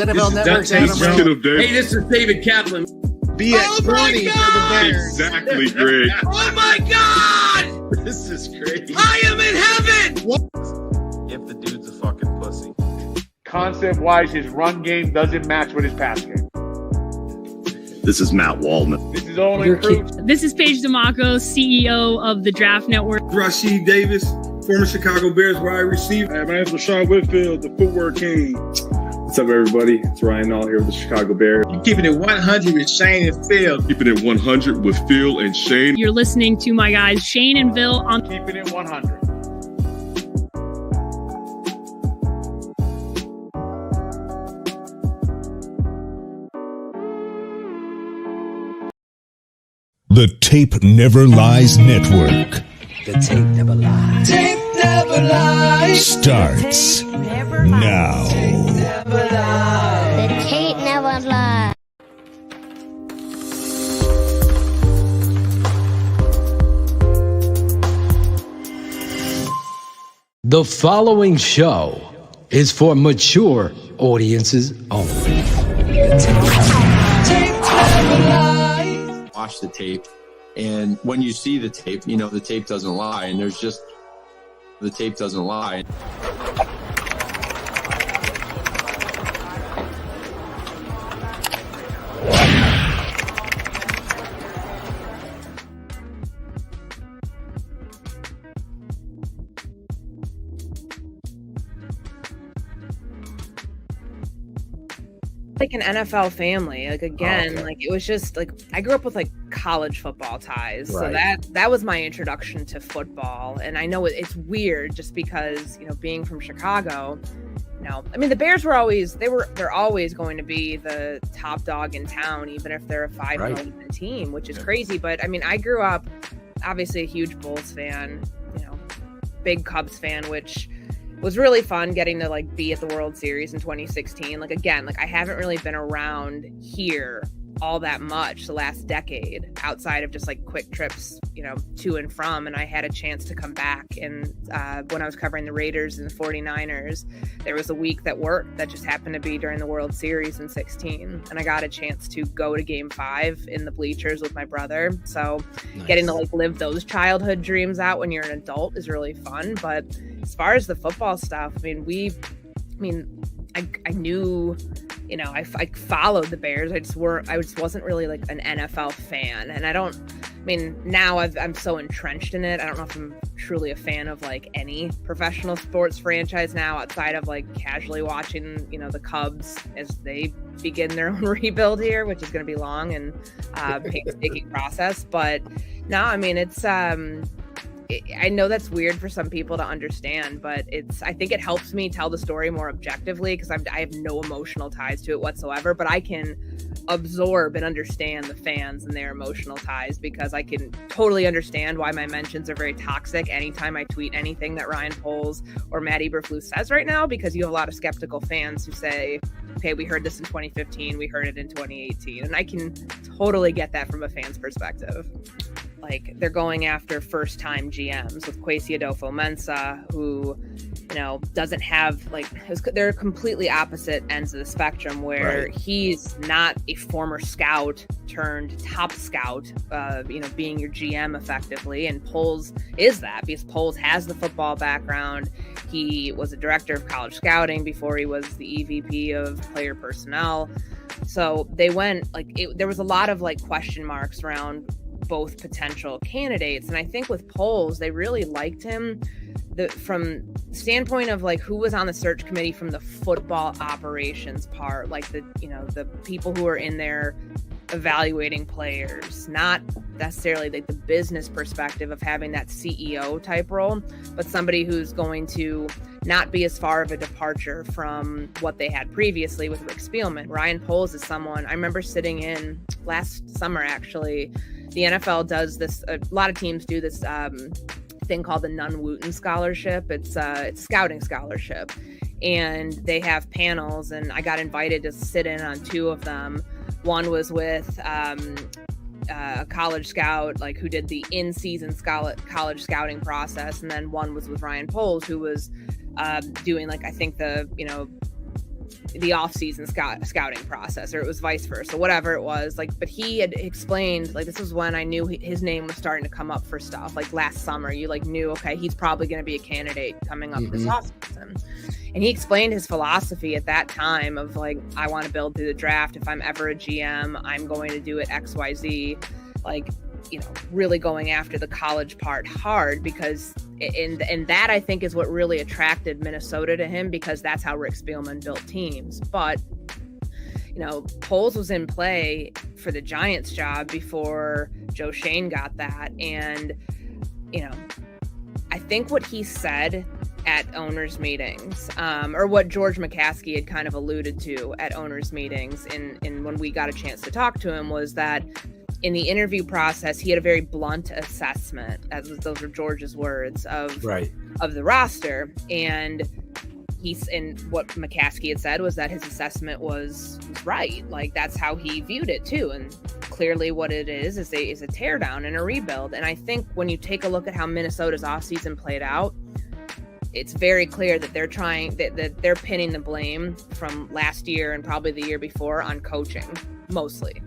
TTNL Network. Hey, this is David Kaplan. Be at 20 for the Bears. Exactly, Greg. Oh my God! This is crazy. I am in heaven! If the dude's a fucking pussy. Concept-wise, his run game doesn't match with his pass game. This is Matt Waldman. This is only proof. This is Paige DeMacco, CEO of the Draft Network. Rasheed Davis, former Chicago Bears wide receiver. Hey, my name's Rashawn Whitfield, the footwork king. What's up, everybody? It's Ryan Nall here with the Chicago Bears. You're keeping it 100 with Shayne and Phil. Keeping it 100 with Phil and Shayne. You're listening to my guys Shayne and Phil on Keeping It 100. The Tape Never Lies Network. The tape never lies. Tape never lies. Starts now. Tape never lies. The tape never lies. The following show is for mature audiences only. Tape never lies. Watch the tape. And when you see the tape, you know the tape doesn't lie. And there's just, the tape doesn't lie. Like an NFL family, like again, like it was just like I grew up with like college football ties, so that was my introduction to football. And I know it's weird just because, you know, being from Chicago, you know, I mean the Bears were always they're always going to be the top dog in town, even if they're a 5-0 team, which is crazy. But I mean, I grew up obviously a huge Bulls fan, you know, big Cubs fan, which was really fun getting to like be at the World Series in 2016. Like again, like I haven't really been around here all that much the last decade outside of just like quick trips, you know, to and from. And I had a chance to come back. And when I was covering the Raiders and the 49ers, there was a week that worked that just happened to be during the World Series in 16. And I got a chance to go to Game 5 in the bleachers with my brother. So getting to like live those childhood dreams out when you're an adult is really fun. But as far as the football stuff, I knew, you know, I followed the Bears. I just wasn't really like an NFL fan. And now I'm so entrenched in it. I don't know if I'm truly a fan of like any professional sports franchise now outside of like casually watching, you know, the Cubs as they begin their own rebuild here, which is going to be long and painstaking process. But no, I mean, it's, I know that's weird for some people to understand, but I think it helps me tell the story more objectively because I have no emotional ties to it whatsoever, but I can absorb and understand the fans and their emotional ties because I can totally understand why my mentions are very toxic anytime I tweet anything that Ryan Poles or Matt Eberflus says right now, because you have a lot of skeptical fans who say, okay, we heard this in 2015, we heard it in 2018, and I can totally get that from a fan's perspective. Like they're going after first-time GMs with Kwesi Adolfo-Mensah, who, you know, doesn't have like they're completely opposite ends of the spectrum. Where he's not a former scout turned top scout, you know, being your GM effectively, and Poles is that because Poles has the football background. He was a director of college scouting before he was the EVP of player personnel. So they went there was a lot of like question marks around both potential candidates. And I think with Poles, they really liked him from the standpoint of like who was on the search committee from the football operations part, like the, you know, the people who are in there evaluating players, not necessarily like the business perspective of having that CEO type role, but somebody who's going to not be as far of a departure from what they had previously with Rick Spielman. Ryan Poles is someone I remember sitting in last summer, actually. The NFL does this, a lot of teams do this thing called the Nunn-Wooten Scholarship. It's a scouting scholarship. And they have panels, and I got invited to sit in on two of them. One was with a college scout, like who did the in-season college scouting process. And then one was with Ryan Poles, who was doing like, I think the, you know, the off-season scouting process, or it was vice versa, whatever it was. Like, but he had explained, like, this was when I knew his name was starting to come up for stuff. Like last summer, you like knew, okay, he's probably going to be a candidate coming up this offseason. And he explained his philosophy at that time of like, I want to build through the draft. If I'm ever a GM, I'm going to do it XYZ. Like, you know, really going after the college part hard, because and that I think is what really attracted Minnesota to him, because that's how Rick Spielman built teams. But, you know, Poles was in play for the Giants job before Joe Shayne got that. And, you know, I think what he said at owners meetings, or what George McCaskey had kind of alluded to at owners meetings in when we got a chance to talk to him, was that in the interview process, he had a very blunt assessment, those are George's words, of the roster. And what McCaskey had said was that his assessment was right. Like, that's how he viewed it too. And clearly what it is a teardown and a rebuild. And I think when you take a look at how Minnesota's offseason played out, it's very clear that they're pinning the blame from last year and probably the year before on coaching, mostly.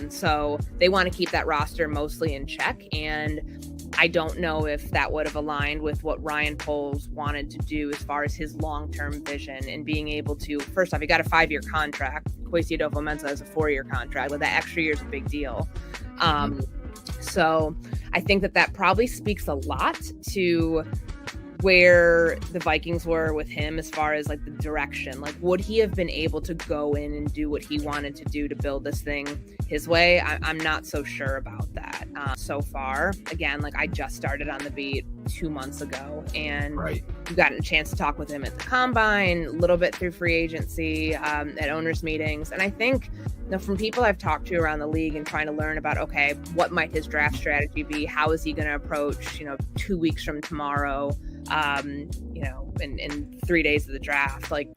So they want to keep that roster mostly in check. And I don't know if that would have aligned with what Ryan Poles wanted to do as far as his long-term vision and being able to, first off, he got a 5-year contract. Kwesi Adofo-Mensah has a 4-year contract, but that extra year is a big deal. So I think that probably speaks a lot to where the Vikings were with him as far as like the direction. Like, would he have been able to go in and do what he wanted to do to build this thing his way? I'm not so sure about that so far. Again, like, I just started on the beat 2 months ago, and we got a chance to talk with him at the Combine, a little bit through free agency, at owners meetings. And I think, you know, from people I've talked to around the league and trying to learn about, okay, what might his draft strategy be? How is he going to approach, 2 weeks from tomorrow, in 3 days of the draft? Like,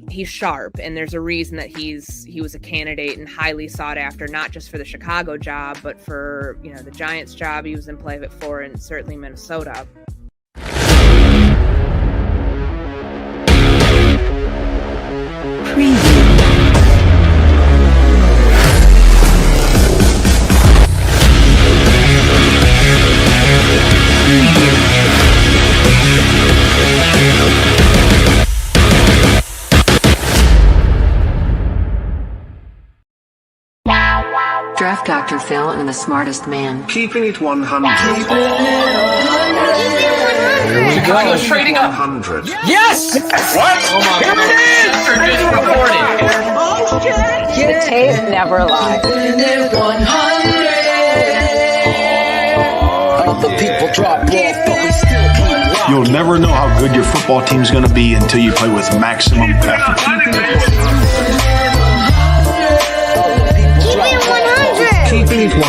he's sharp, and there's a reason that he was a candidate and highly sought after, not just for the Chicago job, but for, the Giants job he was in play for, and certainly Minnesota. Draft Dr. Phil and the smartest man. Keeping it 100. Chicago's trading up. 100. Yes! What? Oh my God. The tape never lies. Other people drop off, but we still keep rocking. You'll never know how good your football team's going to be until you play with maximum effort. Keeping it 100.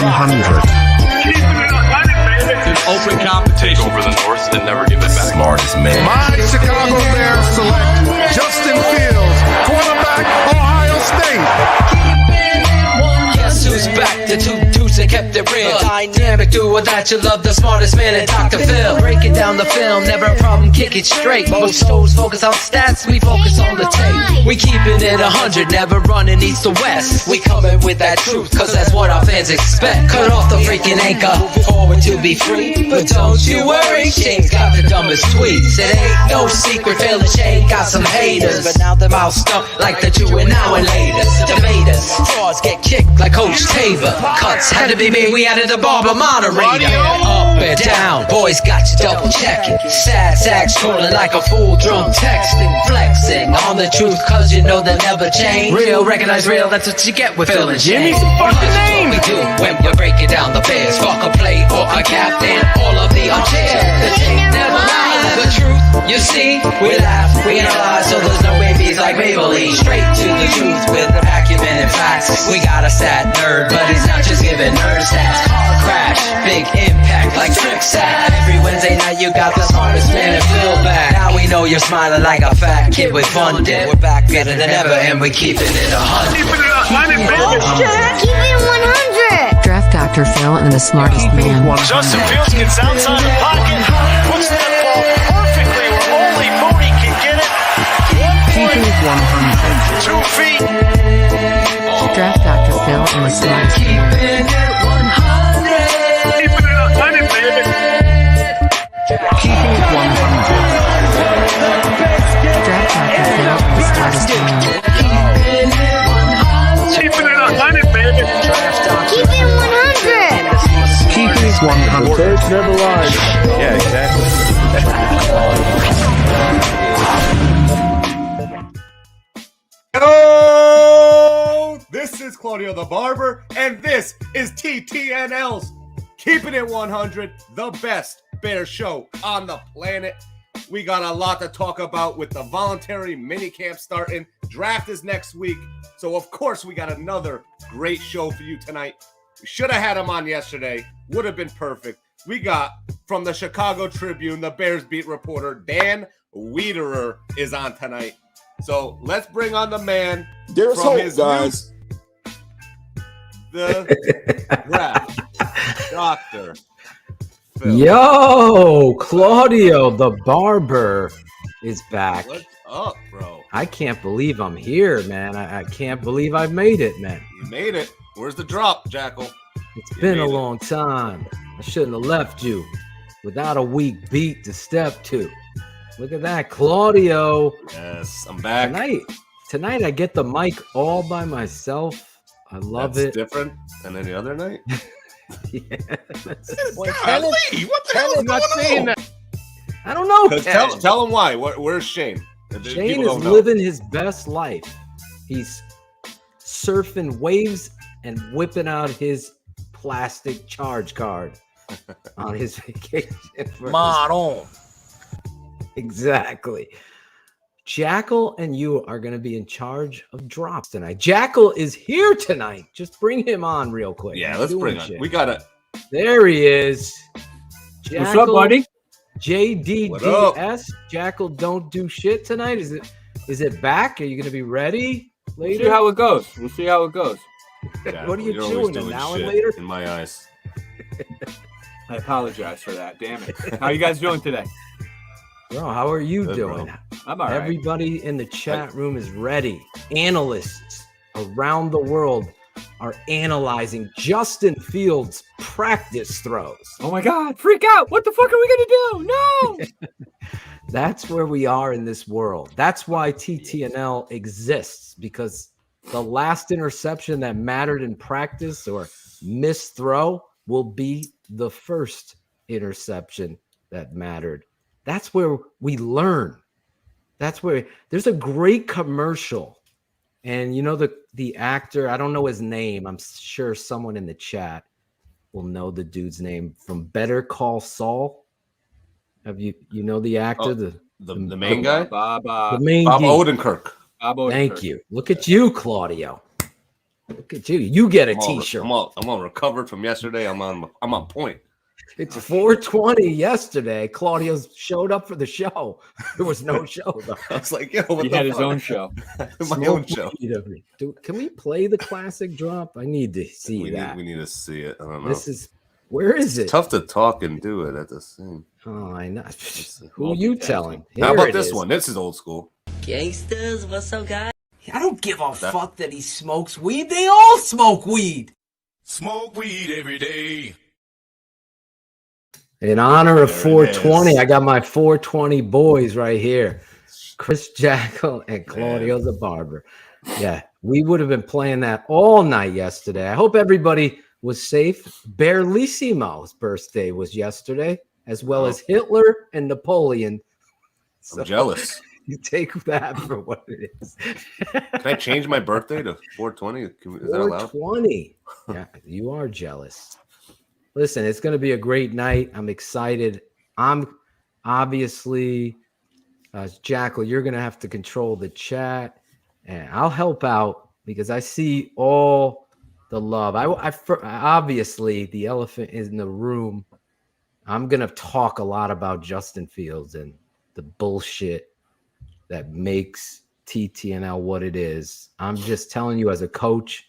Open competition over the North and never give it back. Smartest man. My Chicago Bears select Justin Fields, quarterback, Ohio State. Guess who's back? The two dudes that kept it real. Dynamic duo that you love, the smartest man and Dr. Phil. Breaking down the film, never a problem, kick it straight. Most shows focus on stats, we focus on the tape. We keeping it 100, never running east to west. We coming with that truth, cause that's what our fans expect. Cut off the freaking anchor, forward to be free. But don't you worry, Shayne's got the dumbest tweets. It ain't no secret, Phil and Shayne got some haters. But now they're all stuck like the Jew and now and laters. Debaters, frauds get kicked like Coach Tabor. Cuts had to be made, we added a barber moderator. Up and down, boys got you double checking. Sad sags trolling like a fool drunk texting. Flexing on the truth cause you know they never change. Real, recognize real, that's what you get with Phil and Shayne. What we do when we're breaking down the Bears. Fuck a play or a captain, all of the unchairs. The tape never lies, the truth, you see. We laugh, we analyze, so there's no babies like Maybelline. Straight to the truth with acumen and facts. We got a sad nerd, but he's not just giving nerd stats. Car crash, big impact like Trick Sack. Every Wednesday night you got the smartest man and Phil back. Now we know you're smiling like a fat kid with fun dip. We're back better than ever and we keeping it 100. Keeping it 100. Draft Dr. Phil and the smartest man. Justin Fields gets outside the pocket, puts that ball perfectly where only Mooney can get it. Keeping it 100. feet. Draft Dr. Phil and the smartest Keeping it 100. Keeping it 100, baby. Keeping it 100. Draft Dr. Phil and the smartest man. Keeping it 100, baby. Keep it 100. Keeping it 100. Birds never lie. Yeah, exactly. Hello! This is Claudio the Barber, and this is TTNL's Keeping It 100, the best bear show on the planet. We got a lot to talk about with the voluntary minicamp starting. Draft is next week, so of course we got another great show for you tonight. We should have had him on yesterday. Would have been perfect. We got from the Chicago Tribune, the Bears beat reporter, Dan Wiederer is on tonight. So let's bring on the man. There's from hope, his guys. The draft, Dr. Phil. Yo, Claudio the Barber is back. What's up, bro? I can't believe I'm here, man. I can't believe I've made it, man. You made it. Where's the drop, Jackle? It's been a long time. I shouldn't have left you without a weak beat to step to. Look at that, Claudio. Yes, I'm back. Tonight I get the mic all by myself. I love That's it. different than any other night. Yeah. What the hell is going on? I don't know. Tell him why. Where's Shayne? Shayne is living his best life. He's surfing waves and whipping out his plastic charge card on his vacation. Exactly. Jackal and you are going to be in charge of drops tonight. Jackal is here tonight. Just bring him on real quick. Yeah, let's bring on. We got it. There he is. Jackal, what's up, buddy? JDDS. Jackal don't do shit tonight. Is it back? Are you going to be ready later? We'll see how it goes. We'll see how it goes. Yeah, what are you you're always chewing? An shit alligator? in my eyes. I apologize for that. Damn it. How you guys doing today? Bro, how are you Good, doing? bro. I'm all right. Everybody in the chat room is ready. Analysts around the world are analyzing Justin Fields' practice throws. Oh my God, freak out. What the fuck are we going to do? No. That's where we are in this world. That's why TTNL exists, because the last interception that mattered in practice or missed throw will be the first interception that mattered. That's where we learn. That's where there's a great commercial. And you know, the actor, I don't know his name. I'm sure someone in the chat will know the dude's name from Better Call Saul. Have you know the actor? The main guy? Bob Odenkirk. Thank you. Look at you, Claudio. Look at you. You get a t-shirt. I'm all recovered from yesterday. I'm on point. It's 4:20 yesterday. Claudio showed up for the show. There was no show though. I was like, yo, what he the had fuck? his own show. My own show. Can we play the classic drop? I need to see that. We need to see it. I don't know. Where is it? It's tough to talk and do it at the same. Oh, I know. Who are you telling? How about this one? This is old school. Gangsters, what's up, guys? I don't give a fuck that he smokes weed. They all smoke weed. Smoke weed every day. In honor of 420, I got my 420 boys right here. Chris Jackle and Claudio the Barber. Yeah, we would have been playing that all night yesterday. I hope everybody was safe. Barlissimo's birthday was yesterday, as well as Hitler and Napoleon. I'm jealous. You take that for what it is. Can I change my birthday to 420? Is that allowed? 420. Yeah, you are jealous. Listen, it's going to be a great night. I'm excited. I'm obviously, Jackal, you're going to have to control the chat, and I'll help out because I see all the love. I obviously, the elephant is in the room. I'm going to talk a lot about Justin Fields and the bullshit that makes TTNL what it is. I'm just telling you as a coach.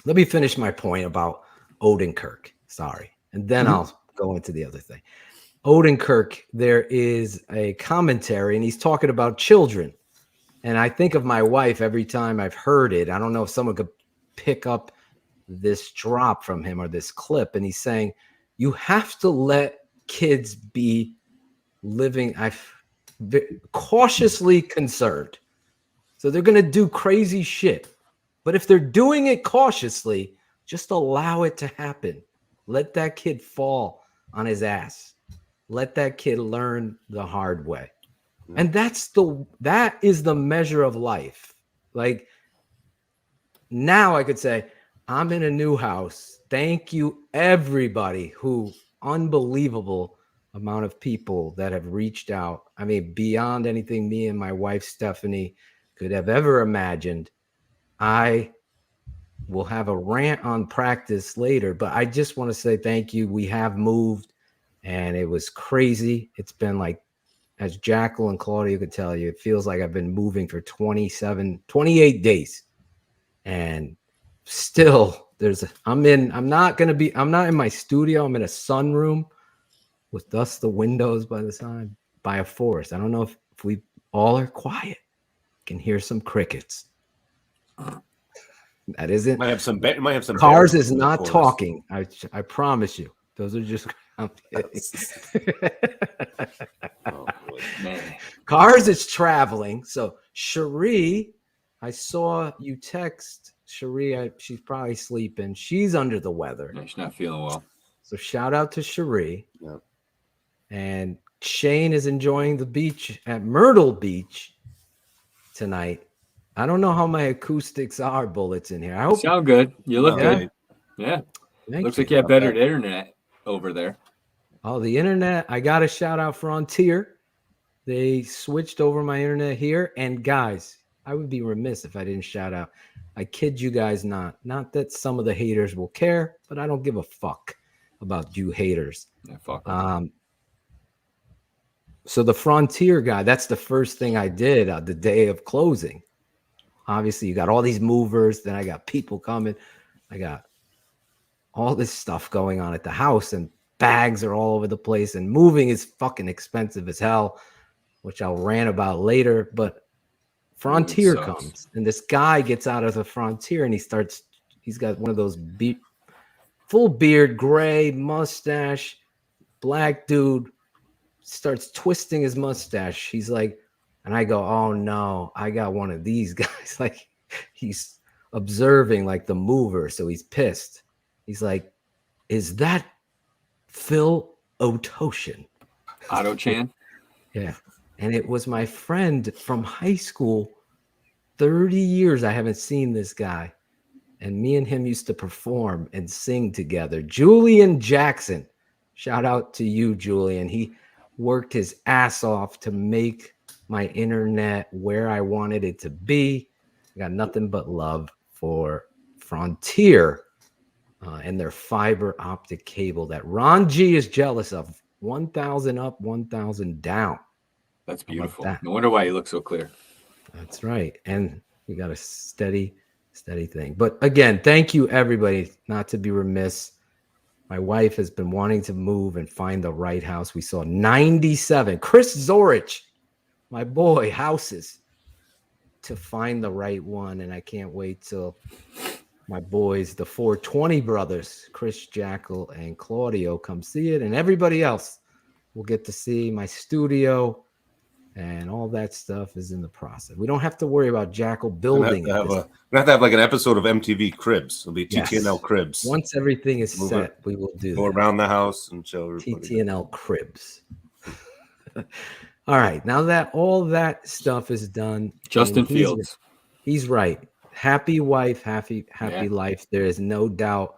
Let me finish my point about Odenkirk. Sorry. And then I'll go into the other thing. Odenkirk, there is a commentary, and he's talking about children. And I think of my wife every time I've heard it. I don't know if someone could pick up this drop from him or this clip. And he's saying, you have to let kids be living cautiously concerned. So they're going to do crazy shit. But if they're doing it cautiously, just allow it to happen. Let that kid fall on his ass. Let that kid learn the hard way. And that is the measure of life. Like, now I could say, I'm in a new house. Thank you, everybody who unbelievable amount of people that have reached out. I mean, beyond anything me and my wife, Stephanie, could have ever imagined. I will have a rant on practice later, but I just want to say thank you. We have moved and it was crazy. It's been like, as Jackle and Claudio could tell you, it feels like I've been moving for 28 days. And still I'm not in my studio. I'm in a sunroom with the windows by the side by a forest. I don't know if we all are quiet. Can hear some crickets. That isn't. Might have some Cars is not talking. I promise you. Those are just. I'm kidding. Oh, man. Cars is traveling. So Cherie, I saw you text Cherie. She's probably sleeping. She's under the weather. Yeah, she's not feeling well. So shout out to Cherie. Yeah. And Shayne is enjoying the beach at Myrtle Beach tonight. I don't know how my acoustics are, Bullets, in here. I hope sound good. You look good. Yeah. Looks like you have better internet over there. Oh, the internet. I got to shout out Frontier. They switched over my internet here. And guys, I would be remiss if I didn't shout out. I kid you guys not. Not that some of the haters will care, but I don't give a fuck about you haters. Yeah, fuck. So the Frontier guy, that's the first thing I did the day of closing. Obviously, you got all these movers. Then I got people coming. I got all this stuff going on at the house, and bags are all over the place. And moving is fucking expensive as hell, which I'll rant about later. But Frontier comes, and this guy gets out of the Frontier, and he's got one of those full beard, gray mustache, black dude, starts twisting his mustache. He's like, and I go, oh no, I got one of these guys. Like, he's observing like the mover, so he's pissed. He's like, is that Phil Otoshin? Otto-chan? Yeah. And it was my friend from high school. 30 years I haven't seen this guy. And me and him used to perform and sing together. Julian Jackson. Shout out to you, Julian. He worked his ass off to make my internet where I wanted it to be. I got nothing but love for Frontier and their fiber optic cable that Ron G is jealous of. 1,000 up, 1,000 down. That's beautiful. No wonder why you look so clear. That's right. And we got a steady thing. But again, thank you, everybody. Not to be remiss. My wife has been wanting to move and find the right house. We saw 97. Chris Zorich, my boy, houses to find the right one. And I can't wait till my boys, the 420 brothers, Chris, Jackle, and Claudio, come see it. And everybody else will get to see my studio. And all that stuff is in the process. We don't have to worry about Jackle building. We have to have like an episode of MTV Cribs. It'll be TTNL Cribs. Once everything is set, we will do go around the house and show everybody. TTNL Cribs. All right. Now that all that stuff is done, Justin Fields. He's right. Happy wife, happy life. There is no doubt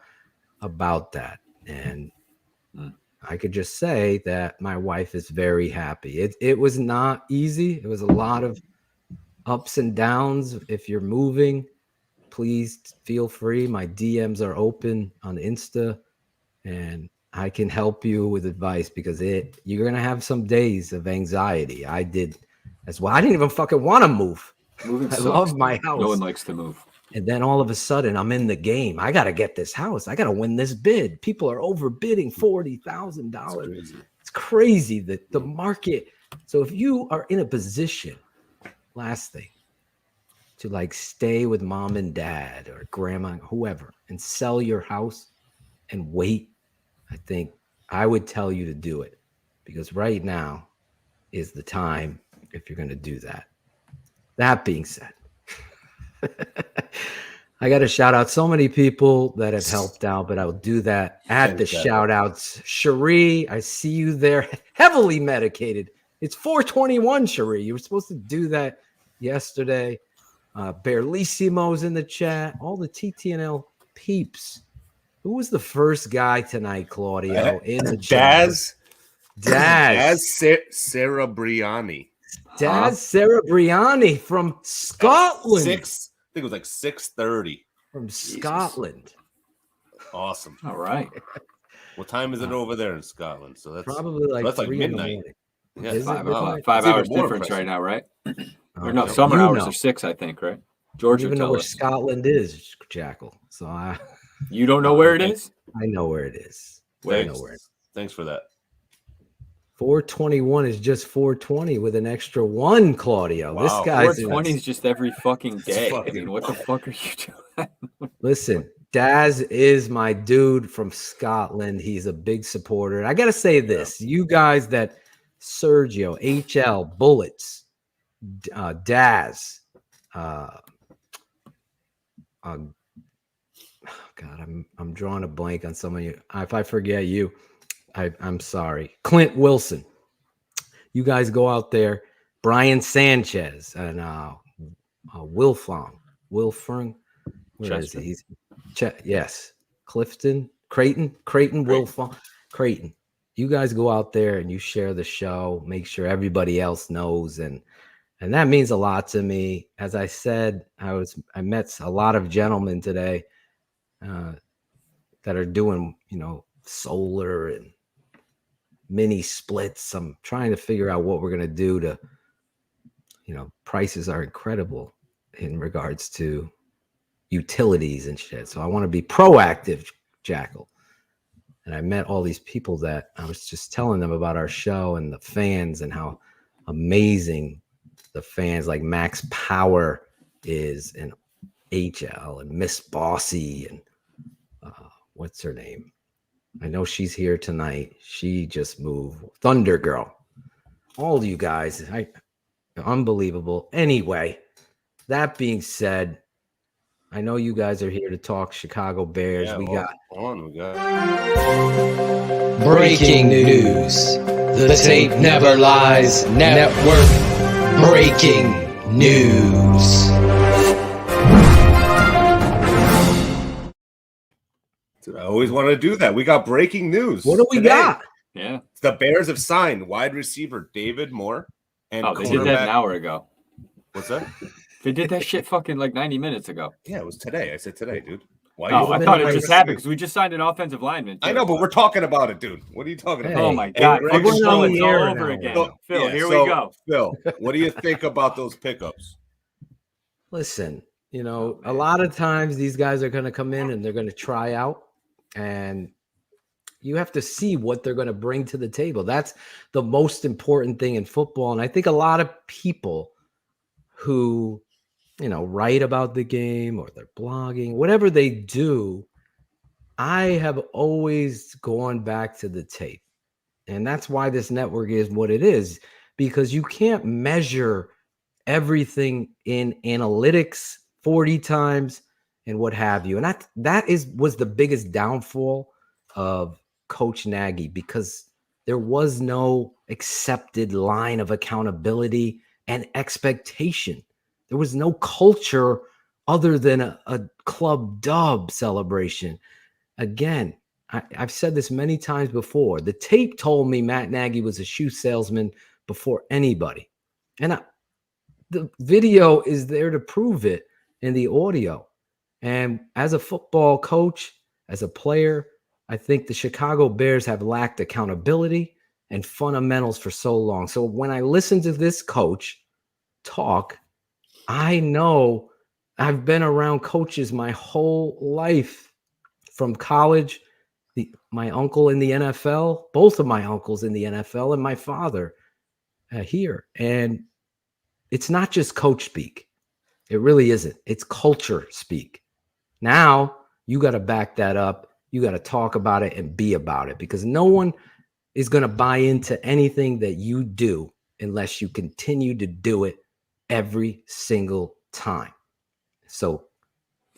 about that. And I could just say that my wife is very happy. It was not easy. It was a lot of ups and downs. If you're moving, please feel free. My DMs are open on Insta, and I can help you with advice because you're going to have some days of anxiety. I did as well. I didn't even fucking want to move. I love my house. No one likes to move. And then all of a sudden, I'm in the game. I got to get this house. I got to win this bid. People are overbidding $40,000. It's crazy that the market. So if you are in a position, last thing, to like stay with mom and dad or grandma, whoever, and sell your house and wait, I think I would tell you to do it, because right now is the time if you're going to do that. That being said, I got to shout out so many people that have helped out, but I'll do that at the shout outs. Cherie, I see you there, heavily medicated. It's 421, Cherie. You were supposed to do that yesterday. Bearlissimo's in the chat. All the TTNL peeps. Who was the first guy tonight, Claudio, in the chat? Daz Cerebriani. Daz Cerebriani from Scotland. I think it was like 6:30. From Scotland. Awesome. All right. What time is it over there in Scotland? So that's probably like, so that's like 3 midnight. Yeah, is 5 hours difference right now, right? Or no, Okay. summer You hours know. are 6, I think, right? George You would even know tell where us. Scotland is, Jackal. So You don't know where it is? I know where it is. I know where it is. Thanks for that. 421 is just 420 with an extra 1, Claudio. Wow. This guy's 420 is just every fucking day. I mean, what the fuck are you doing? Listen, Daz is my dude from Scotland. He's a big supporter. I got to say this. You guys that Sergio, HL, Bullets, Daz, God, I'm drawing a blank on some of you. If I forget you, I'm sorry. Clint Wilson. You guys go out there. Brian Sanchez and Wilfong. Where is he? Yes. Creighton, Wilfong. Creighton. You guys go out there and you share the show. Make sure everybody else knows, and that means a lot to me. As I said, I met a lot of gentlemen today that are doing, solar and mini splits. I'm trying to figure out what we're going to do to, prices are incredible in regards to utilities and shit. So I want to be proactive, Jackal. And I met all these people that I was just telling them about our show and the fans and how amazing the fans like Max Power is, and HL and Miss Bossy and what's her name? I know she's here tonight. She just moved. Thunder Girl. All of you guys, unbelievable. Anyway, that being said, I know you guys are here to talk Chicago Bears. Yeah, we got Breaking news. The Tape Never Lies Network. Breaking news. I always wanted to do that. We got breaking news. What do we got? Yeah. The Bears have signed wide receiver David Moore and they did that an hour ago. What's that? They did that shit fucking like 90 minutes ago. Yeah, it was today. I said today, dude. Why? I thought it just happened because we just signed an offensive lineman. I know, but we're talking about it, dude. What are you talking about? Oh my God! Greg, It's all Phil, over again. Phil, Here we go. Phil, what do you think about those pickups? Listen, a lot of times these guys are going to come in and they're going to try out, and you have to see what they're going to bring to the table. That's the most important thing in football. And I think a lot of people who, write about the game or they're blogging, whatever they do, I have always gone back to the tape. And that's why this network is what it is, because you can't measure everything in analytics 40 times and what have you. And that was the biggest downfall of Coach Nagy, because there was no accepted line of accountability and expectation. There was no culture other than a club dub celebration. Again, I've said this many times before. The tape told me Matt Nagy was a shoe salesman before anybody. And the video is there to prove it in the audio. And as a football coach, as a player, I think the Chicago Bears have lacked accountability and fundamentals for so long. So when I listen to this coach talk, I know I've been around coaches my whole life, from college, my uncle in the NFL, both of my uncles in the NFL, and my father here. And it's not just coach speak. It really isn't. It's culture speak. Now you got to back that up. You got to talk about it and be about it, because no one is going to buy into anything that you do unless you continue to do it every single time. So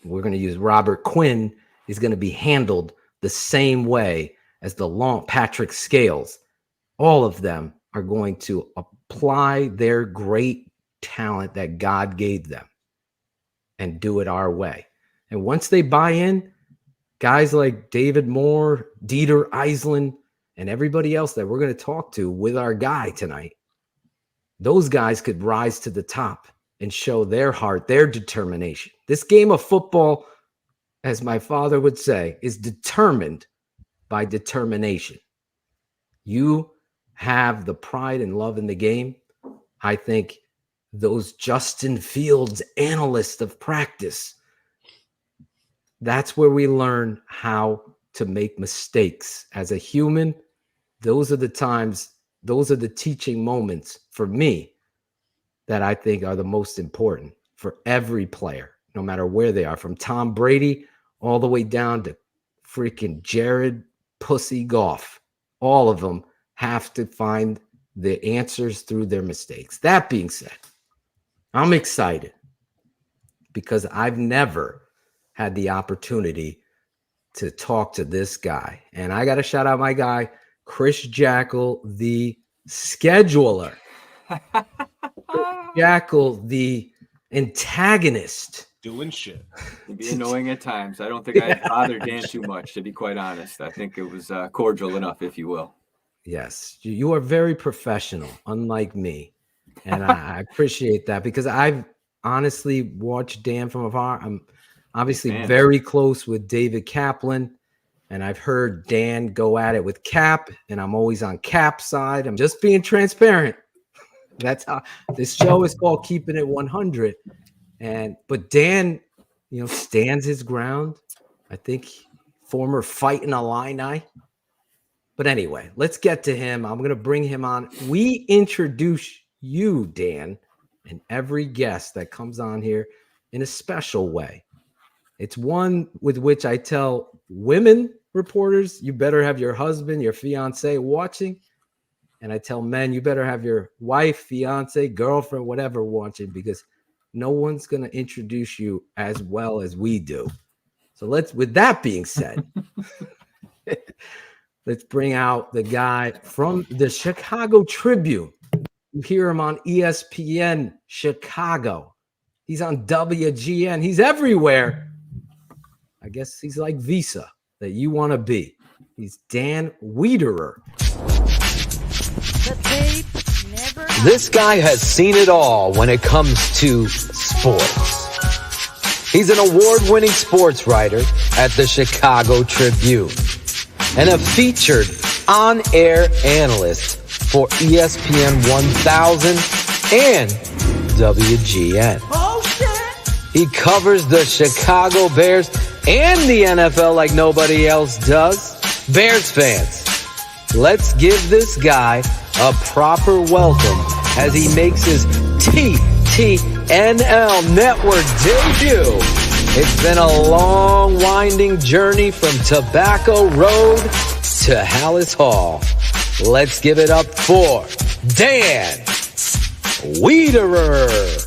we're going to use Robert Quinn is going to be handled the same way as the Patrick Scales. All of them are going to apply their great talent that God gave them and do it our way. And once they buy in, guys like David Moore, Dieter Eisland, and everybody else that we're going to talk to with our guy tonight, those guys could rise to the top and show their heart, their determination. This game of football, as my father would say, is determined by determination. You have the pride and love in the game. I think those Justin Fields analysts of practice, that's where we learn how to make mistakes. As a human, those are the times, those are the teaching moments for me that I think are the most important for every player, no matter where they are, from Tom Brady all the way down to freaking Jared Pussy Goff. All of them have to find the answers through their mistakes. That being said, I'm excited because I've never had the opportunity to talk to this guy. And I got to shout out my guy, Chris Jackle, the scheduler. Jackle, the antagonist. Doing shit. It'd be annoying at times. I don't think I bothered Dan too much, to be quite honest. I think it was cordial enough, if you will. Yes, you are very professional, unlike me. And I appreciate that, because I've honestly watched Dan from afar. I'm obviously very close with David Kaplan, and I've heard Dan go at it with Cap, and I'm always on Cap's side. I'm just being transparent. That's how this show is called Keeping It 100. But Dan, stands his ground. I think former Fighting Illini. But anyway, let's get to him. I'm going to bring him on. We introduce you, Dan, and every guest that comes on here in a special way. It's one with which I tell women reporters, you better have your husband, your fiance watching. And I tell men, you better have your wife, fiance, girlfriend, whatever watching, because no one's going to introduce you as well as we do. So with that being said, let's bring out the guy from the Chicago Tribune. You hear him on ESPN Chicago. He's on WGN. He's everywhere. I guess he's like Visa that you want to be. He's Dan Wiederer. This guy has seen it all when it comes to sports. He's an award-winning sports writer at the Chicago Tribune and a featured on-air analyst for ESPN100 and WGN. He covers the Chicago Bears and the NFL like nobody else does. Bears fans, let's give this guy a proper welcome as he makes his TTNL Network debut. It's been a long, winding journey from Tobacco Road to Hallis Hall. Let's give it up for Dan Wiederer.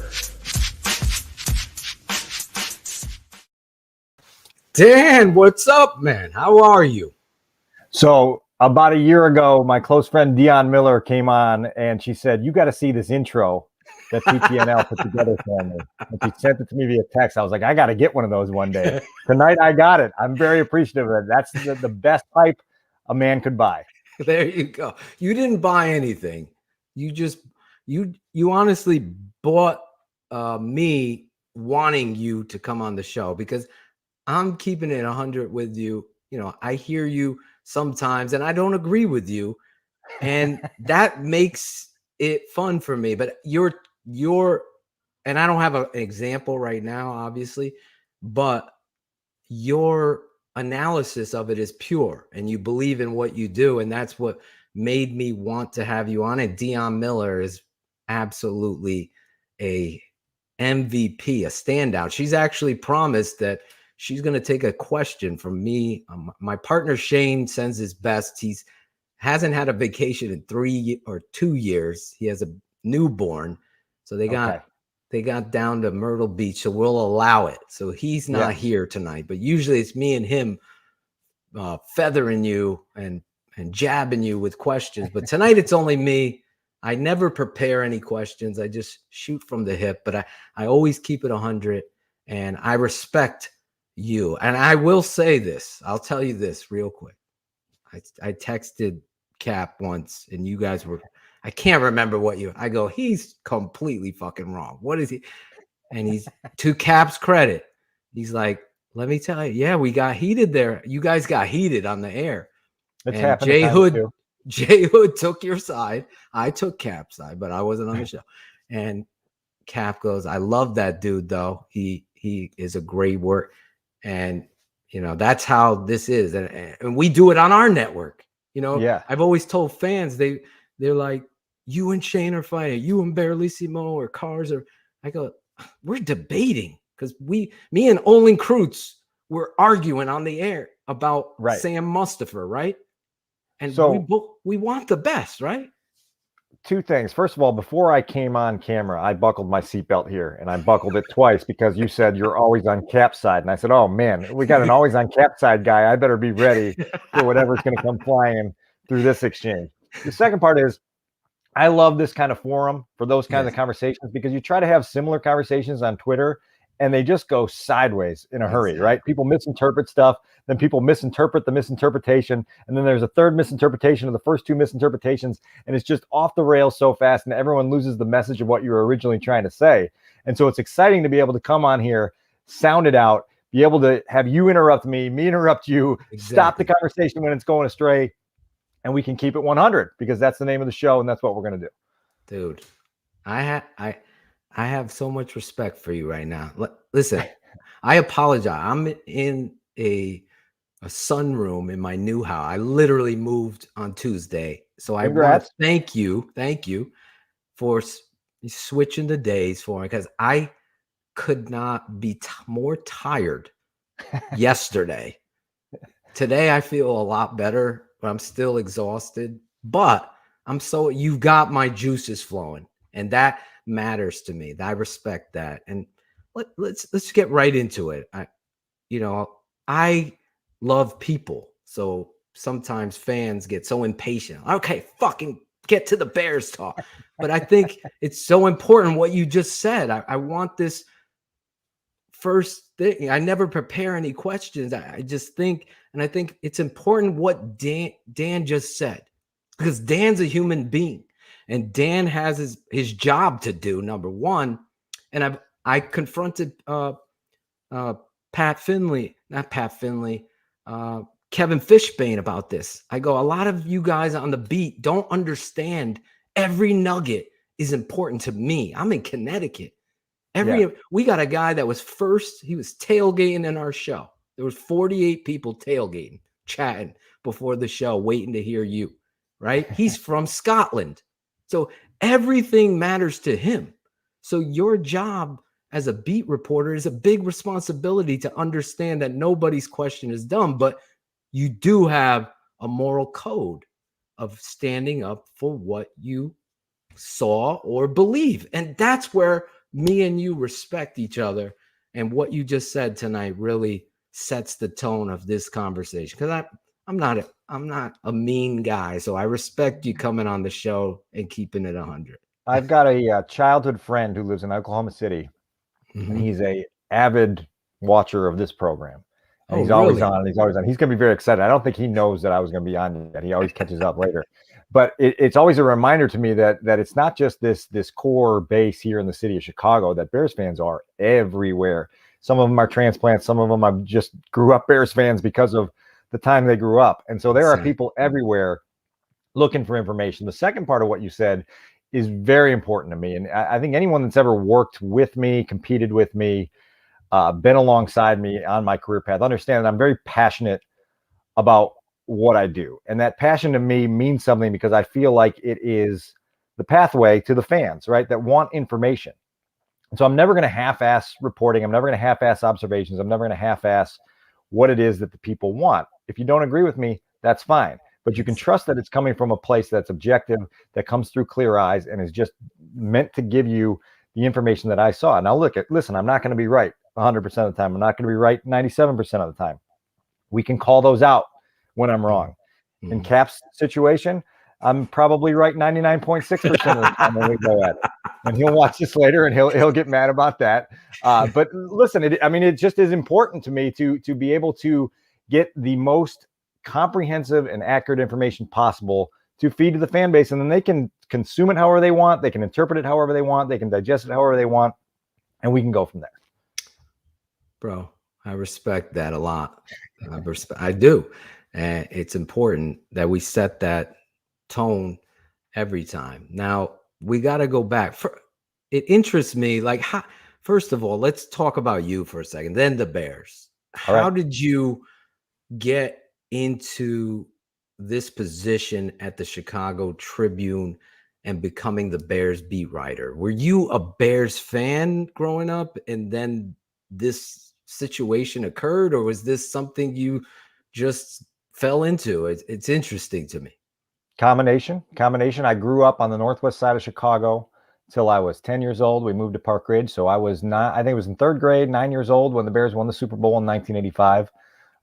Dan, what's up, man? How are you? So about a year ago, my close friend Dion Miller came on and she said, you got to see this intro that TTNL put together for me. And she sent it to me via text. I was like, I got to get one of those one day. Tonight I got it. I'm very appreciative of it. That's the best hype a man could buy. There you go. You didn't buy anything. You just, you honestly bought me wanting you to come on the show, because I'm keeping it 100 with you. I hear you sometimes and I don't agree with you, and that makes it fun for me. But you're and I don't have an example right now, obviously, but your analysis of it is pure and you believe in what you do, and that's what made me want to have you on. And Dion Miller is absolutely a MVP, a standout. She's actually promised that she's going to take a question from me. My partner Shayne sends his best. He's hasn't had a vacation in 3 or 2 years. He has a newborn, so they got down to Myrtle Beach, so we'll allow it. So he's not here tonight, but usually it's me and him feathering you and jabbing you with questions. But tonight it's only me. I never prepare any questions. I just shoot from the hip, but I always keep it 100, and I respect you. And I will say this. I'll tell you this real quick. I texted Cap once, and you guys were, I can't remember what I go, he's completely fucking wrong. What is he? And he's, to Cap's credit, he's like, let me tell you, yeah, we got heated there. You guys got heated on the air. It's and happened Jay Hood took your side. I took Cap's side, but I wasn't on the show. And Cap goes, I love that dude, though. He is a great work. And, you know, that's how this is. And we do it on our network. You know, I've always told fans, they're like, you and Shayne are fighting, you and Barrelissimo or Cars. I go, we're debating because me and Olin Kreutz were arguing on the air about Sam Mustafa, right? And so we want the best, right? Two things. First of all, before I came on camera, I buckled my seatbelt here, and I buckled it twice because you said you're always on Cap's side. And I said, oh, man, we got an always on Cap's side guy. I better be ready for whatever's going to come flying through this exchange. The second part is I love this kind of forum for those kinds of conversations because you try to have similar conversations on Twitter, and they just go sideways in a hurry, right? People misinterpret stuff. Then people misinterpret the misinterpretation. And then there's a third misinterpretation of the first two misinterpretations. And it's just off the rails so fast. And everyone loses the message of what you were originally trying to say. And so it's exciting to be able to come on here, sound it out, be able to have you interrupt me interrupt you, stop the conversation when it's going astray. And we can keep it 100 because that's the name of the show. And that's what we're going to do. Dude, I have so much respect for you right now. Listen, I apologize. I'm in a sunroom in my new house. I literally moved on Tuesday. So I want to thank you for switching the days for me because I could not be more tired yesterday. Today I feel a lot better, but I'm still exhausted. But you've got my juices flowing, and that matters to me. I respect that. And let's get right into it. I love people. So sometimes fans get so impatient. Okay, fucking get to the Bears talk. But I think it's so important what you just said. I want this first thing. I never prepare any questions. I just think, and I think it's important what Dan just said, because Dan's a human being. And Dan has his job to do, number one. And I confronted Kevin Fishbane about this. I go, a lot of you guys on the beat don't understand every nugget is important to me. I'm in Connecticut. We got a guy that was first, he was tailgating in our show. There was 48 people tailgating, chatting before the show, waiting to hear you, right? He's from Scotland. So everything matters to him. So your job as a beat reporter is a big responsibility to understand that nobody's question is dumb, but you do have a moral code of standing up for what you saw or believe. And that's where me and you respect each other. And what you just said tonight really sets the tone of this conversation. Because I'm not a mean guy, so I respect you coming on the show and keeping it 100. I've got a childhood friend who lives in Oklahoma City, and he's a avid watcher of this program. And he's always on. He's always on. He's going to be very excited. I don't think he knows that I was going to be on yet. He always catches up later. But it's always a reminder to me that it's not just this core base here in the city of Chicago, that Bears fans are everywhere. Some of them are transplants. Some of them are just grew up Bears fans because of the time they grew up. And so there are people everywhere looking for information. The second part of what you said is very important to me. And I think anyone that's ever worked with me, competed with me, been alongside me on my career path, understand that I'm very passionate about what I do. And that passion to me means something because I feel like it is the pathway to the fans, right? That want information. And so I'm never going to half-ass reporting. I'm never going to half-ass observations. I'm never going to half-ass what it is that the people want. If you don't agree with me, that's fine. But you can trust that it's coming from a place that's objective, that comes through clear eyes, and is just meant to give you the information that I saw. Now, listen, I'm not going to be right 100% of the time. I'm not going to be right 97% of the time. We can call those out when I'm wrong. In Cap's situation, I'm probably right 99.6% of the time when we go at it. And he'll watch this later and he'll get mad about that. But listen, it just is important to me to be able to get the most comprehensive and accurate information possible to feed to the fan base, and then they can consume it however they want, they can interpret it however they want, they can digest it however they want, and we can go from there. Bro, I respect that a lot. I do. And it's important that we set that tone every time. Now, we got to go back. It interests me, like, first of all, let's talk about you for a second, then the Bears. How did you get into this position at the Chicago Tribune and becoming the Bears beat writer? Were you a Bears fan growing up and then this situation occurred, or was this something you just fell into? It's interesting to me. Combination. I grew up on the northwest side of Chicago till I was 10 years old. We moved to Park Ridge. So I think it was in third grade, 9 years old, when the Bears won the Super Bowl in 1985.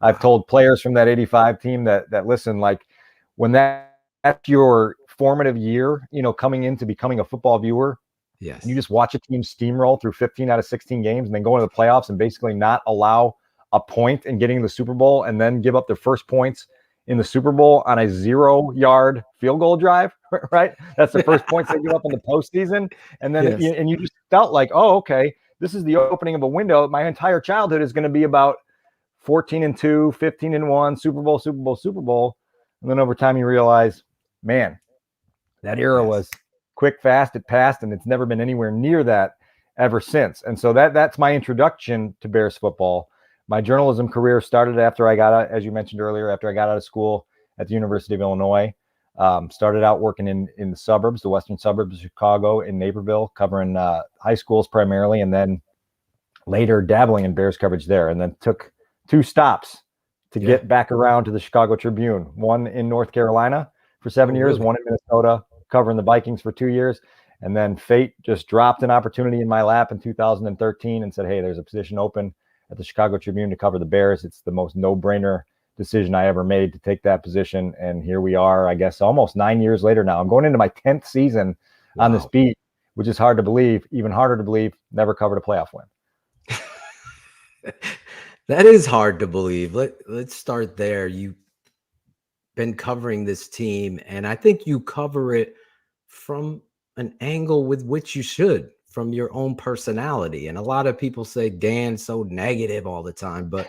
I've told players from that 85 team that listen, like, when that's your formative year, coming into becoming a football viewer, yes, you just watch a team steamroll through 15 out of 16 games and then go into the playoffs and basically not allow a point in getting the Super Bowl, and then give up their first points in the Super Bowl on a 0-yard field goal drive, right? That's the first points they give up in the postseason. And then and you just felt like, oh, okay, this is the opening of a window. My entire childhood is going to be about 14-2, 15-1, Super Bowl. And then over time you realize, man, that era was quick, fast, it passed, and it's never been anywhere near that ever since. And so that's my introduction to Bears football. My journalism career started after I got out, as you mentioned earlier, after I got out of school at the University of Illinois. Started out working in the suburbs, the western suburbs of Chicago, in Naperville, covering high schools primarily, and then later dabbling in Bears coverage there, and then took 2 stops to get back around to the Chicago Tribune. One in North Carolina for 7 years, one in Minnesota, covering the Vikings for 2 years. And then fate just dropped an opportunity in my lap in 2013 and said, hey, there's a position open at the Chicago Tribune to cover the Bears. It's the most no-brainer decision I ever made to take that position. And here we are, I guess, almost 9 years later now. I'm going into my 10th season on this beat, which is hard to believe, even harder to believe, never covered a playoff win. That is hard to believe. Let's start there. You've been covering this team, and I think you cover it from an angle with which you should, from your own personality. And a lot of people say Dan's so negative all the time, but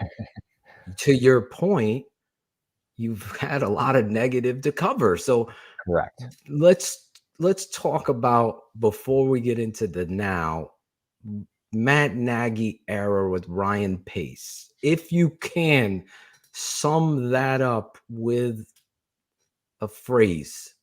to your point, you've had a lot of negative to cover. So correct. Let's talk about, before we get into the now, Matt Nagy era with Ryan Pace. If you can sum that up with a phrase,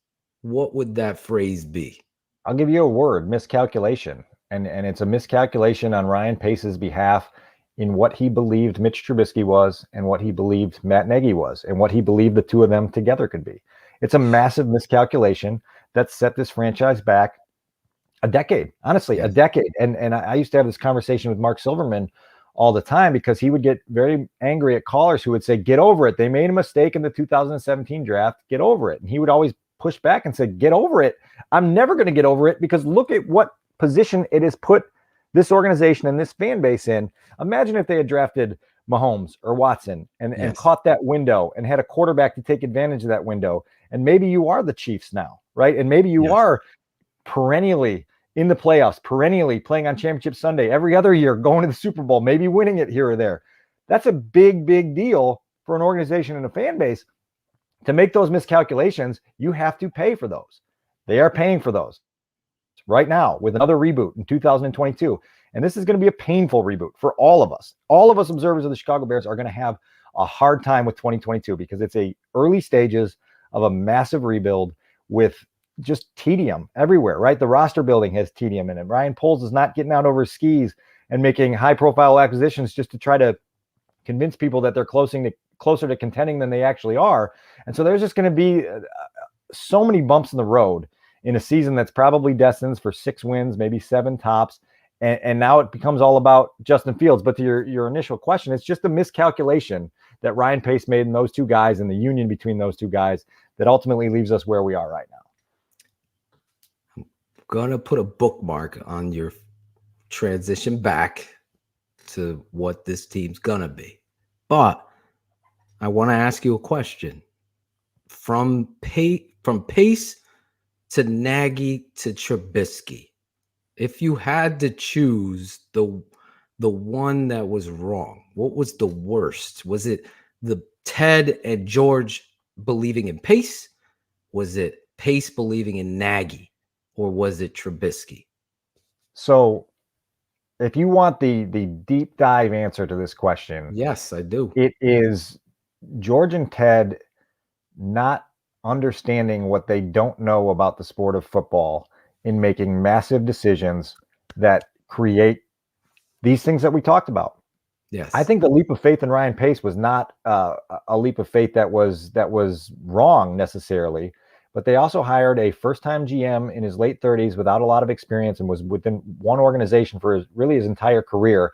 what would that phrase be? I'll give you a word: miscalculation. And it's a miscalculation on Ryan Pace's behalf in what he believed Mitch Trubisky was and what he believed Matt Nagy was and what he believed the two of them together could be. It's a massive miscalculation that set this franchise back a decade, honestly, a decade. And I used to have this conversation with Mark Silverman all the time, because he would get very angry at callers who would say, get over it. They made a mistake in the 2017 draft. Get over it. And he would always push back and say, get over it. I'm never going to get over it, because look at what position it has put this organization and this fan base in. Imagine if they had drafted Mahomes or Watson and caught that window and had a quarterback to take advantage of that window. And maybe you are the Chiefs now, right? And maybe you are perennially in the playoffs, perennially playing on Championship Sunday, every other year going to the Super Bowl, maybe winning it here or there. That's a big, big deal for an organization and a fan base. To make those miscalculations, you have to pay for those. They are paying for those right now with another reboot in 2022. And this is going to be a painful reboot for all of us. All of us observers of the Chicago Bears are going to have a hard time with 2022, because it's a early stages of a massive rebuild with just tedium everywhere, right? The roster building has tedium in it. Ryan Poles is not getting out over his skis and making high profile acquisitions just to try to convince people that they're closer to contending than they actually are. And so there's just going to be so many bumps in the road in a season that's probably destined for 6 wins, maybe 7 tops. And now it becomes all about Justin Fields. But to your initial question, it's just a miscalculation that Ryan Pace made in those two guys and the union between those two guys that ultimately leaves us where we are right now. I'm going to put a bookmark on your transition back to what this team's going to be. But I want to ask you a question. From Pace to Nagy to Trubisky, if you had to choose the one that was wrong, what was the worst? Was it the Ted and George believing in Pace? Was it Pace believing in Nagy? Or was it Trubisky? So if you want the deep dive answer to this question, yes, I do. It is George and Ted not understanding what they don't know about the sport of football in making massive decisions that create these things that we talked about. Yes. I think the leap of faith in Ryan Pace was not a leap of faith that was wrong necessarily, but they also hired a first-time GM in his late 30s without a lot of experience and was within one organization for his entire career.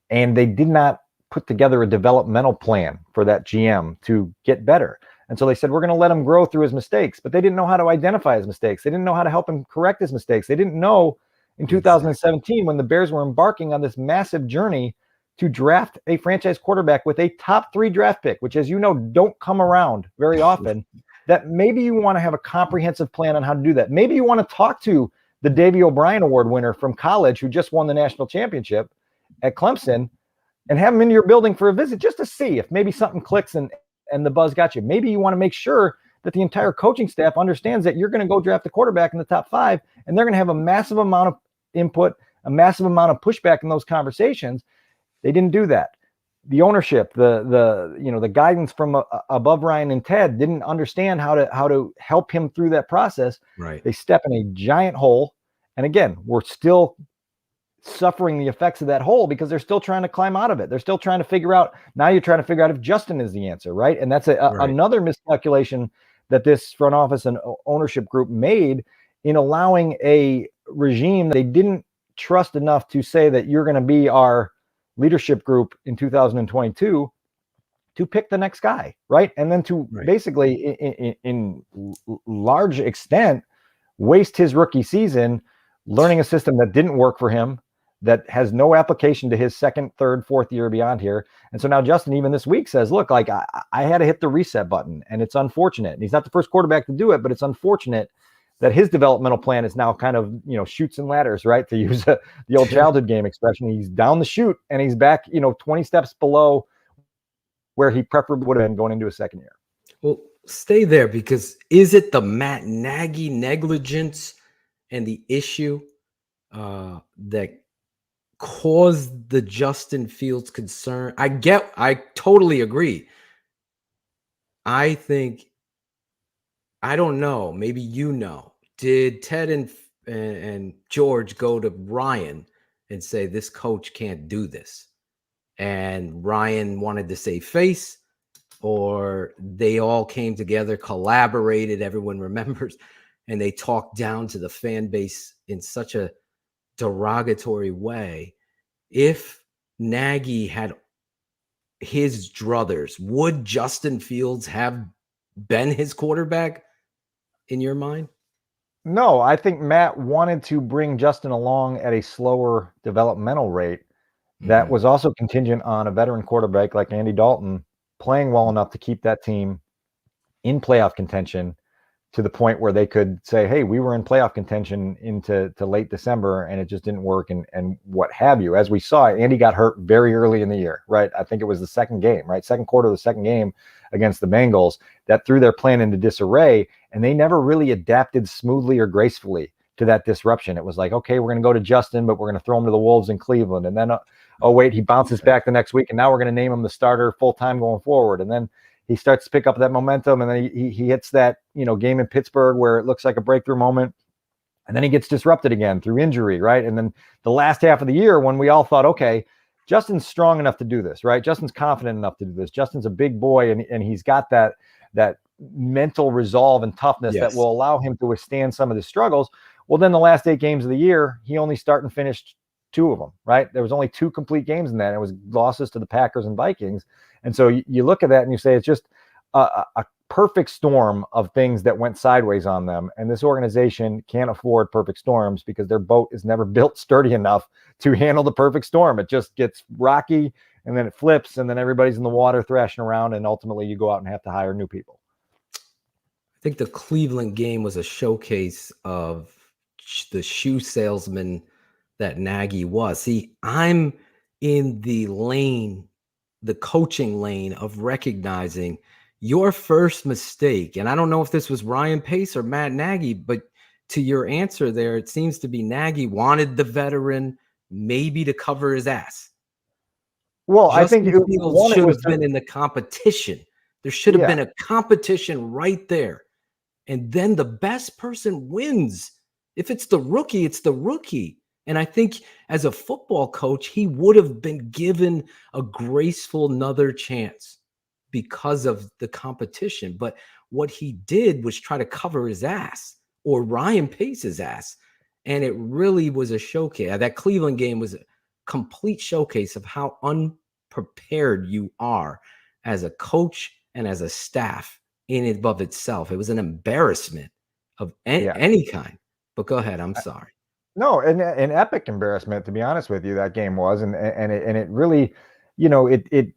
And they did not put together a developmental plan for that GM to get better. And so they said, we're going to let him grow through his mistakes, but they didn't know how to identify his mistakes. They didn't know how to help him correct his mistakes. They didn't know in 2017 when the Bears were embarking on this massive journey to draft a franchise quarterback with a top 3 draft pick, which, as you know, don't come around very often, that maybe you want to have a comprehensive plan on how to do that. Maybe you want to talk to the Davey O'Brien Award winner from college who just won the national championship at Clemson and have him into your building for a visit just to see if maybe something clicks and the buzz got you. Maybe you want to make sure that the entire coaching staff understands that you're going to go draft a quarterback in the top 5, and they're going to have a massive amount of input, a massive amount of pushback in those conversations. They didn't do that. The ownership, the guidance from above Ryan and Ted didn't understand how to help him through that process. Right. They step in a giant hole. And again, we're still suffering the effects of that hole because they're still trying to climb out of it. They're still trying to figure out. Now you're trying to figure out if Justin is the answer, right? And that's another miscalculation that this front office and ownership group made in allowing a regime they didn't trust enough to say that you're going to be our leadership group in 2022 to pick the next guy, right? And then to basically in large extent waste his rookie season learning a system that didn't work for him, that has no application to his second, third, fourth year beyond here. And so now Justin, even this week, says, look, like I had to hit the reset button, and it's unfortunate. And he's not the first quarterback to do it, but it's unfortunate that his developmental plan is now kind of, chutes and ladders, right? To use the old childhood game expression. He's down the chute and he's back, 20 steps below where he preferably would have been going into his second year. Well, stay there, because is it the Matt Nagy negligence and the issue that caused the Justin Fields concern? I totally agree. I think, I don't know, maybe did Ted and George go to Ryan and say, this coach can't do this? And Ryan wanted to save face, or they all came together, collaborated, everyone remembers, and they talked down to the fan base in such a derogatory way. If Nagy had his druthers, would Justin Fields have been his quarterback in your mind? No, I think Matt wanted to bring Justin along at a slower developmental rate that was also contingent on a veteran quarterback like Andy Dalton playing well enough to keep that team in playoff contention to the point where they could say, hey, we were in playoff contention into late December and it just didn't work, and what have you. As we saw, Andy got hurt very early in the year, right? I think it was the second game, right? Second quarter of the second game against the Bengals that threw their plan into disarray, and they never really adapted smoothly or gracefully to that disruption. It was like, okay, we're going to go to Justin, but we're going to throw him to the Wolves in Cleveland. And then, oh wait, he bounces back the next week, and now we're going to name him the starter full-time going forward. And then he starts to pick up that momentum, and then he hits that, game in Pittsburgh where it looks like a breakthrough moment. And then he gets disrupted again through injury, right? And then the last half of the year when we all thought, okay, Justin's strong enough to do this, right? Justin's confident enough to do this. Justin's a big boy, and he's got that mental resolve and toughness that will allow him to withstand some of the struggles. Well, then the last 8 games of the year, he only started and finished 2 of them, right? There was only 2 complete games in that. It was losses to the Packers and Vikings. And so you look at that and you say, it's just a perfect storm of things that went sideways on them. And this organization can't afford perfect storms because their boat is never built sturdy enough to handle the perfect storm. It just gets rocky, and then it flips, and then everybody's in the water thrashing around, and ultimately you go out and have to hire new people. I think the Cleveland game was a showcase of the shoe salesman that Nagy was. See, I'm in the lane, the coaching lane of recognizing your first mistake. And I don't know if this was Ryan Pace or Matt Nagy, but to your answer there, it seems to be Nagy wanted the veteran maybe to cover his ass. Well, I think it should have been in the competition. There should have been a competition right there. And then the best person wins. If it's the rookie, it's the rookie. And I think as a football coach, he would have been given a graceful another chance because of the competition. But what he did was try to cover his ass, or Ryan Pace's ass. And it really was a showcase. That Cleveland game was a complete showcase of how unprepared you are as a coach and as a staff in and of itself. It was an embarrassment of any kind. But go ahead. I'm sorry. No, an epic embarrassment, to be honest with you, that game was. And it really, it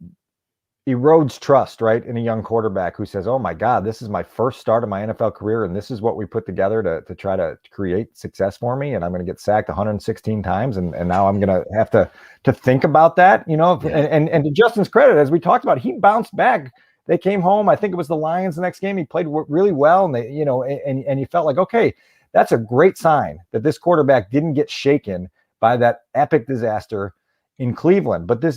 erodes trust, right, in a young quarterback who says, oh my God, this is my first start of my NFL career, and this is what we put together to try to create success for me, and I'm going to get sacked 116 times, and now I'm going to have to think about that, and to Justin's credit, as we talked about, he bounced back. They came home. I think it was the Lions the next game. He played really well, and they, and he felt like, okay, that's a great sign that this quarterback didn't get shaken by that epic disaster in Cleveland. But this,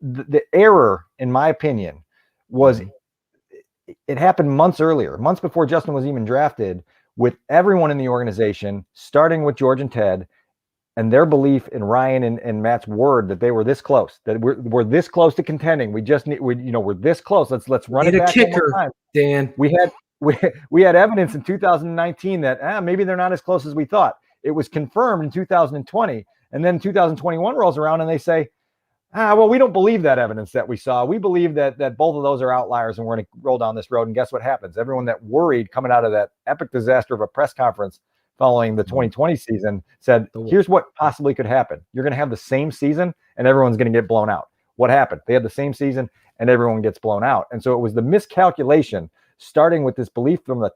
the error, in my opinion, was it happened months earlier, months before Justin was even drafted, with everyone in the organization, starting with George and Ted, and their belief in Ryan and Matt's word that they were this close, that we're this close to contending. We just need, we're this close. Let's run it back. Kicker, Dan. We had evidence in 2019 that maybe they're not as close as we thought. It was confirmed in 2020, and then 2021 rolls around and they say, well, we don't believe that evidence that we saw. We believe that both of those are outliers, and we're going to roll down this road. And guess what happens? Everyone that worried coming out of that epic disaster of a press conference following the 2020 season said, here's what possibly could happen. You're going to have the same season, and everyone's going to get blown out. What happened? They had the same season, and everyone gets blown out. And so it was the miscalculation, starting with this belief from the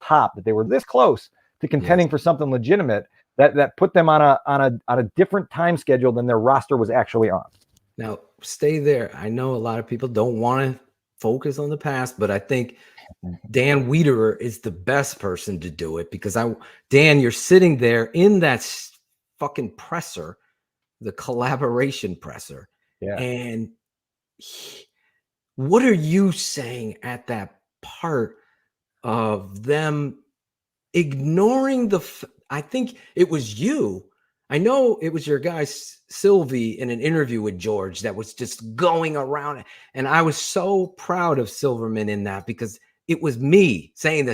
top that they were this close to contending for something legitimate, that put them on a different time schedule than their roster was actually on. Now, stay there. I know a lot of people don't want to focus on the past, but I think Dan Wiederer is the best person to do it, because Dan, you're sitting there in that fucking presser, the collaboration presser. Yeah. And what are you saying at that part of them ignoring I think it was you. I know it was your guy Sylvie in an interview with George that was just going around. And I was so proud of Silverman in that, because it was me saying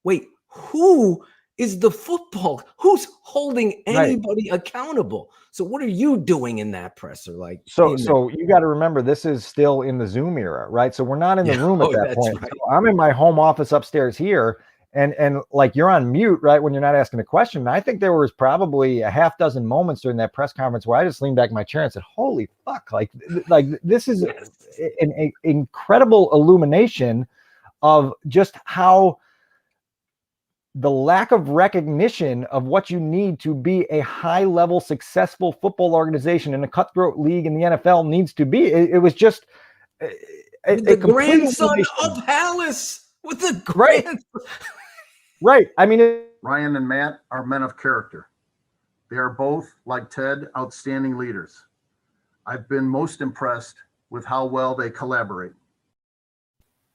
wait, who is the football? Who's holding anybody accountable? So what are you doing in that presser? So you got to remember, this is still in the Zoom era, right? So we're not in the room at that point. Right. So I'm in my home office upstairs here. And like, you're on mute, right, when you're not asking a question. And I think there was probably a half dozen moments during that press conference where I just leaned back in my chair and said, holy fuck, like this is an incredible illumination of just how the lack of recognition of what you need to be a high-level, successful football organization in a cutthroat league in the NFL needs to be. It was just the grandson of Hallis with the grandson. Right. I mean, Ryan and Matt are men of character. They are both, like Ted, outstanding leaders. I've been most impressed with how well they collaborate.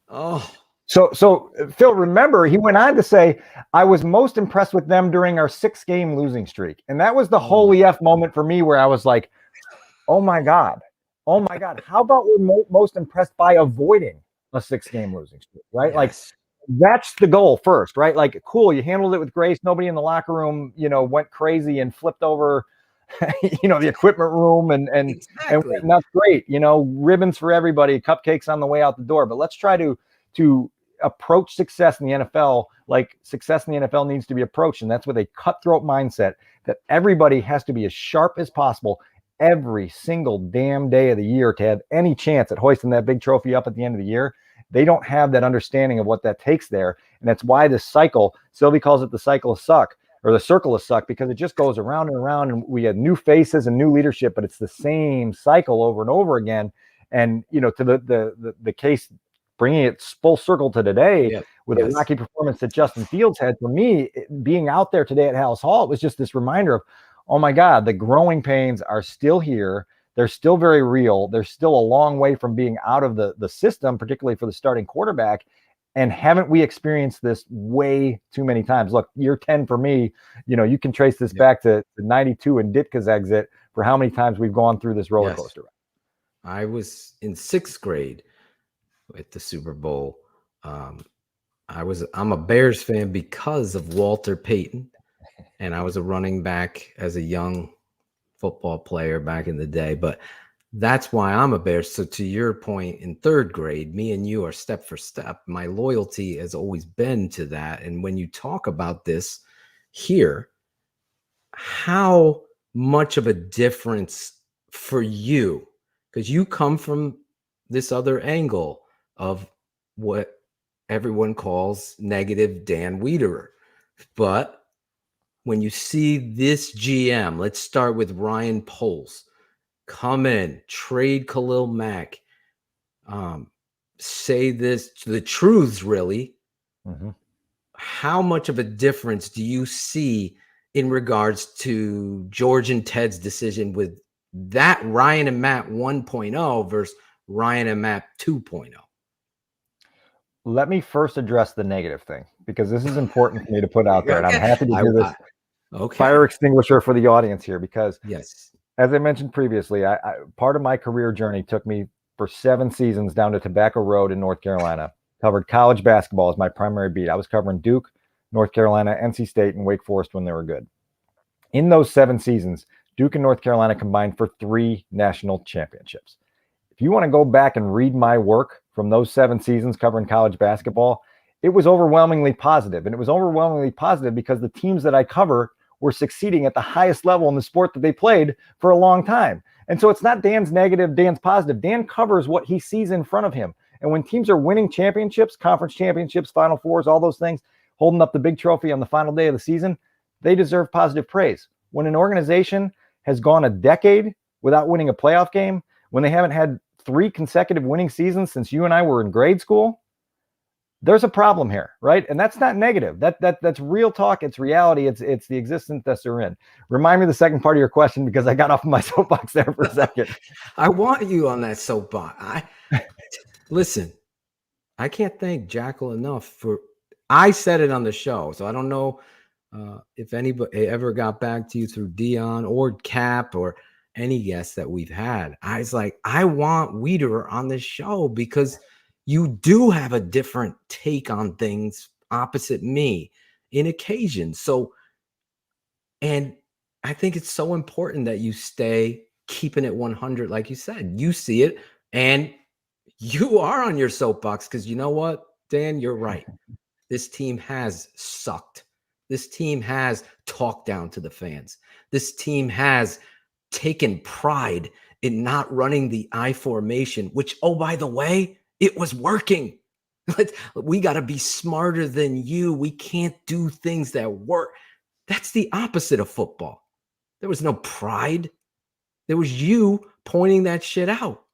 Oh. So Phil, remember, he went on to say, I was most impressed with them during our 6-game losing streak. And that was the holy F moment for me where I was like, oh my God. Oh my God. How about we're most impressed by avoiding a 6-game losing streak, right? Yes. Like that's the goal first, right? Like, cool. You handled it with grace. Nobody in the locker room, went crazy and flipped over, the equipment room and Exactly. and that's great. Ribbons for everybody, cupcakes on the way out the door. But let's try to approach success in the NFL like success in the NFL needs to be approached. And that's with a cutthroat mindset that everybody has to be as sharp as possible every single damn day of the year to have any chance at hoisting that big trophy up at the end of the year. They don't have that understanding of what that takes there. And that's why this cycle, Sylvie calls it the cycle of suck, or the circle of suck, because it just goes around and around, and we have new faces and new leadership, but it's the same cycle over and over again. And, to the case, bringing it full circle to today with a rocky performance that Justin Fields had, for me, being out there today at Hallis Hall, it was just this reminder of, oh my God, the growing pains are still here. They're still very real. They're still a long way from being out of the system, particularly for the starting quarterback. And haven't we experienced this way too many times? Look, year 10 for me, you can trace this back to 92 and Ditka's exit for how many times we've gone through this roller coaster. I was in 6th grade at the Super Bowl. I'm a Bears fan because of Walter Payton, and I was a running back as a young football player back in the day, but that's why I'm a Bears. So to your point, in 3rd grade, me and you are step for step. My loyalty has always been to that. And when you talk about this here, how much of a difference for you, because you come from this other angle of what everyone calls negative Dan Wiederer. But when you see this GM, let's start with Ryan Poles, come in, trade Khalil Mack, say the truths really. Mm-hmm. How much of a difference do you see in regards to George and Ted's decision with that Ryan and Matt 1.0 versus Ryan and Matt 2.0? Let me first address the negative thing, because this is important for me to put out there. And I'm happy to do this fire extinguisher for the audience here, because as I mentioned previously, I part of my career journey took me for 7 seasons down to Tobacco Road in North Carolina, covered college basketball as my primary beat. I was covering Duke, North Carolina, NC State, and Wake Forest when they were good. In those 7 seasons, Duke and North Carolina combined for 3 national championships. If you want to go back and read my work from those 7 seasons covering college basketball, it was overwhelmingly positive. And it was overwhelmingly positive because the teams that I cover were succeeding at the highest level in the sport that they played for a long time. And so it's not Dan's negative, Dan's positive. Dan covers what he sees in front of him. And when teams are winning championships, conference championships, Final Fours, all those things, holding up the big trophy on the final day of the season, they deserve positive praise. When an organization has gone a decade without winning a playoff game, when they haven't had 3 consecutive winning seasons since you and I were in grade school, there's a problem here, right? And that's not negative. That's real talk. It's reality. It's the existence that they're in. Remind me the second part of your question, because I got off of my soapbox there for a second. I want you on that soapbox. Listen, I can't thank Jackle enough for. I said it on the show, so I don't know if anybody ever got back to you through Dion or Cap or any guests that we've had. I was like, I want Wiederer on this show because you do have a different take on things opposite me in occasions. So, and I think it's so important that you stay keeping it 100. Like you said, you see it and you are on your soapbox, because you know what, Dan, you're right. This team has sucked. This team has talked down to the fans. This team has taken pride in not running the I formation, which, oh, by the way, it was working. We got to be smarter than you. We can't do things that work. That's the opposite of football. There was no pride. There was you pointing that shit out.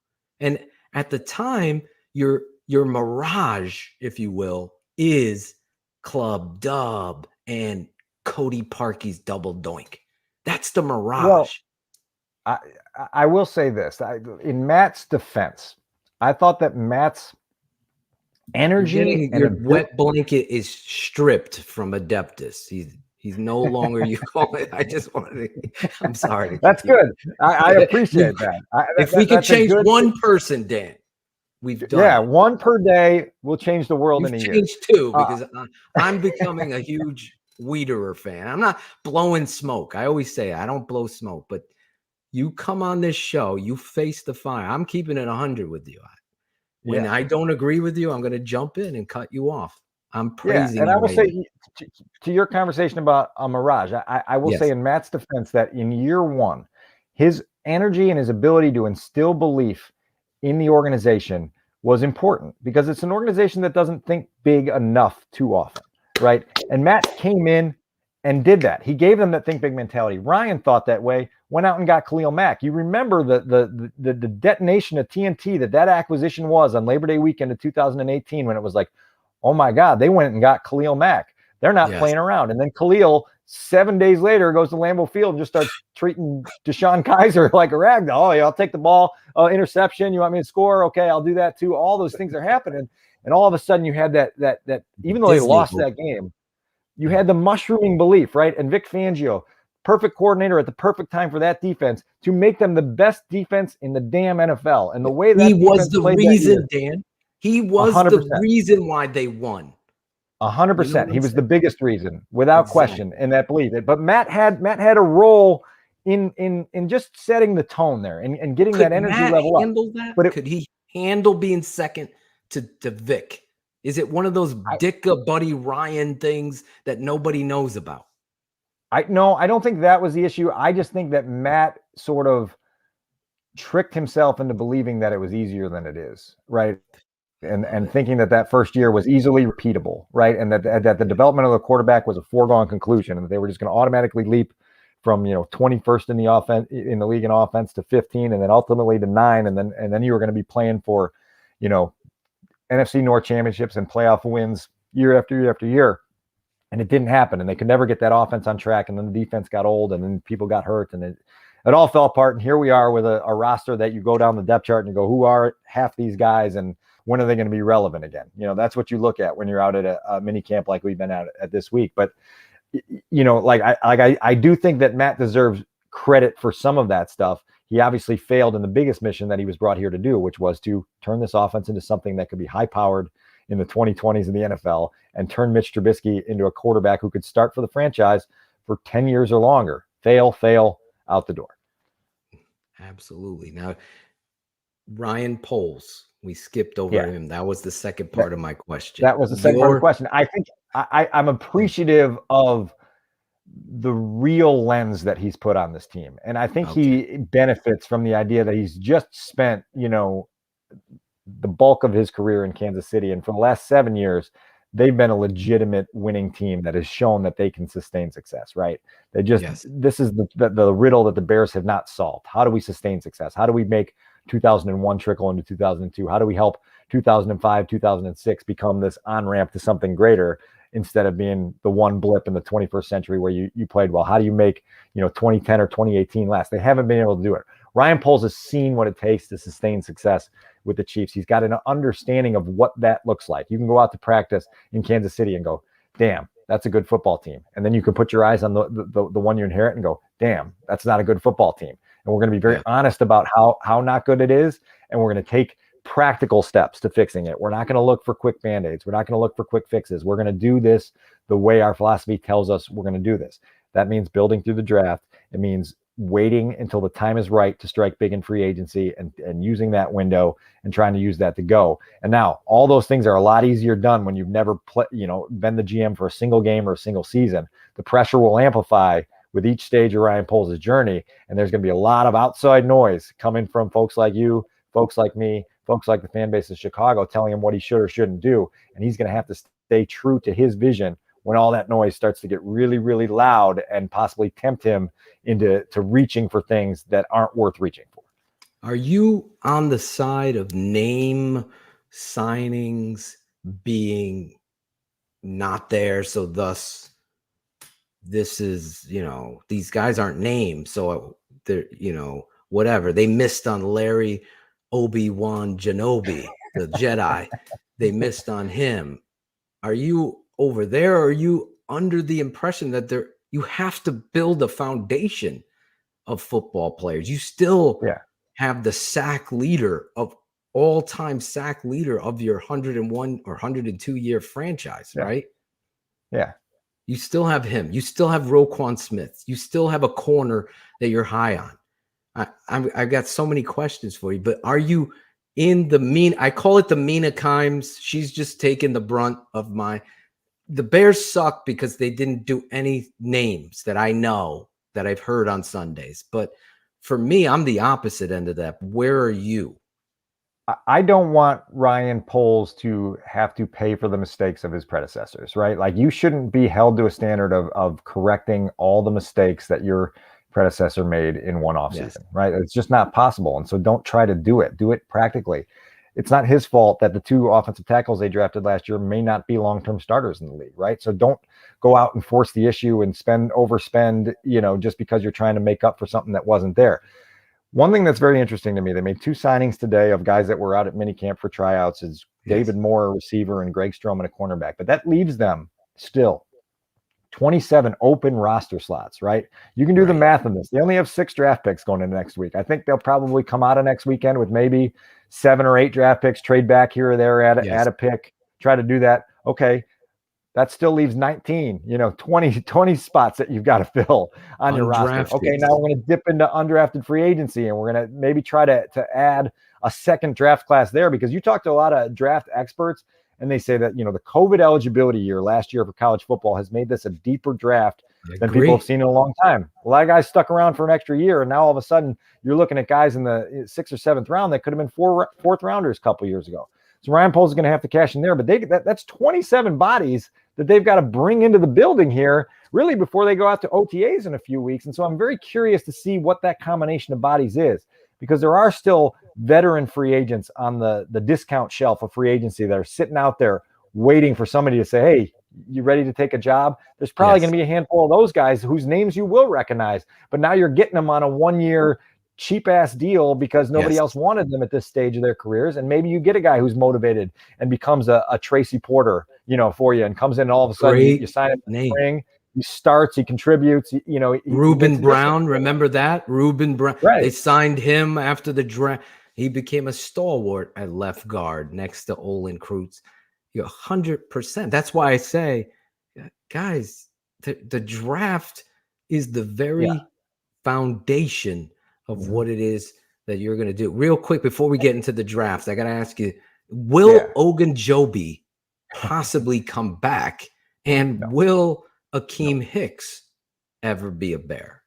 And at the time, your mirage, if you will, is Club Dub and Cody Parkey's double doink. That's the mirage. Well, I will say this. In Matt's defense, I thought that Matt's energy, Your and wet blanket is stripped from Adeptus. He's no longer you call it. I just wanted to, I'm sorry. That's good. I appreciate that. If we could change one person, Dan, we've done. Yeah, it. one per day will change the world in a year. Change two because I'm becoming a huge Wiederer fan. I'm not blowing smoke. I always say I don't blow smoke, but you come on this show, you face the fire. I'm keeping it 100 with you. When I don't agree with you, I'm going to jump in and cut you off. I'm praising. Yeah, and I will right say to your conversation about Mirage, I will say in Matt's defense that in year one, his energy and his ability to instill belief in the organization was important because it's an organization that doesn't think big enough too often, right? And Matt came in and did that. He gave them that think big mentality. Ryan thought that way, went out and got Khalil Mack. You remember the detonation of TNT that acquisition was on Labor Day weekend of 2018 when it was like, oh my God, they went and got Khalil Mack. They're not playing around. And then Khalil, 7 days later, goes to Lambeau Field and just starts treating Deshaun Kaiser like a ragdoll. Oh, yeah, I'll take the ball, interception. You want me to score? Okay, I'll do that too. All those things are happening. And all of a sudden you had that even though they lost that game, you had the mushrooming belief, right? And Vic Fangio, perfect coordinator at the perfect time for that defense to make them the best defense in the damn NFL. And the way that he was the reason, Dan. He was 100%. the reason why they won. 100%. He was the biggest reason, without question, in that belief. But Matt had a role in just setting the tone there and getting that energy level up. That? But could he handle being second to Vic? Is it one of those Dicka Buddy Ryan things that nobody knows about? No, I don't think that was the issue. I just think that Matt sort of tricked himself into believing that it was easier than it is, right? And thinking that first year was easily repeatable, right? And that the development of the quarterback was a foregone conclusion, and that they were just going to automatically leap from 21st in the offense in the league in offense to 15, and then ultimately to 9, and then you were going to be playing for NFC North championships and playoff wins year after year after year. And it didn't happen. And they could never get that offense on track. And then the defense got old and then people got hurt and it all fell apart. And here we are with a roster that you go down the depth chart and you go, who are half these guys? And when are they going to be relevant again? That's what you look at when you're out at a mini camp like we've been at this week. But, I do think that Matt deserves credit for some of that stuff. He obviously failed in the biggest mission that he was brought here to do, which was to turn this offense into something that could be high-powered in the 2020s in the NFL and turn Mitch Trubisky into a quarterback who could start for the franchise for 10 years or longer. Fail, out the door. Absolutely. Now, Ryan Poles, we skipped over him. That was the second part of my question. That was the second part of the question. I think I'm appreciative of the real lens that he's put on this team. And I think he benefits from the idea that he's just spent, the bulk of his career in Kansas City. And for the last 7 years, they've been a legitimate winning team that has shown that they can sustain success, right? They just, this is the riddle that the Bears have not solved. How do we sustain success? How do we make 2001 trickle into 2002? How do we help 2005, 2006 become this on-ramp to something greater instead of being the one blip in the 21st century where you played well? How do you make, 2010 or 2018 last? They haven't been able to do it. Ryan Poles has seen what it takes to sustain success with the Chiefs. He's got an understanding of what that looks like. You can go out to practice in Kansas City and go, damn, that's a good football team. And then you can put your eyes on the one you inherit and go, damn, that's not a good football team. And we're going to be very honest about how not good it is. And we're going to take practical steps to fixing it. We're not going to look for quick band-aids. We're not going to look for quick fixes. We're going to do this the way our philosophy tells us we're going to do this. That means building through the draft. It means waiting until the time is right to strike big in free agency and using that window and trying to use that to go. And now all those things are a lot easier done when you've never been the GM for a single game or a single season. The pressure will amplify with each stage of Ryan Poles' journey. And there's going to be a lot of outside noise coming from folks like you, folks like me, folks like the fan base of Chicago telling him what he should or shouldn't do. And he's going to have to stay true to his vision when all that noise starts to get really, really loud and possibly tempt him into reaching for things that aren't worth reaching for. Are you on the side of name signings being not there? So thus this is, these guys aren't named. So they're, whatever. They missed on Larry Obi-Wan Kenobi, the Jedi. they missed on him. Are you over there, or are you under the impression that you have to build a foundation of football players? You still have the sack leader of all-time sack leader of your 101 or 102 year franchise, right? Yeah. You still have him. You still have Roquan Smith. You still have a corner that you're high on. I've got so many questions for you, but are you in the I call it the Mina Kimes. She's just taking the brunt of the Bears suck because they didn't do any names that I know that I've heard on Sundays. But for me, I'm the opposite end of that. Where are you? I don't want Ryan Poles to have to pay for the mistakes of his predecessors, right? Like, you shouldn't be held to a standard of correcting all the mistakes that your predecessor made in one offseason, right? It's just not possible. And so don't try to do it. Do it practically. It's not his fault that the 2 offensive tackles they drafted last year may not be long-term starters in the league, right? So don't go out and force the issue and overspend, just because you're trying to make up for something that wasn't there. One thing that's very interesting to me, they made 2 signings today of guys that were out at minicamp for tryouts, is David Moore, a receiver, and Greg Stroman, a cornerback. But that leaves them still 27 open roster slots, right? You can do the math on this. They only have 6 draft picks going into next week. I think they'll probably come out of next weekend with maybe 7 or 8 draft picks, trade back here or there, add a pick, try to do that. Okay. That still leaves 19, 20 spots that you've got to fill on your roster. Okay, now we're going to dip into undrafted free agency, and we're going to maybe try to add a second draft class there, because you talk to a lot of draft experts, and they say that, the COVID eligibility year last year for college football has made this a deeper draft than people have seen in a long time. A lot of guys stuck around for an extra year, and now all of a sudden you're looking at guys in the 6th or 7th round that could have been fourth rounders a couple years ago. So Ryan Poles is going to have to cash in there, but that's 27 bodies that they've got to bring into the building here, really, before they go out to OTAs in a few weeks. And so I'm very curious to see what that combination of bodies is, because there are still veteran free agents on the discount shelf of free agency that are sitting out there waiting for somebody to say, hey, you ready to take a job? There's probably going to be a handful of those guys whose names you will recognize, but now you're getting them on a 1-year cheap ass deal because nobody else wanted them at this stage of their careers. And maybe you get a guy who's motivated and becomes a Tracy Porter, for you, and comes in, and all of a sudden you sign him in the spring, he starts, he contributes, Reuben Brown, remember that? Reuben Brown. Right. They signed him after the draft. He became a stalwart at left guard next to Olin Kreutz. 100%. That's why I say, guys, the draft is the very foundation of what it is that you're going to do. Real quick, before we get into the draft, I got to ask you, will Ogunjobi possibly come back? And will Akeem Hicks ever be a Bear?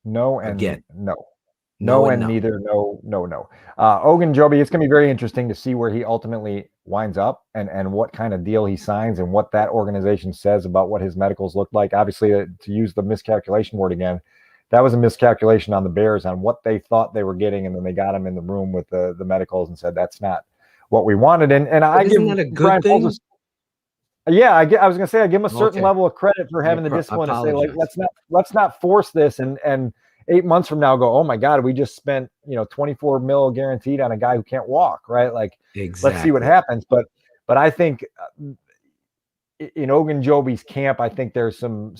No, and again, no. Neither. No. Ogunjobi, it's going to be very interesting to see where he ultimately winds up and what kind of deal he signs and what that organization says about what his medicals look like. Obviously, to use the miscalculation word again, that was a miscalculation on the Bears on what they thought they were getting, and then they got him in the room with the medicals and said that's not what we wanted. And I give that a good thing? I was going to say I give him a certain level of credit for having the discipline to say, like, let's not force this and 8 months from now go, oh my God, we just spent 24 mil guaranteed on a guy who can't walk, right? Like, let's see what happens. But I think in Ogunjobi's camp, I think there's some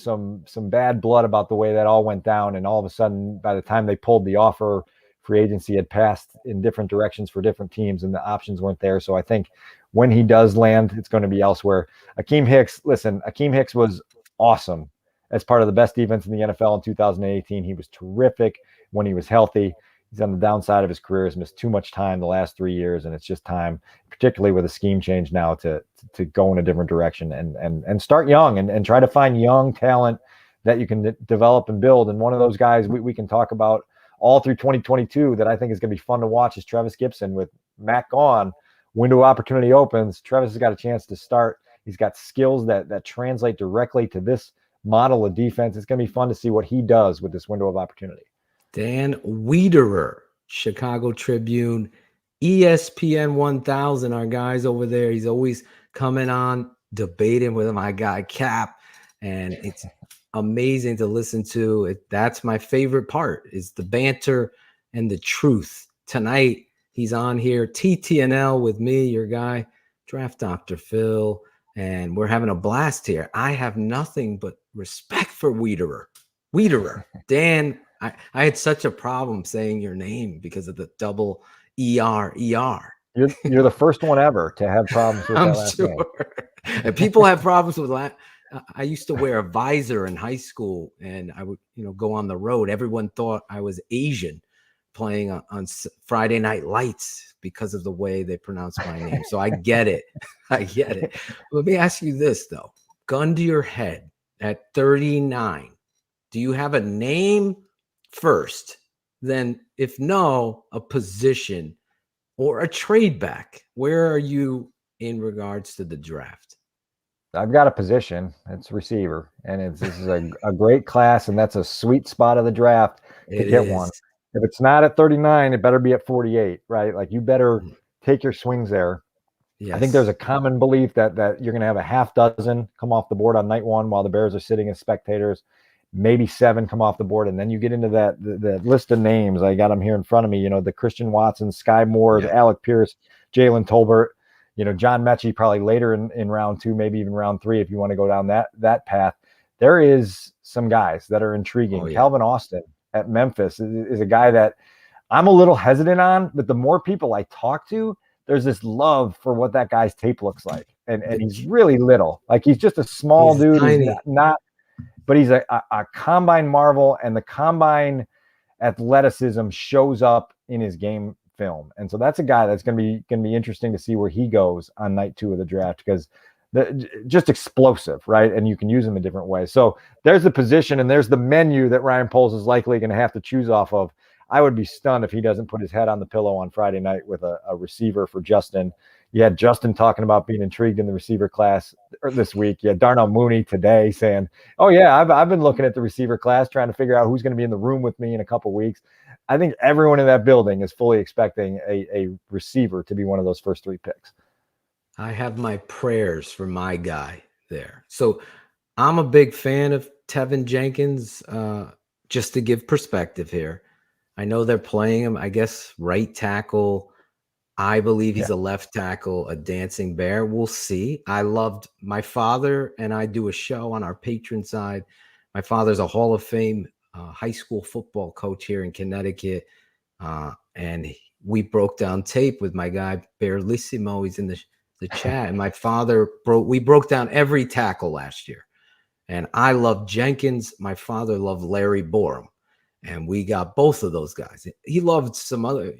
bad blood about the way that all went down. And all of a sudden, by the time they pulled the offer, free agency had passed in different directions for different teams, and the options weren't there. So I think when he does land, it's going to be elsewhere. Akeem Hicks was awesome as part of the best defense in the NFL in 2018. He was terrific when he was healthy. He's on the downside of his career. He's missed too much time the last 3 years, and it's just time, particularly with a scheme change now, to go in a different direction and start young and try to find young talent that you can develop and build. And one of those guys we can talk about all through 2022 that I think is going to be fun to watch is Trevis Gibson. With Matt gone, window of opportunity opens. Trevis has got a chance to start. He's got skills that translate directly to this model of defense. It's going to be fun to see what he does with this window of opportunity. Dan Wiederer, Chicago Tribune, ESPN100, our guys over there. He's always coming on, debating with my guy Cap, and it's amazing to listen to. That's my favorite part, is the banter and the truth. Tonight, he's on here, TTNL with me, your guy Draft Dr. Phil, and we're having a blast here. I have nothing but respect for Wiederer. Dan, I had such a problem saying your name because of the double ER. You're the first one ever to have problems with that last name. And people have problems with that. I used to wear a visor in high school, and I would, go on the road. Everyone thought I was Asian playing on Friday Night Lights because of the way they pronounce my name. So I get it. Let me ask you this, though. Gun to your head, at 39, do you have a name first? Then, if no, a position or a trade back? Where are you in regards to the draft? I've got a position. It's receiver, and this is a great class, and that's a sweet spot of the draft to get one. If it's not at 39, it better be at 48, right? Like, you better take your swings there. Yes. I think there's a common belief that you're going to have a half dozen come off the board on night one while the Bears are sitting as spectators, maybe 7 come off the board, and then you get into the list of names. I got them here in front of me. The Christian Watson, Sky Moore, Alec Pierce, Jalen Tolbert. John Mechie probably later in round 2, maybe even round 3, if you want to go down that path. There is some guys that are intriguing. Calvin Austin at Memphis is a guy that I'm a little hesitant on, but the more people I talk to, there's this love for what that guy's tape looks like. And he's really little. Like, he's just a small dude. He's not, but he's a combine marvel, and the combine athleticism shows up in his game film. And so that's a guy that's going to be interesting to see where he goes on night 2 of the draft, because just explosive, right? And you can use him in different ways. So there's the position, and there's the menu that Ryan Poles is likely going to have to choose off of. I would be stunned if he doesn't put his head on the pillow on Friday night with a receiver for Justin. You had Justin talking about being intrigued in the receiver class this week. You had Darnell Mooney today saying, oh yeah, I've been looking at the receiver class, trying to figure out who's going to be in the room with me in a couple weeks. I think everyone in that building is fully expecting a receiver to be one of those first 3 picks. I have my prayers for my guy there. So I'm a big fan of Tevin Jenkins, just to give perspective here. I know they're playing him, I guess, right tackle. I believe he's a left tackle, a dancing bear. We'll see. I loved my father, and I do a show on our patron side. My father's a Hall of Fame high school football coach here in Connecticut. And we broke down tape with my guy, Bearlissimo. He's in the chat. And my father we broke down every tackle last year. And I loved Jenkins. My father loved Larry Borum. And we got both of those guys. He loved some other,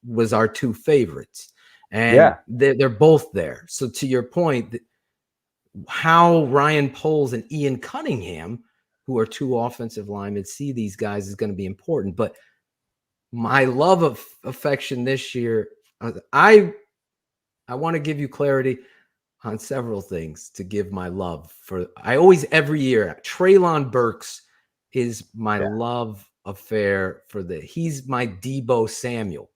was our 2 favorites. And they're both there. So to your point, how Ryan Poles and Ian Cunningham, who are 2 offensive linemen, see these guys is going to be important. But my love of affection this year, I want to give you clarity on several things to give my love for. Every year, Treylon Burks is my love affair he's my Debo Samuel.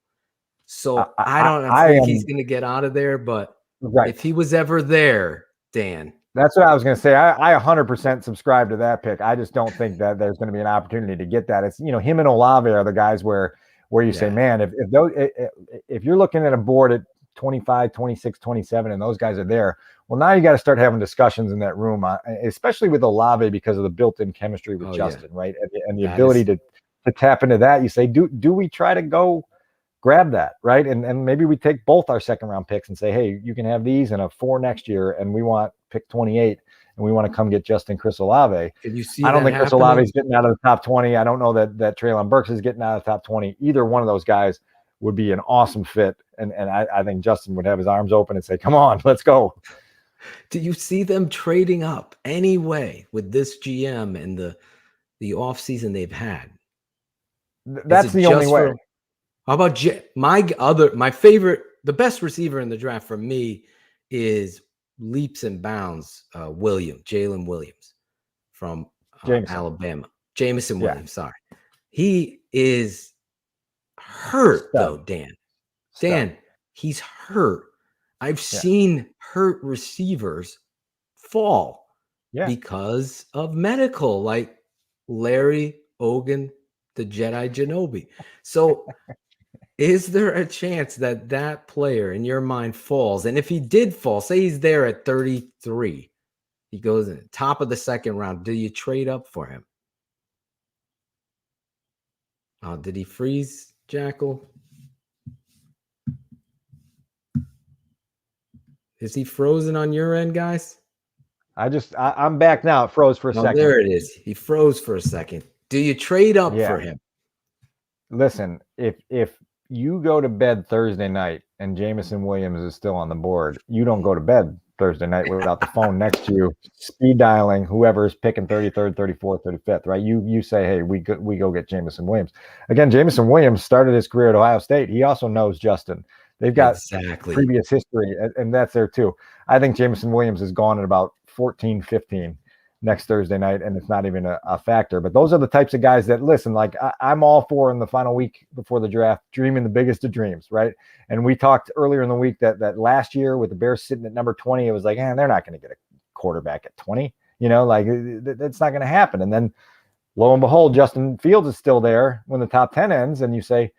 So I don't think he's going to get out of there, but if he was ever there, Dan. That's what I was going to say. I 100% subscribe to that pick. I just don't think that there's going to be an opportunity to get that. It's, him and Olave are the guys where you say, man, if you're looking at a board at 25, 26, 27, and those guys are there, well, now you got to start having discussions in that room, especially with Olave, because of the built-in chemistry with Justin, right? And the ability to tap into that. You say, do we try to go grab that, right? And maybe we take both our second-round picks and say, hey, you can have these and a 4 next year, and we want pick 28, and we want to come get Chris Olave. Can you see? I don't think Chris Olave is getting out of the top 20. I don't know that Treylon Burks is getting out of the top 20. Either one of those guys would be an awesome fit. And I think Justin would have his arms open and say, come on, let's go. Do you see them trading up anyway with this GM and the offseason they've had? That's the only way. How about my favorite, the best receiver in the draft for me is leaps and bounds Jalen Williams from Alabama. Jameson Williams, sorry. He is hurt though, Dan. Dan, he's hurt. I've seen hurt receivers fall because of medical, like Larry Ogun, the Jedi Genobi. So Is there a chance that that player in your mind falls? And if he did fall, say he's there at 33, he goes in top of the second round. Do you trade up for him? Oh, did he freeze, Jackal? Is he frozen on your end, guys? I'm back now. It froze for a second. There it is. He froze for a second. Do you trade up for him? Listen, if you go to bed Thursday night and Jameson Williams is still on the board, you don't go to bed Thursday night without the phone next to you, speed dialing whoever's picking 33rd, 34th, 35th, right? You say, hey, we go get Jameson Williams. Again, Jameson Williams started his career at Ohio State. He also knows Justin. They've got previous history, and that's there too. I think Jameson Williams is gone at about 14-15 next Thursday night, and it's not even a factor. But those are the types of guys that, listen, like I'm all for in the final week before the draft, dreaming the biggest of dreams, right? And we talked earlier in the week that last year with the Bears sitting at number 20, it was like, they're not going to get a quarterback at 20. Like that's not going to happen. And then lo and behold, Justin Fields is still there when the top 10 ends, and you say,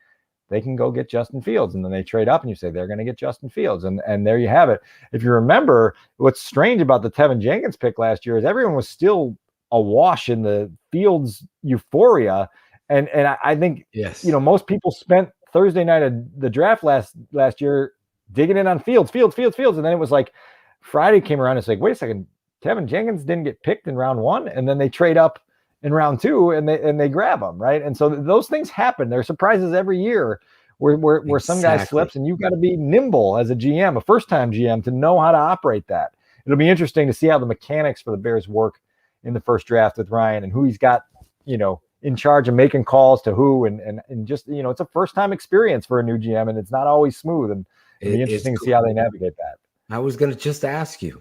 they can go get Justin Fields. And then they trade up and you say they're going to get Justin Fields. And there you have it. If you remember, what's strange about the Tevin Jenkins pick last year is everyone was still awash in the Fields euphoria. And I think, most people spent Thursday night of the draft last year digging in on Fields. And then it was like Friday came around and it's like, wait a second, Tevin Jenkins didn't get picked in round 1. And then they trade up in round 2 and they grab them, right? And so those things happen. There are surprises every year where some guy slips, and you've got to be nimble as a GM, a first-time GM, to know how to operate that. It'll be interesting to see how the mechanics for the Bears work in the first draft with Ryan and who he's got, in charge of making calls to who, and just, it's a first-time experience for a new GM, and it's not always smooth, and it'll be interesting to see how they navigate that. I was going to just ask you,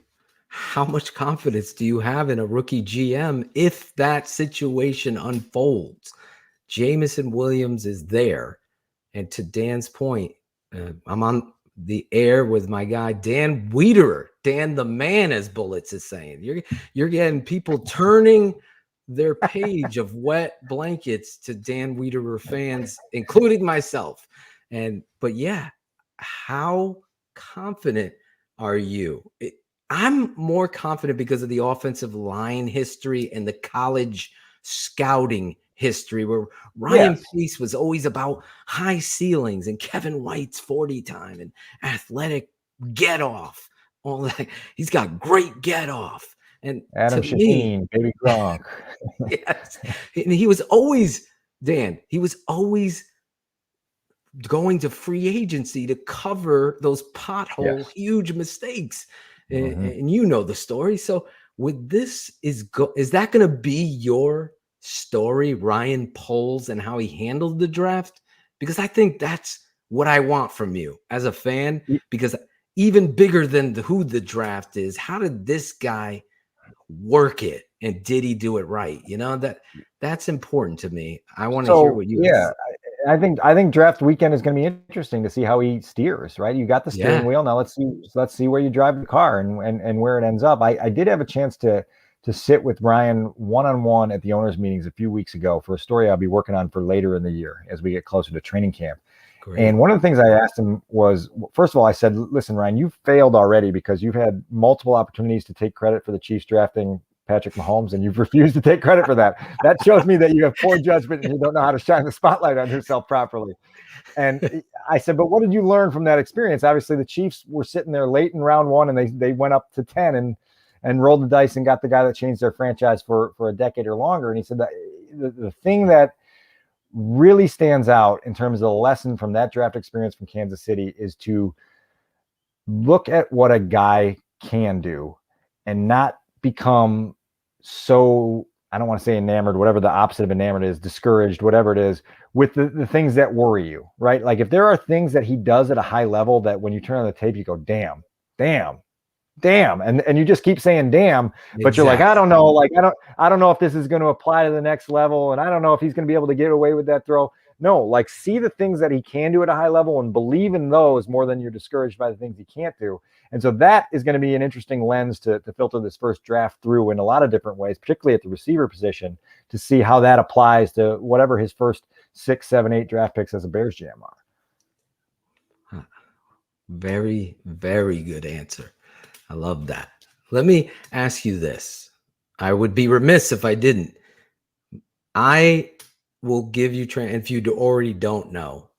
how much confidence do you have in a rookie GM if that situation unfolds? Jameson Williams is there. And to Dan's point, I'm on the air with my guy, Dan Wiederer. Dan the man, as Bullets is saying. You're getting people turning their page of wet blankets to Dan Wiederer fans, including myself. But yeah, how confident are you? I'm more confident because of the offensive line history and the college scouting history, where Ryan Pace was always about high ceilings and Kevin White's 40 time and athletic get off. All that. He's got great get off. And Adam Shaheen, baby Gronk. Yes. And he was always, Dan, going to free agency to cover those pothole huge mistakes. And you know the story. So with this, is that going to be your story, Ryan Poles, and how he handled the draft? Because I think that's what I want from you as a fan, because even bigger than who the draft is, how did this guy work it, and did he do it right? That's important to me. I want to hear what you I think draft weekend is going to be interesting to see how he steers, right? You got the steering wheel. Now let's see where you drive the car and where it ends up. I did have a chance to sit with Ryan one-on-one at the owners' meetings a few weeks ago for a story I'll be working on for later in the year as we get closer to training camp. Great. And one of the things I asked him was, first of all, I said, listen, Ryan, you've failed already because you've had multiple opportunities to take credit for the Chiefs drafting Patrick Mahomes, and you've refused to take credit for that. That shows me that you have poor judgment and you don't know how to shine the spotlight on yourself properly. And I said, but what did you learn from that experience? Obviously, the Chiefs were sitting there late in round 1, and they went up to 10 and rolled the dice and got the guy that changed their franchise for a decade or longer. And he said that the thing that really stands out in terms of the lesson from that draft experience from Kansas City is to look at what a guy can do and not become so, I don't want to say enamored, whatever the opposite of enamored is, discouraged, whatever it is, with the things that worry you, right? Like if there are things that he does at a high level that when you turn on the tape, you go, damn. And you just keep saying, damn, but you're like, I don't know. Like, I don't know if this is going to apply to the next level. And I don't know if he's going to be able to get away with that throw. No, like see the things that he can do at a high level and believe in those more than you're discouraged by the things he can't do. And so that is going to be an interesting lens to filter this first draft through in a lot of different ways, particularly at the receiver position, to see how that applies to whatever his first 6, 7, 8 draft picks as a Bears GM are. Very, very good answer. I love that. Let me ask you this. I would be remiss if I didn't. I will give you, if you already don't know,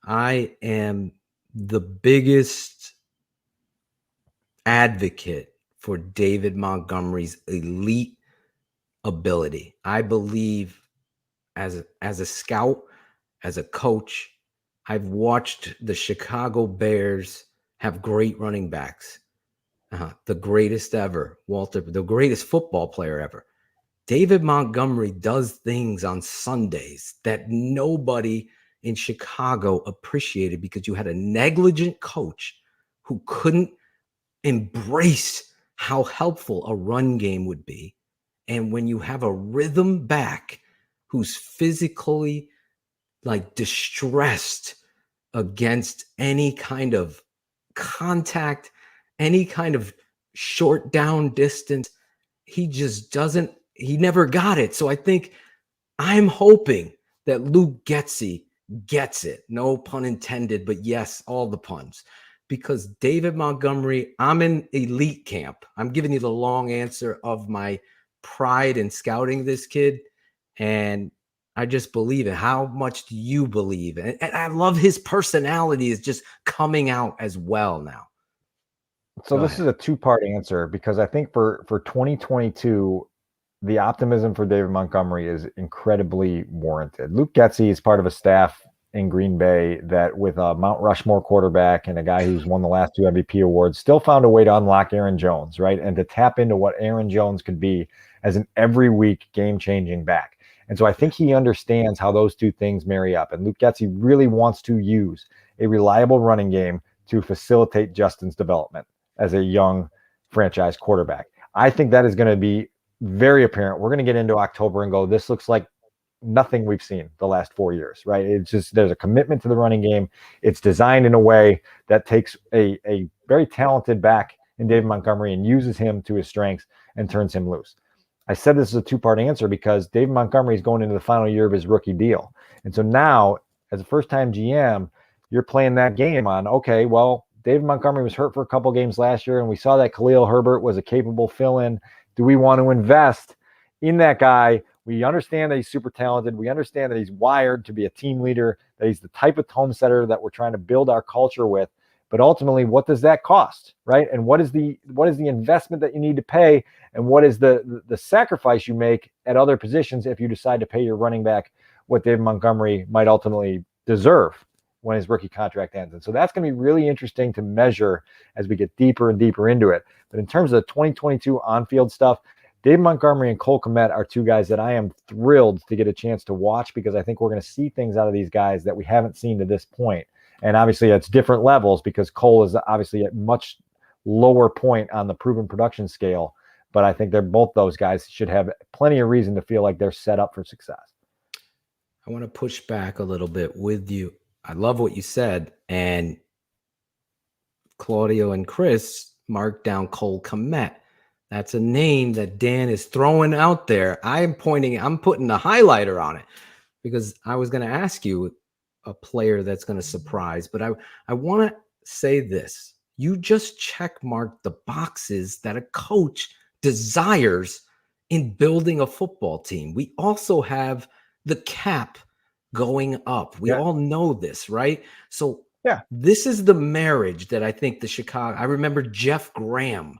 I am the biggest advocate for David Montgomery's elite ability. I believe as a scout, as a coach, I've watched the Chicago Bears have great running backs. The greatest ever, Walter, the greatest football player ever. David Montgomery does things on Sundays that nobody in Chicago appreciated because you had a negligent coach who couldn't embrace how helpful a run game would be. And when you have a rhythm back who's physically like distressed against any kind of contact, any kind of short down distance, he just doesn't, he never got it. So I think I'm hoping that Luke Getsy gets it. No pun intended, but yes, all the puns. Because David Montgomery, I'm in elite camp. I'm giving you the long answer of my pride in scouting this kid. And I just believe it. How much do you believe? And I love his personality is just coming out as well now. So this is a two-part answer because I think for 2022, the optimism for David Montgomery is incredibly warranted. Luke Getsy is part of a staff in Green Bay that with a Mount Rushmore quarterback and a guy who's won the last 2 MVP awards still found a way to unlock Aaron Jones, right? And to tap into what Aaron Jones could be as an every week game-changing back. And so I think he understands how those two things marry up. And Luke Getsy really wants to use a reliable running game to facilitate Justin's development as a young franchise quarterback. I think that is going to be very apparent. We're going to get into October and go, this looks like nothing we've seen the last 4 years, right? It's just, there's a commitment to the running game. It's designed in a way that takes a very talented back in David Montgomery and uses him to his strengths and turns him loose. I said this is a two-part answer because David Montgomery is going into the final year of his rookie deal. And so now, as a first-time GM, you're playing that game on, okay, well, David Montgomery was hurt for a couple games last year, and we saw that Khalil Herbert was a capable fill-in. Do we want to invest in that guy? We understand that he's super talented. We understand that he's wired to be a team leader, that he's the type of tone setter that we're trying to build our culture with. But ultimately, what does that cost, right? And what is the investment that you need to pay? And what is the sacrifice you make at other positions if you decide to pay your running back what David Montgomery might ultimately deserve when his rookie contract ends? And so that's going to be really interesting to measure as we get deeper and deeper into it. But in terms of the 2022 on-field stuff, David Montgomery and Cole Kmet are two guys that I am thrilled to get a chance to watch because I think we're going to see things out of these guys that we haven't seen to this point. And obviously it's different levels because Cole is obviously at much lower point on the proven production scale. But I think they're both those guys should have plenty of reason to feel like they're set up for success. I want to push back a little bit with you. I love what you said. And Claudio and Chris marked down Cole Kmet. That's a name that Dan is throwing out there. I'm putting a highlighter on it because I was going to ask you a player that's going to surprise, but I want to say this. You just check mark the boxes that a coach desires in building a football team. We also have the cap going up. We all know this, right? So this is the marriage that I think the Chicago, I remember Jeff Graham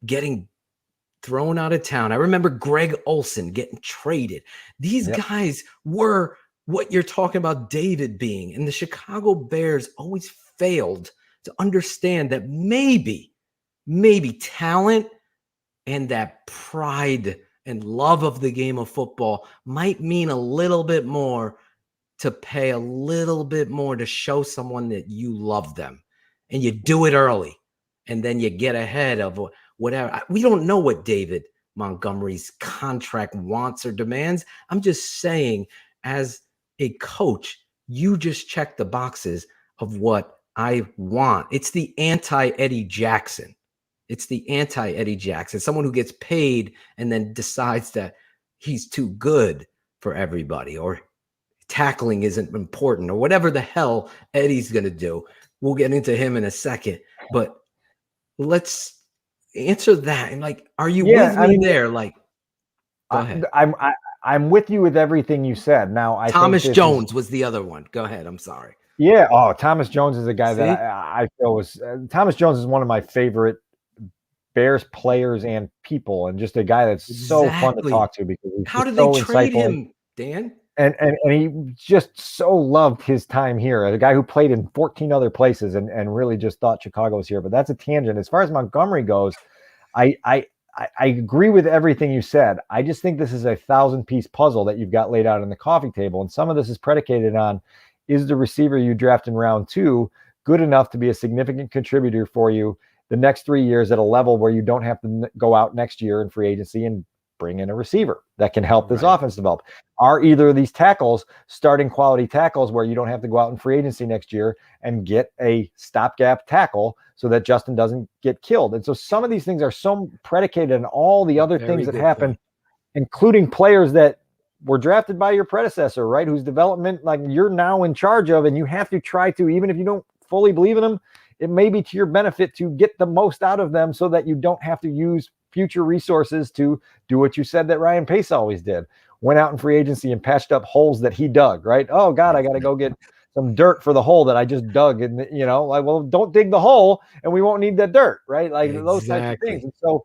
getting thrown out of town. I remember Greg Olson getting traded. These guys were what you're talking about David being. And the Chicago Bears always failed to understand that maybe talent and that pride and love of the game of football might mean a little bit more to pay a little bit more to show someone that you love them. And you do it early. And then you get ahead of whatever. We don't know what David Montgomery's contract wants or demands. I'm just saying, as a coach, you just check the boxes of what I want. It's the anti-Eddie Jackson. It's the anti-Eddie Jackson, someone who gets paid and then decides that he's too good for everybody or tackling isn't important or whatever the hell Eddie's going to do. We'll get into him in a second, but let's answer that. And like, are you with me there? Like, go ahead. I'm with you with everything you said. Now, Thomas Jones was the other one. Go ahead. I'm sorry. Yeah. Oh, Thomas Jones is a guy that I feel was Thomas Jones is one of my favorite Bears players and people, and just a guy that's so fun to talk to because he's how did so they trade insightful. him, Dan? And he just so loved his time here. A guy who played in 14 other places and really just thought Chicago was here. But that's a tangent. As far as Montgomery goes, I agree with everything you said. I just think this is a 1,000-piece puzzle that you've got laid out on the coffee table. And some of this is predicated on, is the receiver you draft in round 2 good enough to be a significant contributor for you the next 3 years at a level where you don't have to go out next year in free agency and bring in a receiver that can help this offense develop? Are either of these tackles starting quality tackles where you don't have to go out in free agency next year and get a stopgap tackle so that Justin doesn't get killed? And so some of these things are so predicated on all the other things that happen, including players that were drafted by your predecessor, right? Whose development, like, you're now in charge of, and you have to try to, even if you don't fully believe in them, it may be to your benefit to get the most out of them so that you don't have to use future resources to do what you said that Ryan Pace always did. Went out in free agency and patched up holes that he dug, right? Oh God, I got to go get some dirt for the hole that I just dug. And, like, well, don't dig the hole and we won't need that dirt, right? Like those types of things. And so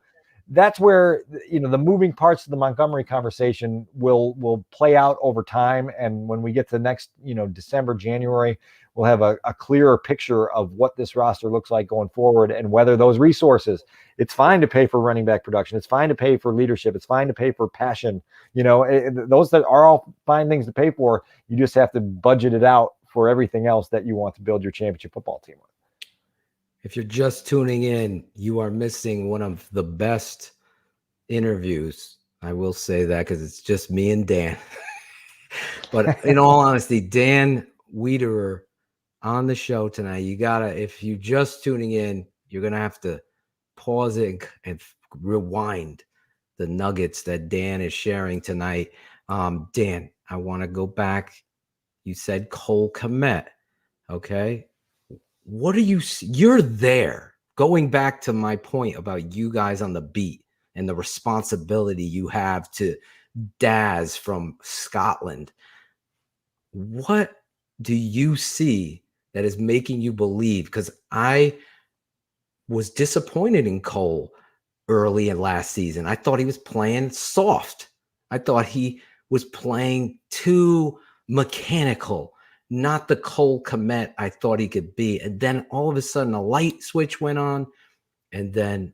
that's where, the moving parts of the Montgomery conversation will play out over time. And when we get to next, December, January, we'll have a clearer picture of what this roster looks like going forward and whether those resources, it's fine to pay for running back production. It's fine to pay for leadership. It's fine to pay for passion. Those that are all fine things to pay for. You just have to budget it out for everything else that you want to build your championship football team with. If you're just tuning in, you are missing one of the best interviews. I will say that because it's just me and Dan. But in all honesty, Dan Wiederer on the show tonight. If you're just tuning in, you're going to have to pause it and rewind the nuggets that Dan is sharing tonight. Dan, I want to go back. You said Cole Kmet. Okay. What do you're there, going back to my point about you guys on the beat and the responsibility you have to Daz from Scotland. What do you see that is making you believe? Because I was disappointed in Cole early in last season. I thought he was playing soft. I thought he was playing too mechanical, not the Cole Kmet I thought he could be. And then all of a sudden a light switch went on. And then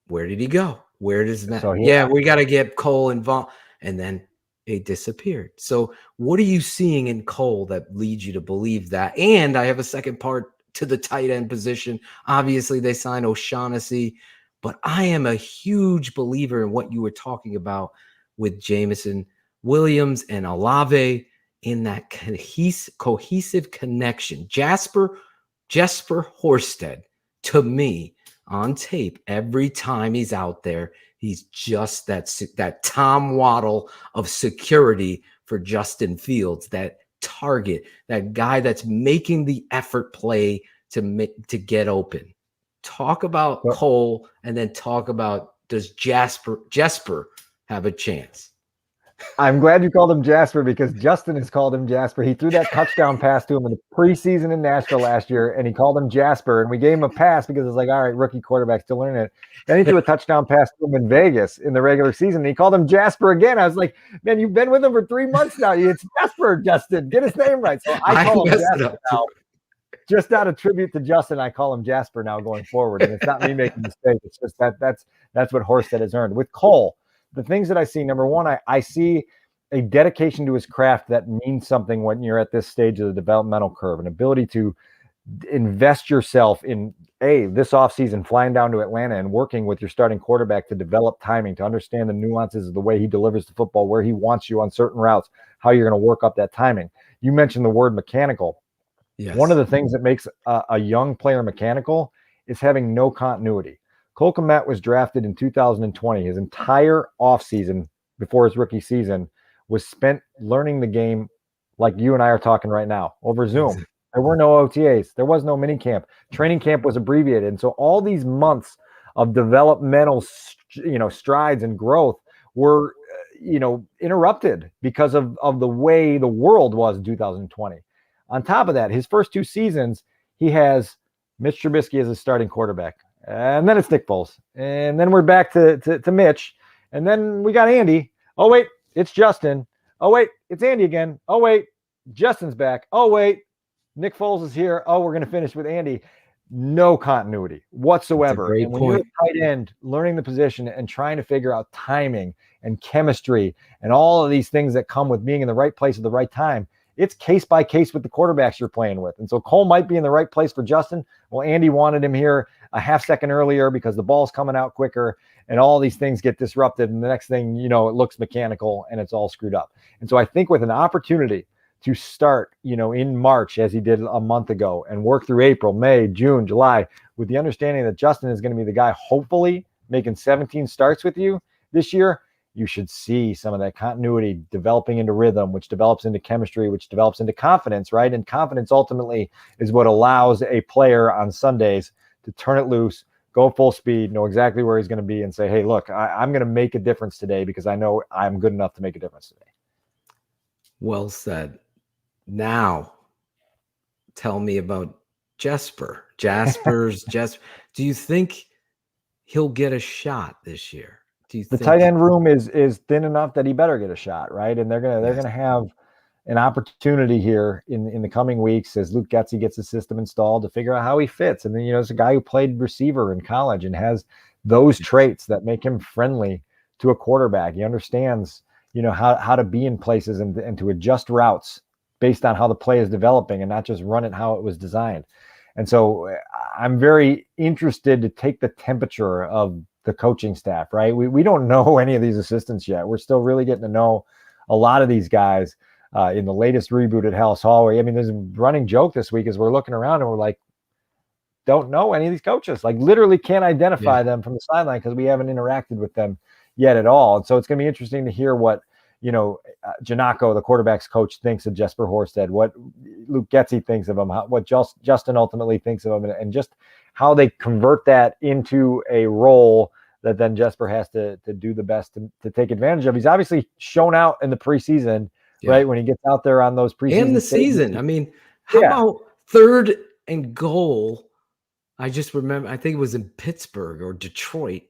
where did he go? Where does that? So we got to get Cole involved. And then it disappeared. So what are you seeing in Cole that leads you to believe that? And I have a second part to the tight end position. Obviously they signed O'Shaughnessy, but I am a huge believer in what you were talking about with Jameson Williams and Olave, in that cohesive connection. Jesper Horsted, to me, on tape, every time he's out there, he's just that Tom Waddle of security for Justin Fields, that target, that guy that's making the effort play to get open. Talk about Cole, and then talk about, does Jesper have a chance? I'm glad you called him Jasper, because Justin has called him Jasper. He threw that touchdown pass to him in the preseason in Nashville last year, and he called him Jasper, and we gave him a pass because it's like, all right, rookie quarterback, still learning it. Then he threw a touchdown pass to him in Vegas in the regular season, and he called him Jasper again. I was like, man, you've been with him for 3 months now. It's Jasper, Justin. Get his name right. So I call him Jasper now. Just out of tribute to Justin, I call him Jasper now going forward, and it's not me making a mistake. It's just that's what Horsted has earned. With Cole, the things that I see, number one, I see a dedication to his craft that means something when you're at this stage of the developmental curve, an ability to invest yourself in this offseason, flying down to Atlanta and working with your starting quarterback to develop timing, to understand the nuances of the way he delivers the football, where he wants you on certain routes, how you're going to work up that timing. You mentioned the word mechanical. Yes. One of the things that makes a young player mechanical is having no continuity. Cole Kmet was drafted in 2020. His entire offseason before his rookie season was spent learning the game like you and I are talking right now over Zoom. There were no OTAs. There was no mini camp. Training camp was abbreviated. And so all these months of developmental, strides and growth were, interrupted because of the way the world was in 2020. On top of that, his first 2 seasons, he has Mitch Trubisky as a starting quarterback. And then it's Nick Foles. And then we're back to Mitch. And then we got Andy. Oh, wait, it's Justin. Oh, wait, it's Andy again. Oh, wait, Justin's back. Oh, wait, Nick Foles is here. Oh, we're going to finish with Andy. No continuity whatsoever. And when you're a tight end, learning the position and trying to figure out timing and chemistry and all of these things that come with being in the right place at the right time, it's case by case with the quarterbacks you're playing with. And so Cole might be in the right place for Justin. Well, Andy wanted him here a half second earlier because the ball's coming out quicker and all these things get disrupted. And the next thing, it looks mechanical and it's all screwed up. And so I think with an opportunity to start, in March, as he did a month ago, and work through April, May, June, July, with the understanding that Justin is going to be the guy, hopefully making 17 starts with you this year, you should see some of that continuity developing into rhythm, which develops into chemistry, which develops into confidence, right? And confidence ultimately is what allows a player on Sundays to turn it loose, go full speed, know exactly where he's going to be, and say, hey, look, I'm going to make a difference today because I know I'm good enough to make a difference today. Well said. Now, tell me about Jesper. Jasper. Do you think he'll get a shot this year? Do you think the tight end room is thin enough that he better get a shot, right? And they're gonna have an opportunity here in the coming weeks as Luke Getsy gets the system installed to figure out how he fits. And then it's a guy who played receiver in college and has those traits that make him friendly to a quarterback. He understands how to be in places and to adjust routes based on how the play is developing and not just run it how it was designed. And so I'm very interested to take the temperature of the coaching staff, right? We don't know any of these assistants yet. We're still really getting to know a lot of these guys in the latest reboot at House Hallway. I mean, there's a running joke this week as we're looking around and we're like, don't know any of these coaches, like literally can't identify them from the sideline because we haven't interacted with them yet at all. And so it's going to be interesting to hear what, Janako, the quarterback's coach, thinks of Jesper Horsted, what Luke Getsy thinks of him, what Justin ultimately thinks of him, and just how they convert that into a role that then Jesper has to do the best to take advantage of. He's obviously shown out in the preseason, right? When he gets out there on those preseason and the season. I mean, how about 3rd and goal? I just remember, I think it was in Pittsburgh or Detroit.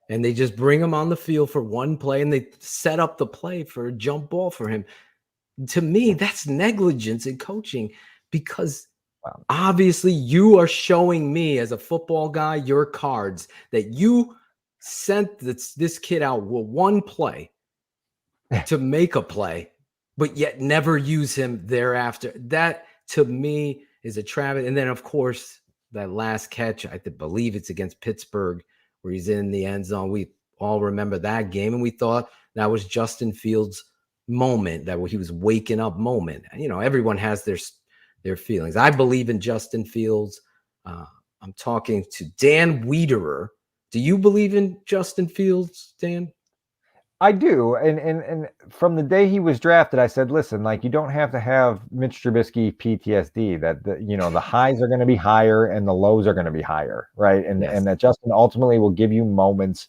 And they just bring him on the field for one play and they set up the play for a jump ball for him. To me, that's negligence in coaching because obviously you are showing me as a football guy your cards that you sent this kid out with one play to make a play, but yet never use him thereafter. That to me is a travesty. And then, of course, that last catch, I believe it's against Pittsburgh, where he's in the end zone. We all remember that game, and we thought that was Justin Fields' moment, that he was waking up moment. Everyone has their feelings. I believe in Justin Fields. I'm talking to Dan Wiederer. Do you believe in Justin Fields, Dan? I do. And from the day he was drafted, I said, listen, like, you don't have to have Mitch Trubisky PTSD, that the highs are going to be higher and the lows are going to be higher. Right. And that Justin ultimately will give you moments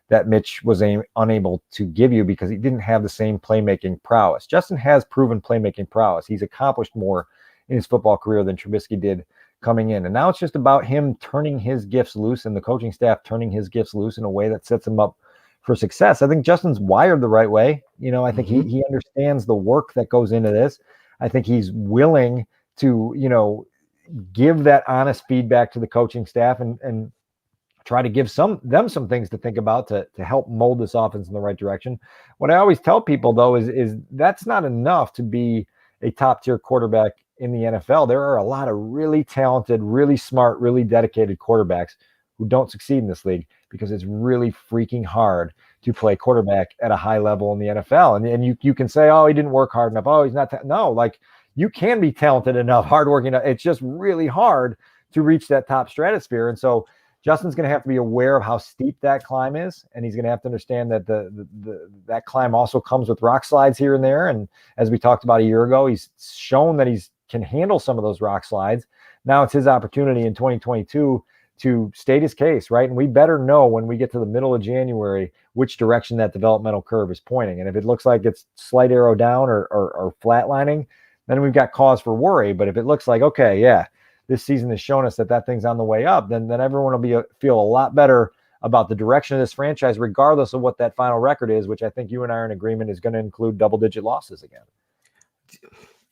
that Mitch was unable to give you because he didn't have the same playmaking prowess. Justin has proven playmaking prowess. He's accomplished more in his football career than Trubisky did coming in. And now it's just about him turning his gifts loose and the coaching staff turning his gifts loose in a way that sets him up for success. I think Justin's wired the right way. I think he understands the work that goes into this. I think he's willing to, give that honest feedback to the coaching staff and try to give them some things to think about to help mold this offense in the right direction. What I always tell people, though, is that's not enough to be a top-tier quarterback in the NFL. There are a lot of really talented, really smart, really dedicated quarterbacks who don't succeed in this league because it's really freaking hard to play quarterback at a high level in the NFL. And you can say, oh, he didn't work hard enough. Oh, he's not. No, like, you can be talented enough, hardworking enough. It's just really hard to reach that top stratosphere. And so Justin's going to have to be aware of how steep that climb is. And he's going to have to understand that that climb also comes with rock slides here and there. And as we talked about a year ago, he's shown that he's can handle some of those rock slides. Now it's his opportunity in 2022 to state his case, right? And we better know when we get to the middle of January which direction that developmental curve is pointing. And if it looks like it's slight arrow down or flatlining, then we've got cause for worry. But if it looks like, okay, yeah, this season has shown us that thing's on the way up, then everyone will feel a lot better about the direction of this franchise, regardless of what that final record is, which I think you and I are in agreement is going to include double-digit losses again.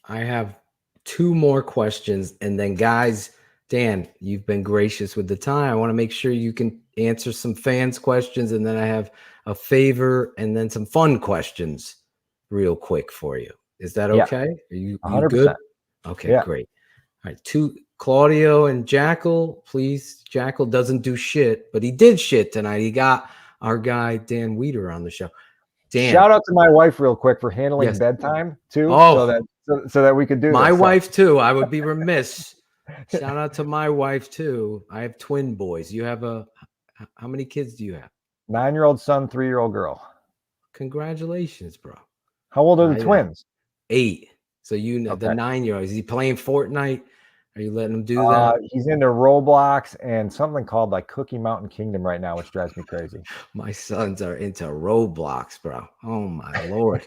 I have 2 more questions, and then guys, Dan, you've been gracious with the time. I want to make sure you can answer some fans' questions, and then I have a favor and then some fun questions real quick for you. Is that okay? Are you 100%. good? Okay, great. All right, Claudio and Jackle, please. Jackle doesn't do shit, but he did shit tonight. He got our guy Dan Wiederer on the show. Dan, shout out to my wife real quick for handling bedtime too, so that we could do my this. Wife too. I would be remiss. Shout out to my wife too. I have twin boys. You have how many kids do you have? 9-year-old son, 3-year-old girl. Congratulations, bro. How old are the twins? 8. So you know the 9-year-old. Is he playing Fortnite? Are you letting him do that? He's into Roblox and something called like Cookie Mountain Kingdom right now, which drives me crazy. My sons are into Roblox, bro. Oh my Lord.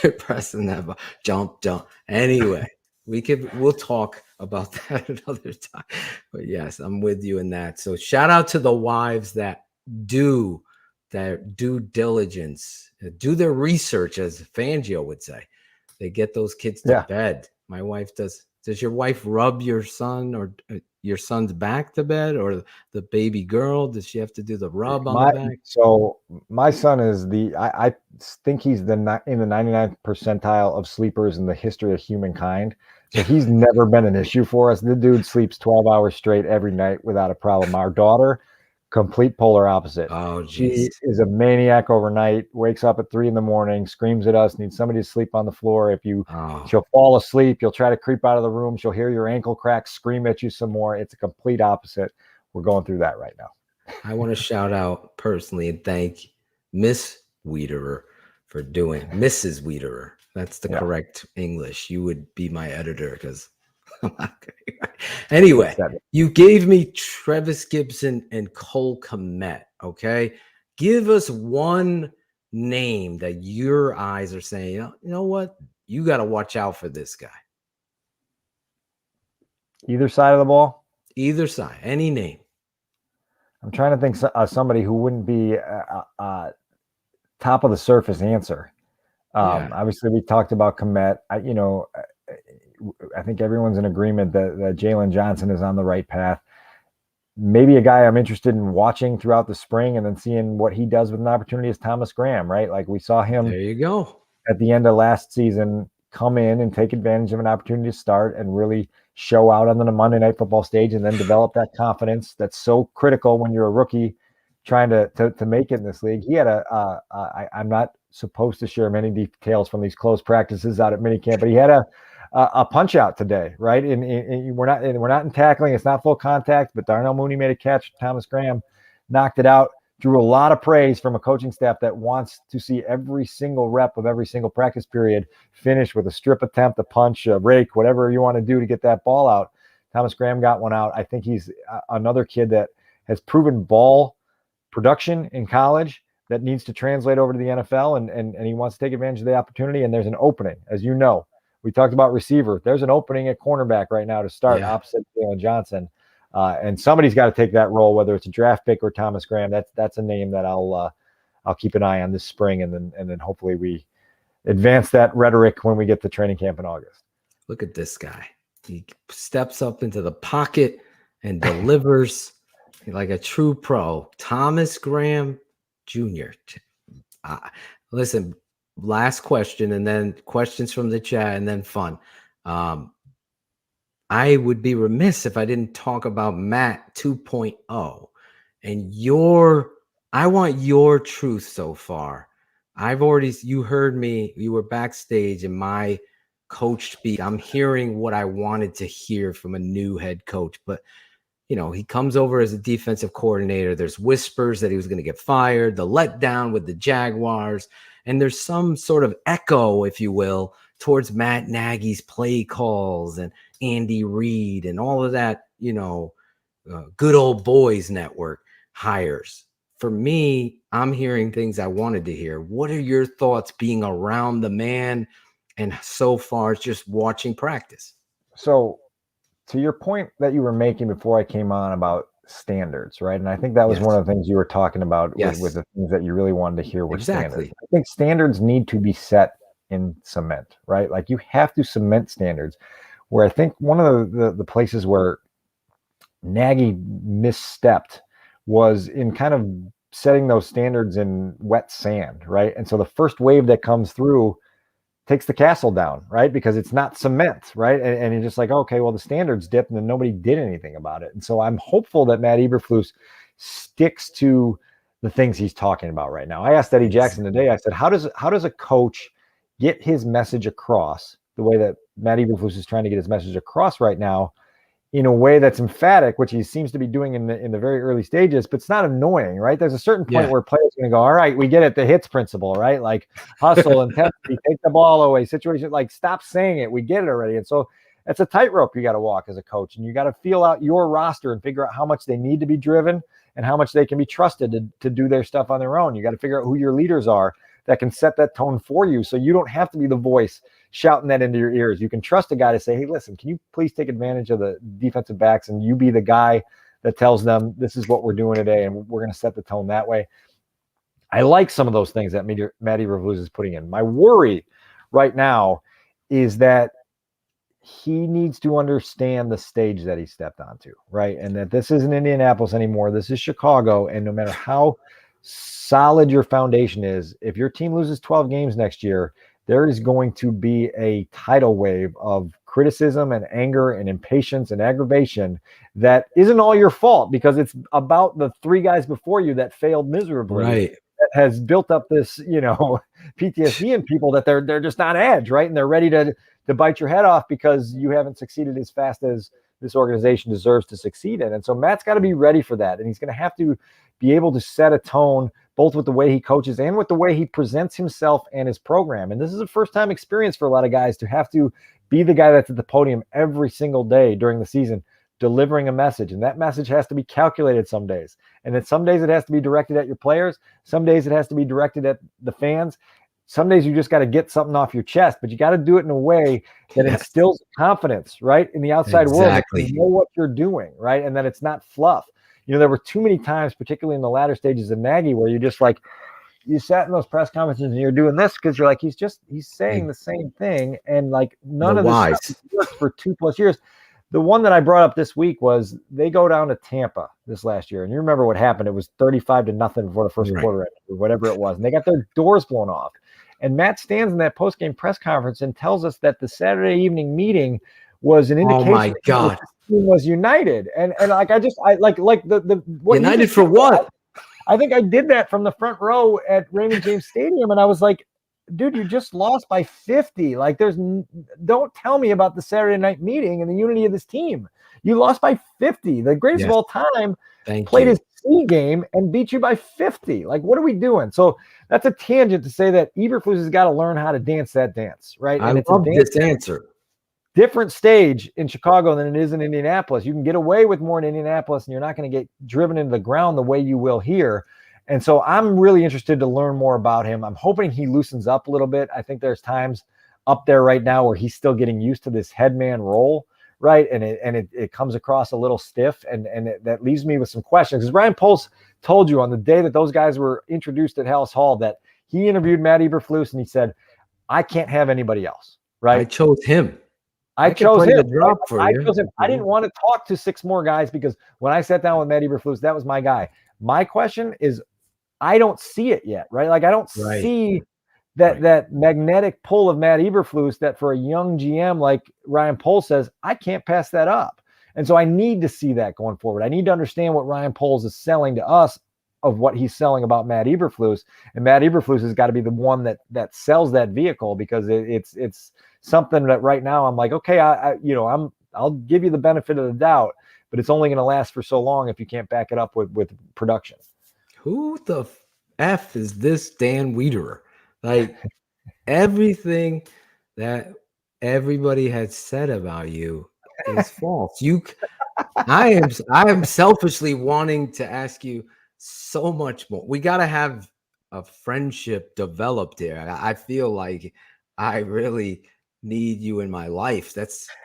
They're pressing that jump. Anyway, we'll talk about that another time. But yes, I'm with you in that. So shout out to the wives that do their due diligence, do their research, as Fangio would say. They get those kids to bed. My wife does. Does your wife rub your son or your son's back to bed, or the baby girl? Does she have to do the rub on the back? So my son is I think he's in the 99th percentile of sleepers in the history of humankind. So he's never been an issue for us. The dude sleeps 12 hours straight every night without a problem. Our daughter, complete polar opposite. Oh, she is a maniac overnight, wakes up at 3 a.m, screams at us, needs somebody to sleep on the floor. She'll fall asleep, you'll try to creep out of the room, she'll hear your ankle crack, scream at you some more. It's a complete opposite. We're going through that right now. I want to shout out personally and thank Miss Wiederer for doing Mrs. Wiederer. That's the correct English. You would be my editor because anyway, you gave me Trevis Gibson and Cole Kmet. Okay, give us one name that your eyes are saying, you know what, you got to watch out for this guy. Either side of the ball? Either side, any name. I'm trying to think somebody who wouldn't be top of the surface answer. Obviously, we talked about Kmet. I think everyone's in agreement that Jalen Johnson is on the right path. Maybe a guy I'm interested in watching throughout the spring and then seeing what he does with an opportunity is Thomas Graham, right? Like we saw him there you go at the end of last season come in and take advantage of an opportunity to start and really show out on the Monday Night Football stage and then develop that confidence that's so critical when you're a rookie trying to make it in this league. He had I'm not supposed to share many details from these close practices out at minicamp, but he had a punch out today, right? And we're not in tackling. It's not full contact, but Darnell Mooney made a catch. Thomas Graham knocked it out. Drew a lot of praise from a coaching staff that wants to see every single rep of every single practice period finish with a strip attempt, a punch, a rake, whatever you want to do to get that ball out. Thomas Graham got one out. I think he's another kid that has proven ball production in college that needs to translate over to the NFL, and he wants to take advantage of the opportunity. And there's an opening, as you know. We talked about receiver. There's an opening at cornerback right now to start opposite Jalen Johnson. And somebody's got to take that role, whether it's a draft pick or Thomas Graham. That's a name that I'll keep an eye on this spring, and then hopefully we advance that rhetoric when we get to training camp in August. Look at this guy. He steps up into the pocket and delivers like a true pro. Thomas Graham Jr. Listen, last question, and then questions from the chat, and then fun. I would be remiss if I didn't talk about Matt 2.0 and I want your truth so far. You heard me, you were backstage in my coach speak. I'm hearing what I wanted to hear from a new head coach, but he comes over as a defensive coordinator. There's whispers that he was going to get fired, the letdown with the Jaguars, and there's some sort of echo, if you will, towards Matt Nagy's play calls and Andy Reid and all of that, good old boys network hires. For me, I'm hearing things I wanted to hear. What are your thoughts being around the man and so far just watching practice? So to your point that you were making before I came on about standards, right? And I think that was one of the things you were talking about with the things that you really wanted to hear were standards. I think standards need to be set in cement, right? Like you have to cement standards. Where I think one of the places where Nagy misstepped was in kind of setting those standards in wet sand, right? And so the first wave that comes through takes the castle down, right? Because it's not cement, right? And you're just like, okay, well, the standards dipped and then nobody did anything about it. And so I'm hopeful that Matt Eberflus sticks to the things he's talking about right now. I asked Eddie Jackson today, I said, how does a coach get his message across the way that Matt Eberflus is trying to get his message across right now in a way that's emphatic, which he seems to be doing in the very early stages, but it's not annoying, right? There's a certain point where players are going to go, all right, we get it, the hits principle, right? Like hustle, intensity, take the ball away, situation, like stop saying it, we get it already. And so it's a tightrope you got to walk as a coach, and you got to feel out your roster and figure out how much they need to be driven and how much they can be trusted to do their stuff on their own. You got to figure out who your leaders are that can set that tone for you, so you don't have to be the voice shouting that into your ears. You can trust a guy to say, hey, listen, can you please take advantage of the defensive backs and you be the guy that tells them this is what we're doing today and we're going to set the tone that way. I like some of those things that Matt Eberflus is putting in. My worry right now is that he needs to understand the stage that he stepped onto, right? And that this isn't Indianapolis anymore. This is Chicago. And no matter how solid your foundation is, if your team loses 12 games next year, there is going to be a tidal wave of criticism and anger and impatience and aggravation that isn't all your fault, because it's about the three guys before you that failed miserably. Right. That has built up this, PTSD in people that they're just on edge, right? And they're ready to bite your head off because you haven't succeeded as fast as this organization deserves to succeed in. And so Matt's got to be ready for that. And he's going to have to be able to set a tone both with the way he coaches and with the way he presents himself and his program. And this is a first-time experience for a lot of guys to have to be the guy that's at the podium every single day during the season, delivering a message. And that message has to be calculated some days. And then some days it has to be directed at your players. Some days it has to be directed at the fans. Some days you just got to get something off your chest, but you got to do it in a way that instills confidence, right? In the outside world, you know what you're doing, right? And that it's not fluff. There were too many times, particularly in the latter stages of Nagy, where you just like, you sat in those press conferences and you're doing this because you're like, he's saying the same thing. And like none of this stuff worked for 2+ years. The one that I brought up this week was they go down to Tampa this last year. And you remember what happened. It was 35-0 before the first quarter ended, or whatever it was. And they got their doors blown off. And Matt stands in that post-game press conference and tells us that the Saturday evening meeting was an indication my God. that the team was united. And like what united for what? I think I did that from the front row at Raymond James Stadium, and I was like, dude, you just lost by 50. Like, don't tell me about the Saturday night meeting and the unity of this team. You lost by 50. The greatest of all time played his C game and beat you by 50. Like, what are we doing? So that's a tangent to say that Eberflus has got to learn how to dance that dance, right? And it's love this answer. Different stage in Chicago than it is in Indianapolis. You can get away with more in Indianapolis, and you're not going to get driven into the ground the way you will here. And so I'm really interested to learn more about him. I'm hoping he loosens up a little bit. I think there's times up there right now where he's still getting used to this headman role, right? And it comes across a little stiff, and that leaves me with some questions. Because Ryan Poles told you on the day that those guys were introduced at Hallis Hall that he interviewed Matt Eberflus, and he said, I can't have anybody else, right? I chose him. I chose him. I chose him. I didn't want to talk to 6 more guys because when I sat down with Matt Eberflus, that was my guy. My question is, I don't see it yet, right? Like I don't see that magnetic pull of Matt Eberflus that for a young GM like Ryan Poles says, I can't pass that up. And so I need to see that going forward. I need to understand what Ryan Poles is selling to us of what he's selling about Matt Eberflus. And Matt Eberflus has got to be the one that sells that vehicle, because it's something that right now I'm like, okay, I'll give you the benefit of the doubt, but it's only going to last for so long if you can't back it up with production. Who the F is this Dan Wiederer? Like everything that everybody had said about you is false. I am selfishly wanting to ask you so much more. We got to have a friendship developed here. I feel like I really need you in my life.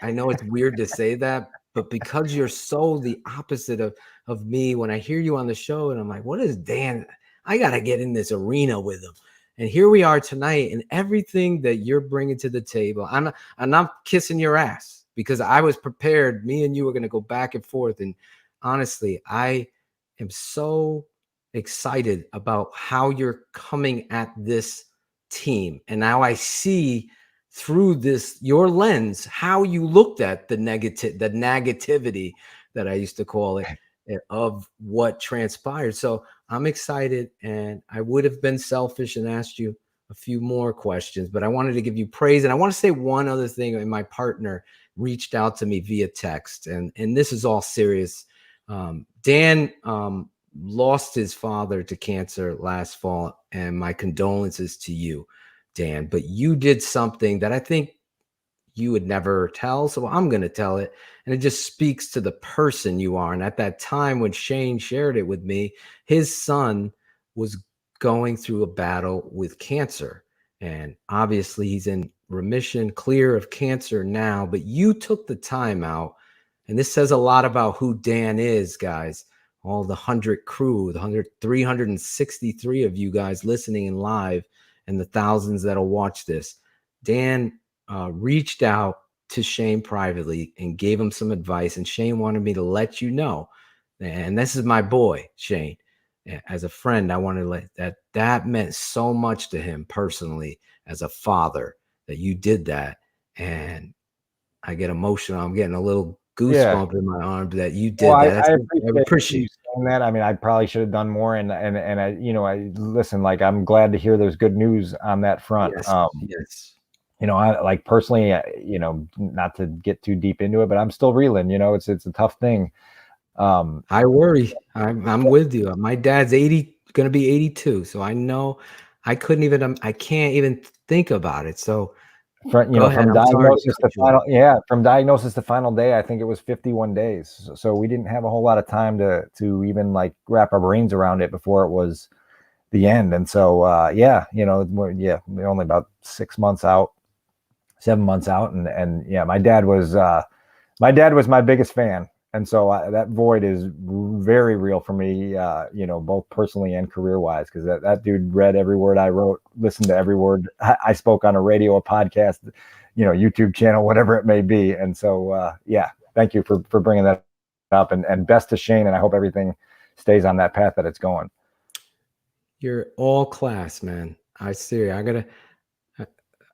I know it's weird to say that, but because you're so the opposite of me, when I hear you on the show and I'm like, what is Dan? I got to get in this arena with him. And here we are tonight, and everything that you're bringing to the table, I'm not kissing your ass because I was prepared. Me and you are going to go back and forth. And honestly, I am so excited about how you're coming at this team. And now I see through your lens how you looked at the negativity that I used to call it of what transpired. So I'm excited, and I would have been selfish and asked you a few more questions, but I wanted to give you praise. And I want to say one other thing. And my partner reached out to me via text, and this is all serious. Dan lost his father to cancer last fall, and my condolences to you, Dan. But you did something that I think you would never tell, so I'm going to tell it. And it just speaks to the person you are. And at that time when Shayne shared it with me, his son was going through a battle with cancer. And obviously he's in remission, clear of cancer now, but you took the time out. And this says a lot about who Dan is, guys. All the 100 crew, the 363 of you guys listening in live, and the thousands that'll watch this. Dan reached out to Shayne privately and gave him some advice. And Shayne wanted me to let you know, and this is my boy, Shayne. As a friend, I wanted to let that meant so much to him personally as a father that you did that. And I get emotional. I'm getting a little goosebump in my arm that you did that. I appreciate you saying that. I mean, I probably should have done more. And I, I listen, like, I'm glad to hear there's good news on that front. Yes. I like personally, not to get too deep into it, but I'm still reeling. It's a tough thing. I worry. I'm with you. My dad's going to be 82. So I know I can't even think about it. So from diagnosis to final day, I think it was 51 days. So we didn't have a whole lot of time to even like wrap our brains around it before it was the end. And so, we're only about 7 months out. And my dad was my biggest fan. And so that void is very real for me, both personally and career-wise, because that dude read every word I wrote, listened to every word I spoke on a radio, a podcast, YouTube channel, whatever it may be. And so, thank you for bringing that up, and best to Shayne, and I hope everything stays on that path that it's going. You're all class, man. I see.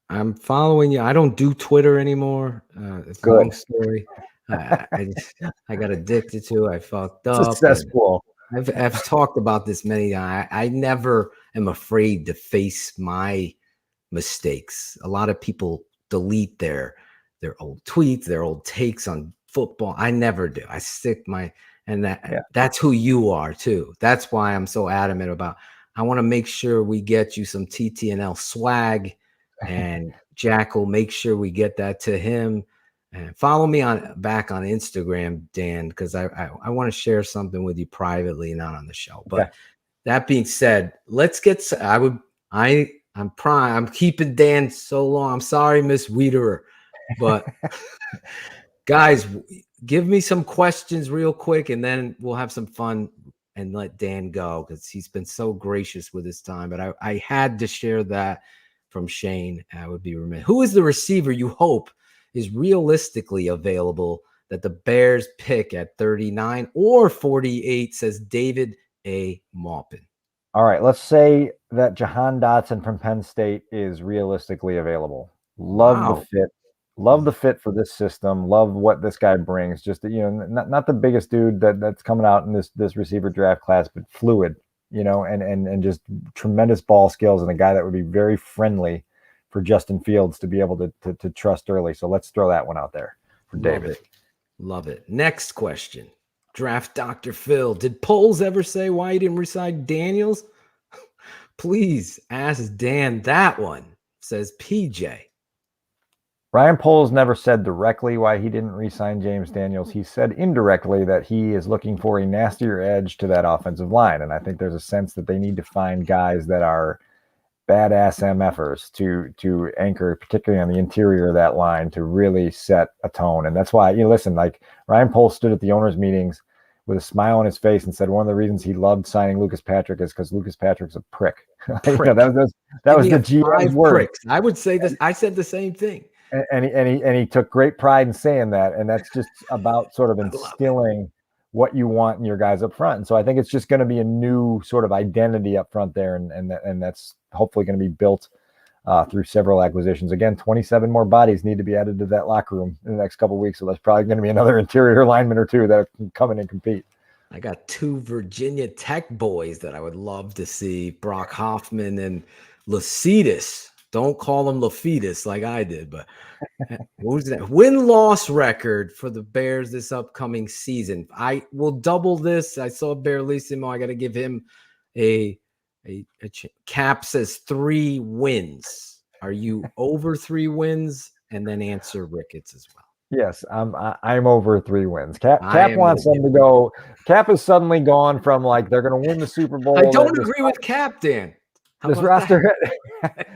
I'm following you. I don't do Twitter anymore. It's a long story. I got addicted to. I fucked up. Successful. I've talked about this many times. I never am afraid to face my mistakes. A lot of people delete their old tweets, their old takes on football. I never do. I stick that's who you are too. That's why I'm so adamant about. I want to make sure we get you some TTNL swag, and Jackle, make sure we get that to him. And follow me back on Instagram, Dan, because I want to share something with you privately, not on the show. But that being said, let's get. I'm keeping Dan so long. I'm sorry, Miss Wiederer, but guys, give me some questions real quick, and then we'll have some fun and let Dan go because he's been so gracious with his time. But I had to share that from Shayne. I would be remiss. Who is the receiver you hope is realistically available that the Bears pick at 39 or 48, says David A. Maupin? All right, let's say that Jahan Dotson from Penn State is realistically available. Love the fit. Love the fit for this system. Love what this guy brings. Just, not the biggest dude that's coming out in this receiver draft class, but fluid, and just tremendous ball skills, and a guy that would be very friendly for Justin Fields to be able to trust early. So let's throw that one out there for David. Love it. Next question. Draft Dr. Phil. Did Poles ever say why he didn't resign Daniels? Please ask Dan that one, says PJ. Ryan Poles never said directly why he didn't re-sign James Daniels. He said indirectly that he is looking for a nastier edge to that offensive line. And I think there's a sense that they need to find guys that are badass MFers to anchor, particularly on the interior of that line, to really set a tone. And that's why, listen, like Ryan Poles stood at the owners' meetings with a smile on his face and said one of the reasons he loved signing Lucas Patrick is because Lucas Patrick's a prick. That was the GM's word. I would say this. I said the same thing. And he took great pride in saying that. And that's just about sort of instilling what you want in your guys up front. And so I think it's just going to be a new sort of identity up front there. And that's hopefully going to be built through several acquisitions. Again, 27 more bodies need to be added to that locker room in the next couple of weeks. So there's probably going to be another interior lineman or two that can come in and compete. I got 2 Virginia Tech boys that I would love to see, Brock Hoffman and Lacetus. Don't call him Lafetus like I did, but what was that? Win-loss record for the Bears this upcoming season. I will double this. I saw Bearlissimo. I got to give him a Cap says 3 wins. Are you over 3 wins? And then answer Ricketts as well. Yes, I'm over 3 wins. Cap wants them to go. Cap is suddenly gone from like they're going to win the Super Bowl. I don't agree with Cap, Dan. This roster,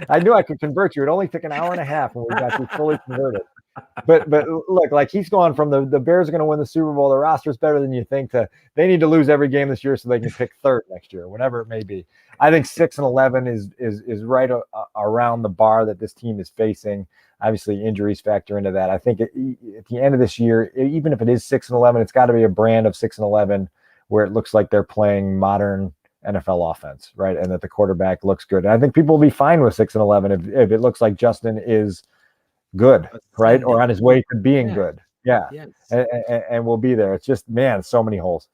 I knew I could convert you. It only took an hour and a half when we got you fully converted. But look, like he's gone from the Bears are going to win the Super Bowl. The roster's better than you think. They need to lose every game this year so they can pick 3rd next year, whatever it may be. I think 6-11 is right around the bar that this team is facing. Obviously, injuries factor into that. I think at the end of this year, even if it is 6-11, it's got to be a brand of 6-11 where it looks like they're playing modern NFL offense, right? And that the quarterback looks good. And I think people will be fine with 6-11 if it looks like Justin is good, right? Or on his way to being good. Yeah. Yes. And we'll be there. It's just, man, so many holes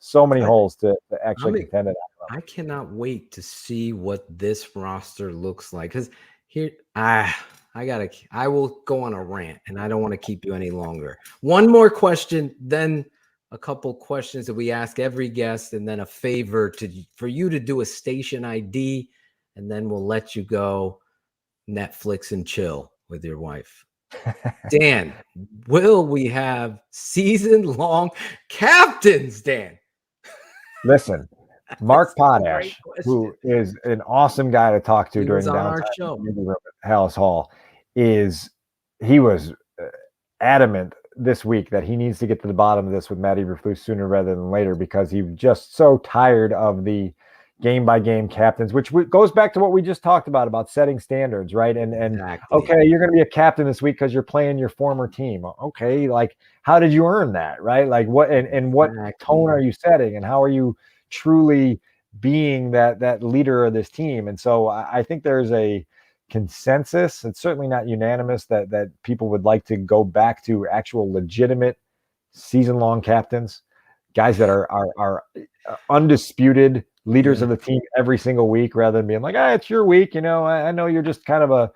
to actually contend it. I cannot wait to see what this roster looks like. Because here, I will go on a rant and I don't want to keep you any longer. One more question, then a couple questions that we ask every guest, and then a favor for you to do a station ID, and then we'll let you go Netflix and chill with your wife. Dan, will we have season-long captains, Dan? Listen, Mark Potash, who is an awesome guy to talk to during downtime at Hallis Hall, he was adamant this week that he needs to get to the bottom of this with Matt Eberflus sooner rather than later, because he's just so tired of the game-by-game captains, which goes back to what we just talked about setting standards, right? And exactly. Okay, you're going to be a captain this week because you're playing your former team. Okay, like how did you earn that, right? Like what and what tone are you setting, and how are you truly being that leader of this team? And so I think there's a consensus, it's certainly not unanimous, that people would like to go back to actual legitimate season-long captains, guys that are undisputed leaders of the team every single week, rather than being like, it's your week. I know you're just kind of a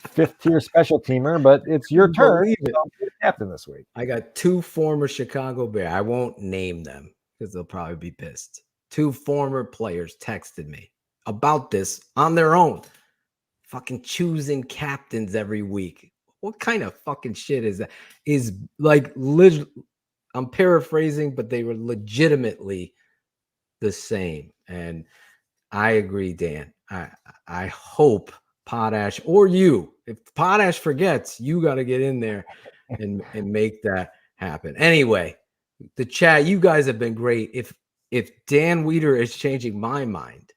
5th-tier special teamer, but it's your turn. You're the captain this week. I got 2 former Chicago Bears. I won't name them because they'll probably be pissed. 2 former players texted me about this on their own. Fucking choosing captains every week. What kind of fucking shit is that? Is like, I'm paraphrasing, but they were legitimately the same. And I agree, Dan. I hope Potash, or you, if Potash forgets, you got to get in there and make that happen. Anyway, the chat, you guys have been great. If Dan Wiederer is changing my mind,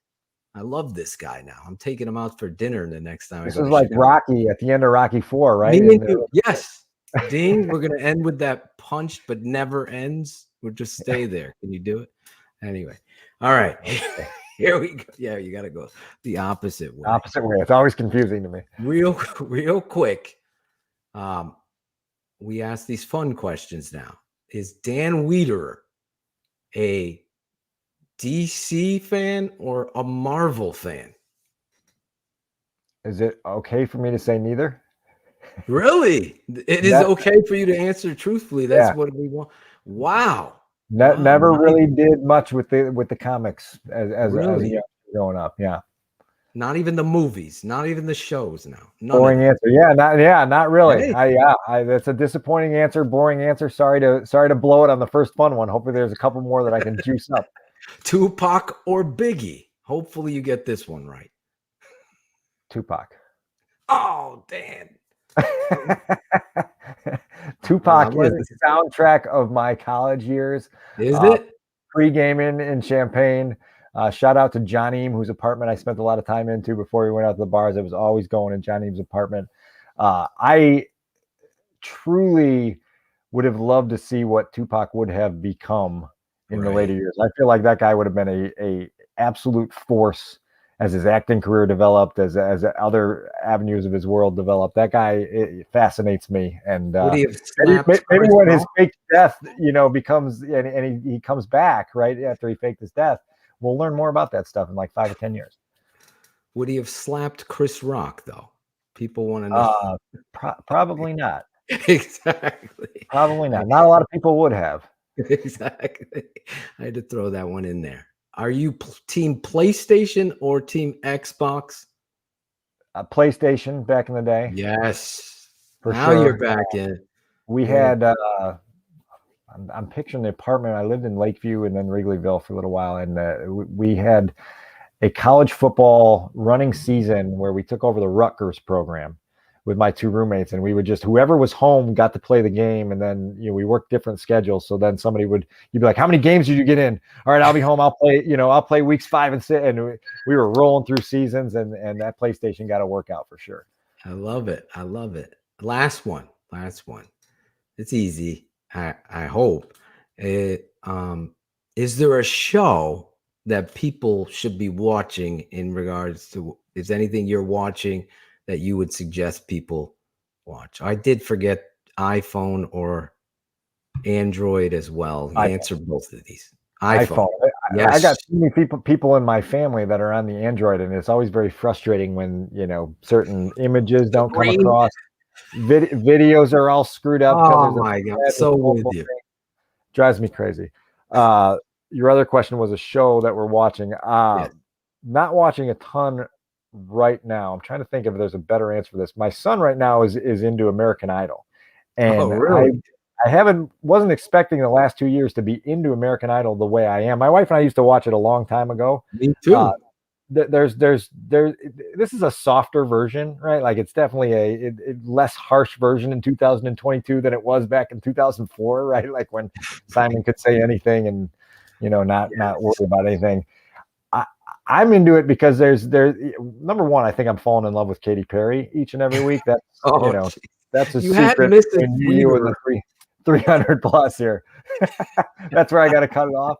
I love this guy now. I'm taking him out for dinner the next time. This is like Rocky at the end of Rocky 4, right? Yes. Dean, we're going to end with that punch, but never ends. We'll just stay there. Can you do it? Anyway. All right. Here we go. Yeah, you got to go the opposite way. Opposite way. It's always confusing to me. Real quick. We ask these fun questions now. Is Dan Wiederer a DC fan or a Marvel fan? Is it okay for me to say neither? Really? It is okay for you to answer truthfully. That's what we want. Wow. Never really did much with the comics as growing up. Yeah. Not even the movies, not even the shows now. Boring answer. Not really. Hey. That's a disappointing answer, boring answer. Sorry to blow it on the first fun one. Hopefully there's a couple more that I can juice up. Tupac or Biggie? Hopefully you get this one right. Tupac. Oh, Dan. Tupac is the soundtrack of my college years. Is it? Pre-gaming in Champaign. Shout out to John Eames, whose apartment I spent a lot of time into before we went out to the bars. I was always going in John Eames' apartment. I truly would have loved to see what Tupac would have become in the later years. I feel like that guy would have been a absolute force as his acting career developed, as other avenues of his world developed. That guy, it fascinates me. And maybe when his fake death, becomes and he comes back right after he faked his death. We'll learn more about that stuff in like 5 or 10 years. Would he have slapped Chris Rock, though? People want to know. Probably not. Exactly. Probably not. Not a lot of people would have. Exactly. I had to throw that one in there. Are you team PlayStation or team Xbox? PlayStation back in the day. Yes. Now you're back in. We had... I'm picturing the apartment. I lived in Lakeview and then Wrigleyville for a little while, and we had a college football running season where we took over the Rutgers program with my 2 roommates, and we would just, whoever was home got to play the game, and then we worked different schedules. So then you'd be like, "How many games did you get in?" "All right, I'll be home. I'll play weeks 5 and 6, and we were rolling through seasons, and that PlayStation got to work out for sure. I love it. Last one. It's easy. I hope. Is there a show that people should be watching in regards to, is anything you're watching that you would suggest people watch? I did forget iPhone or Android as well. Answer both of these. iPhone. Yes. I got too many people in my family that are on the Android, and it's always very frustrating when, certain images don't come across. Videos are all screwed up. Oh my God. So with you. Drives me crazy. Your other question was a show that we're watching. Not watching a ton right now. I'm trying to think if there's a better answer for this. My son right now is into American Idol. And really? I wasn't expecting the last 2 years to be into American Idol the way I am. My wife and I used to watch it a long time ago. Me too. This is a softer version, right? Like it's definitely a less harsh version in 2022 than it was back in 2004, right? Like when Simon could say anything and not worry about anything. I'm into it because there's number one, I think I'm falling in love with Katy Perry each and every week. That's that's a secret between you and the 300 plus here. That's where I got to cut it off.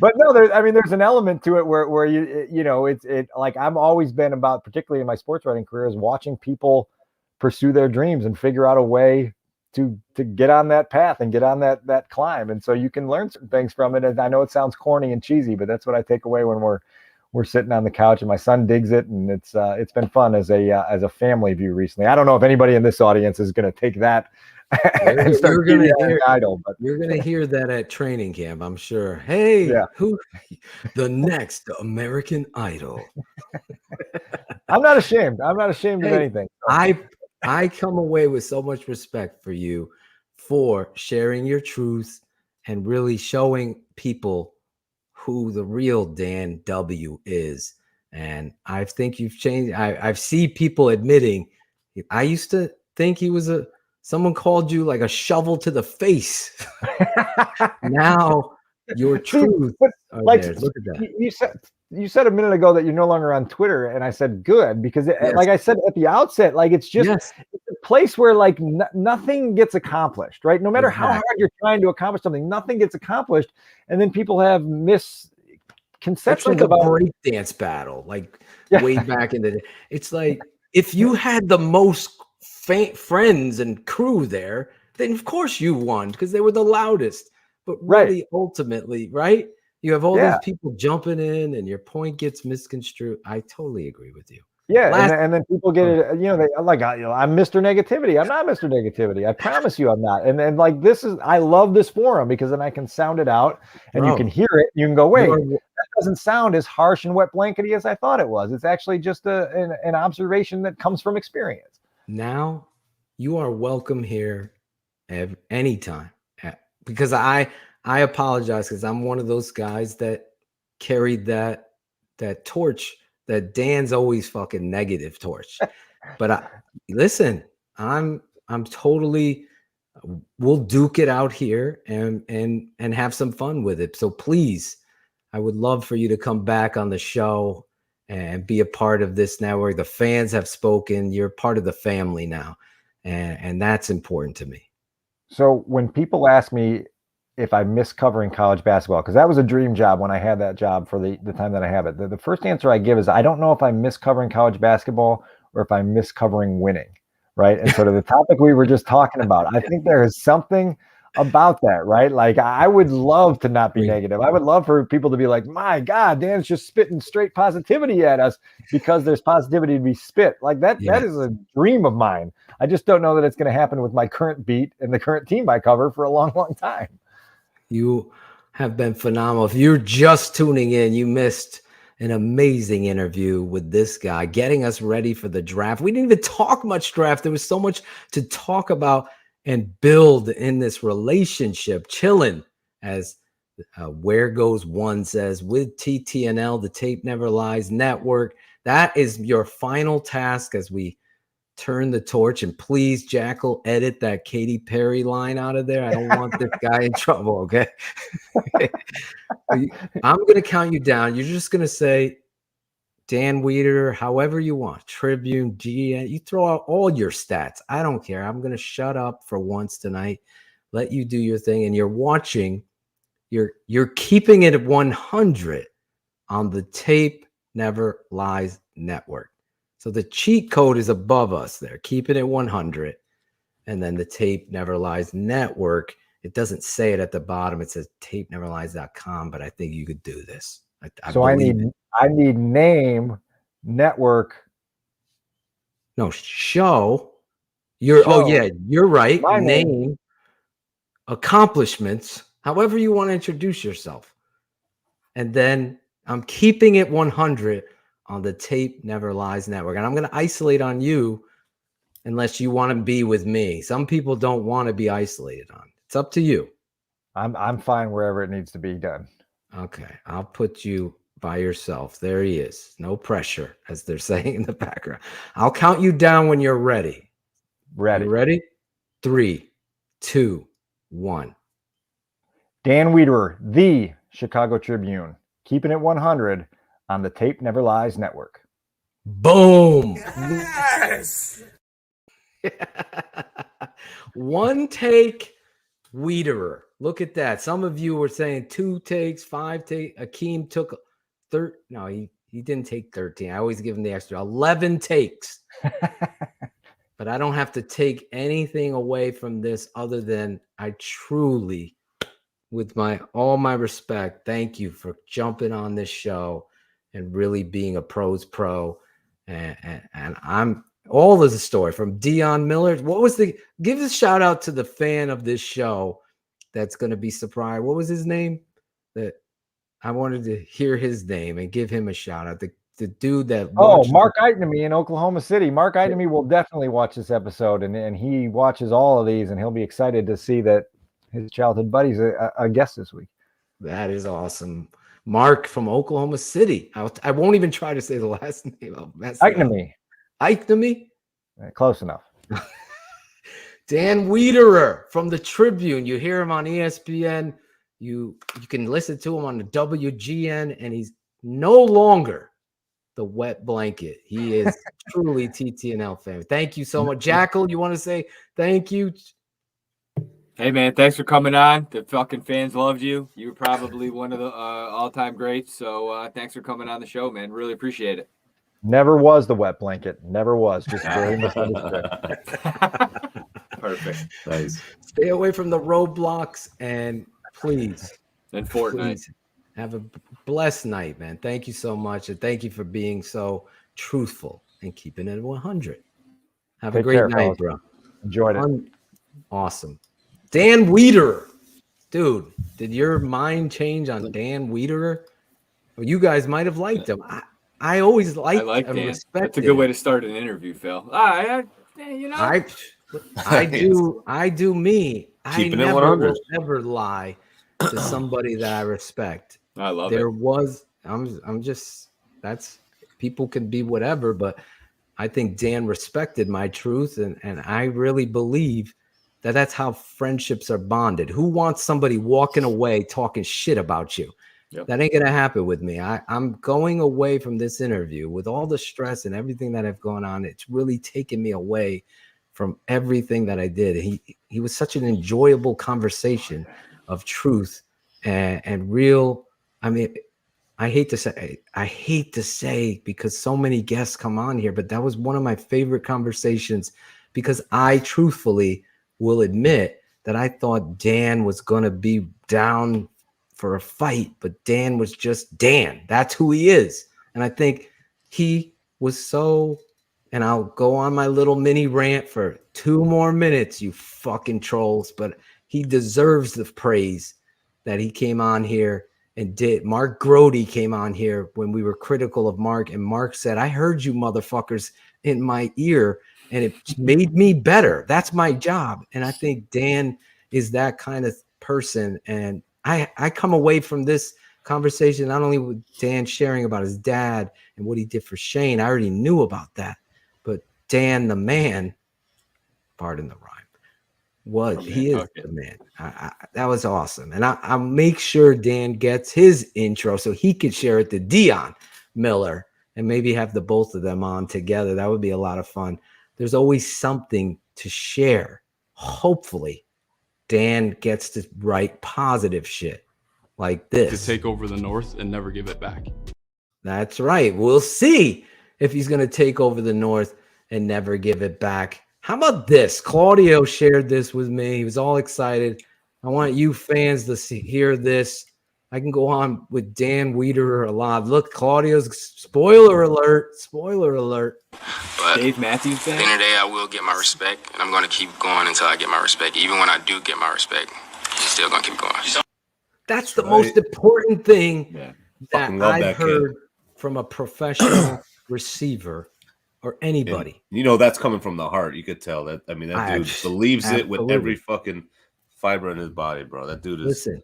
But no, there's an element to it where it's like I've always been about, particularly in my sports writing career, is watching people pursue their dreams and figure out a way to get on that path and get on that climb. And so you can learn certain things from it. And I know it sounds corny and cheesy, but that's what I take away when we're sitting on the couch, and my son digs it, and it's been fun as a family view recently. I don't know if anybody in this audience is going to take that. You're going to hear Idol, but you're going to hear that at training camp, I'm sure. Hey, who the next American Idol? I'm not ashamed. I'm not ashamed of anything. I come away with so much respect for you for sharing your truth and really showing people who the real Dan W is. And I think you've changed. I've seen people admitting, I used to think he was someone called you like a shovel to the face. Now your truth. Look at that. You said a minute ago that you're no longer on Twitter, and I said good, because like I said at the outset, like it's just it's a place where like nothing gets accomplished, right? No matter how hard you're trying to accomplish something, nothing gets accomplished, and then people have misconceptions about a breakdance battle, like way back in the day. It's like if you had the most friends and crew there, then of course you won because they were the loudest. But really, ultimately, you have all these people jumping in, and your point gets misconstrued. I totally agree with you. Yeah, and then people get it. You know, they like, I'm Mr. Negativity. I'm not Mr. Negativity. I promise you, I'm not. And like I love this forum because then I can sound it out, and you can hear it. You can go, wait, that doesn't sound as harsh and wet blankety as I thought it was. It's actually just an observation that comes from experience. Now, you are welcome here anytime. Because I apologize because I'm one of those guys that carried that torch. That Dan's always fucking negative torch. But listen, I'm totally, we'll duke it out here and have some fun with it. So please, I would love for you to come back on the show and be a part of this network. The fans have spoken. You're part of the family now. And that's important to me. So when people ask me if I miss covering college basketball, because that was a dream job when I had that job for the time that I have it. The first answer I give is I don't know if I miss covering college basketball or if I miss covering winning, right? And sort of the topic we were just talking about, I think there is something about that, right? Like I would love to not be negative. I would love for people to be like, my God, Dan's just spitting straight positivity at us because there's positivity to be spit. Like that is a dream of mine. I just don't know that it's going to happen with my current beat and the current team I cover for a long, long time. You have been phenomenal. If you're just tuning in, you missed an amazing interview with this guy, getting us ready for the draft. We didn't even talk much draft. There was so much to talk about and build in this relationship, chilling, as Where Goes One says, with TTNL, the Tape Never Lies Network. That is your final task as we turn the torch. And please, Jackle, edit that Katy Perry line out of there. I don't want this guy in trouble, okay? I'm going to count you down. You're just going to say Dan Wiederer, however you want. Tribune, GN. You throw out all your stats. I don't care. I'm going to shut up for once tonight. Let you do your thing. And you're watching. You're keeping it at 100 on the Tape Never Lies Network. So the cheat code is above us there. Keeping it 100. And then the Tape Never Lies Network. It doesn't say it at the bottom. It says tapeneverlies.com, but I think you could do this. I need name, network. No, show. Oh yeah, you're right. My name, accomplishments, however you want to introduce yourself. And then I'm keeping it 100 on the Tape Never Lies Network. And I'm going to isolate on you unless you want to be with me. Some people don't want to be isolated on. It's up to you. I'm fine wherever it needs to be done. Okay. I'll put you by yourself. There he is. No pressure, as they're saying in the background. I'll count you down when you're ready. Ready. You ready? 3, 2, 1. Dan Wiederer, the Chicago Tribune, keeping it 100 on the Tape Never Lies Network. Boom. Yes. One take Wiederer. Look at that. Some of you were saying 2 takes, 5 takes. Akeem took 13. No, he didn't take 13. I always give him the extra 11 takes. But I don't have to take anything away from this other than I truly, with all my respect, thank you for jumping on this show and really being a pro's pro. And I'm all of the story from Dion Miller. Give a shout out to the fan of this show that's going to be surprised. What was his name? That I wanted to hear his name and give him a shout out. The dude that Mark Itonemy in Oklahoma City. Mark Itonemy will definitely watch this episode, and he watches all of these, and he'll be excited to see that his childhood buddy's a guest this week. That is awesome. Mark from Oklahoma City. I won't even try to say the last name. Itonemy. Close enough. Dan Wiederer from the Tribune. You hear him on ESPN. You can listen to him on the WGN, and he's no longer the wet blanket. He is truly TTNL fan. Thank you so much. Jackle, you want to say thank you? Hey, man, thanks for coming on. The fucking fans loved you. You were probably one of the all-time greats. So thanks for coming on the show, man. Really appreciate it. Never was the wet blanket. Never was. Just very misunderstood. Perfect. Nice. Stay away from the roadblocks and please. And Fortnite. Have a blessed night, man. Thank you so much. And thank you for being so truthful and Keepin It 100. Have a Take great care, night, fellas. bro. Enjoyed it. Awesome. Dan Wiederer. Dude, did your mind change on Dan Wiederer? Well, you guys might have liked him. I always liked I like and Dan. respected That's a good way him. to start an interview, Phil. You know, I do me. Keeping it I never 100. will ever lie to somebody that I respect. I love there it. was I'm just that's people can be whatever, but I think Dan respected my truth, and I really believe that that's how friendships are bonded. Who wants somebody walking away talking shit about you? Yep. That ain't gonna happen with me. I'm going away from this interview with all the stress and everything that I've gone on. It's really taken me away from everything that I did. He was such an enjoyable conversation of truth and real. I mean, I hate to say because so many guests come on here, but that was one of my favorite conversations because I truthfully will admit that I thought Dan was going to be down for a fight, but Dan was just Dan. That's who he is. And I think he was so, and I'll go on my little mini rant for 2 more minutes, you fucking trolls, but he deserves the praise that he came on here and did. Mark Grody came on here when we were critical of Mark, and Mark said, I heard you motherfuckers in my ear, and it made me better. That's my job. And I think Dan is that kind of person. And I come away from this conversation not only with Dan sharing about his dad and what he did for Shayne. I already knew about that. But Dan, the man, pardon the rhyme, he is the man. That was awesome. And I'll make sure Dan gets his intro so he could share it to Dion Miller and maybe have the both of them on together. That would be a lot of fun. There's always something to share. Hopefully, Dan gets to write positive shit like this. To take over the North and never give it back. That's right. We'll see if he's going to take over the North and never give it back. How about this? Claudio shared this with me. He was all excited. I want you fans to hear this. I can go on with Dan Wiederer a lot. Look, Claudio's spoiler alert. Spoiler alert. But Dave Matthews at the end of the day, I will get my respect, and I'm going to keep going until I get my respect. Even when I do get my respect, I'm still going to keep going. That's the most important thing that love I've that heard from a professional receiver or anybody. And, you know, that's coming from the heart. You could tell that. I mean, that dude believes it with every fucking fiber in his body, bro. That dude is. Listen,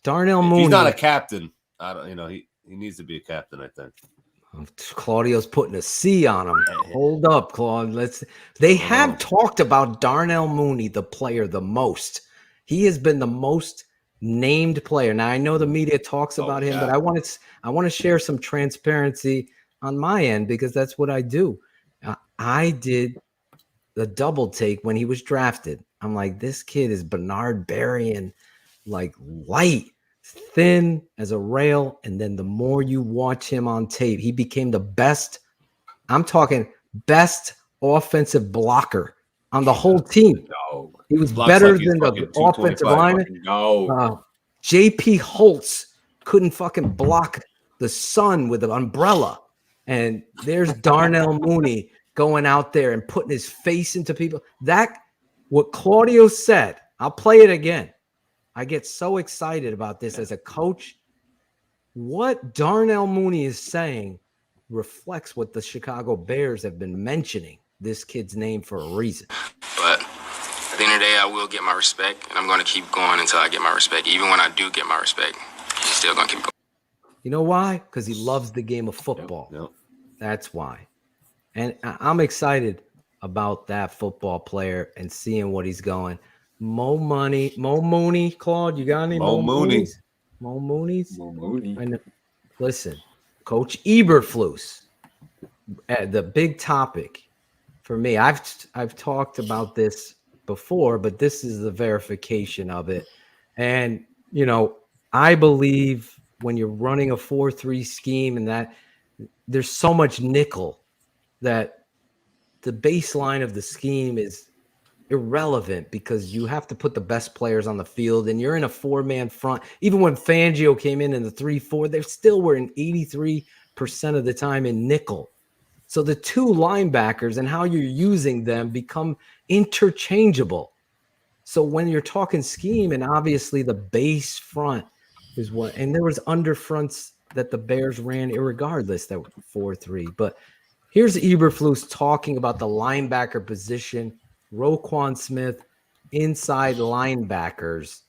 Darnell Mooney. He's not a captain. I don't. You know, he needs to be a captain, I think. Claudio's putting a C on him. Hold up, Claude. They have talked about Darnell Mooney, the player, the most. He has been the most named player. Now I know the media talks about him, but I want to share some transparency on my end because that's what I do. I did the double take when he was drafted. I'm like, this kid is Bernard Berrien, like light, thin as a rail. And then the more you watch him on tape, he became the best. I'm talking best offensive blocker on the whole team. No. He was better than the offensive lineman. No. JP Holtz couldn't fucking block the sun with an umbrella. And there's Darnell Mooney going out there and putting his face into people. What Claudio said, I'll play it again. I get so excited about this as a coach. What Darnell Mooney is saying reflects what the Chicago Bears have been mentioning this kid's name for a reason. But at the end of the day, I will get my respect, and I'm going to keep going until I get my respect. Even when I do get my respect, I'm still going to keep going. You know why? Because he loves the game of football. Yep. That's why. And I'm excited about that football player and seeing what he's going. Mo Mooney, Claude, you got any Mo Moonies? Mo Moonies? Mo Mooney. And listen, Coach Eberflus, the big topic for me. I've talked about this before, but this is the verification of it. And you know, I believe when you're running a 4-3 scheme and that there's so much nickel that the baseline of the scheme is irrelevant because you have to put the best players on the field and you're in a 4-man front. Even when Fangio came in the 3-4, they still were in 83% of the time in nickel. So the two linebackers and how you're using them become interchangeable. So when you're talking scheme, and obviously the base front is what, and there was underfronts that the Bears ran irregardless that were 4-3. But here's Eberflus talking about the linebacker position, Roquan Smith, inside linebackers.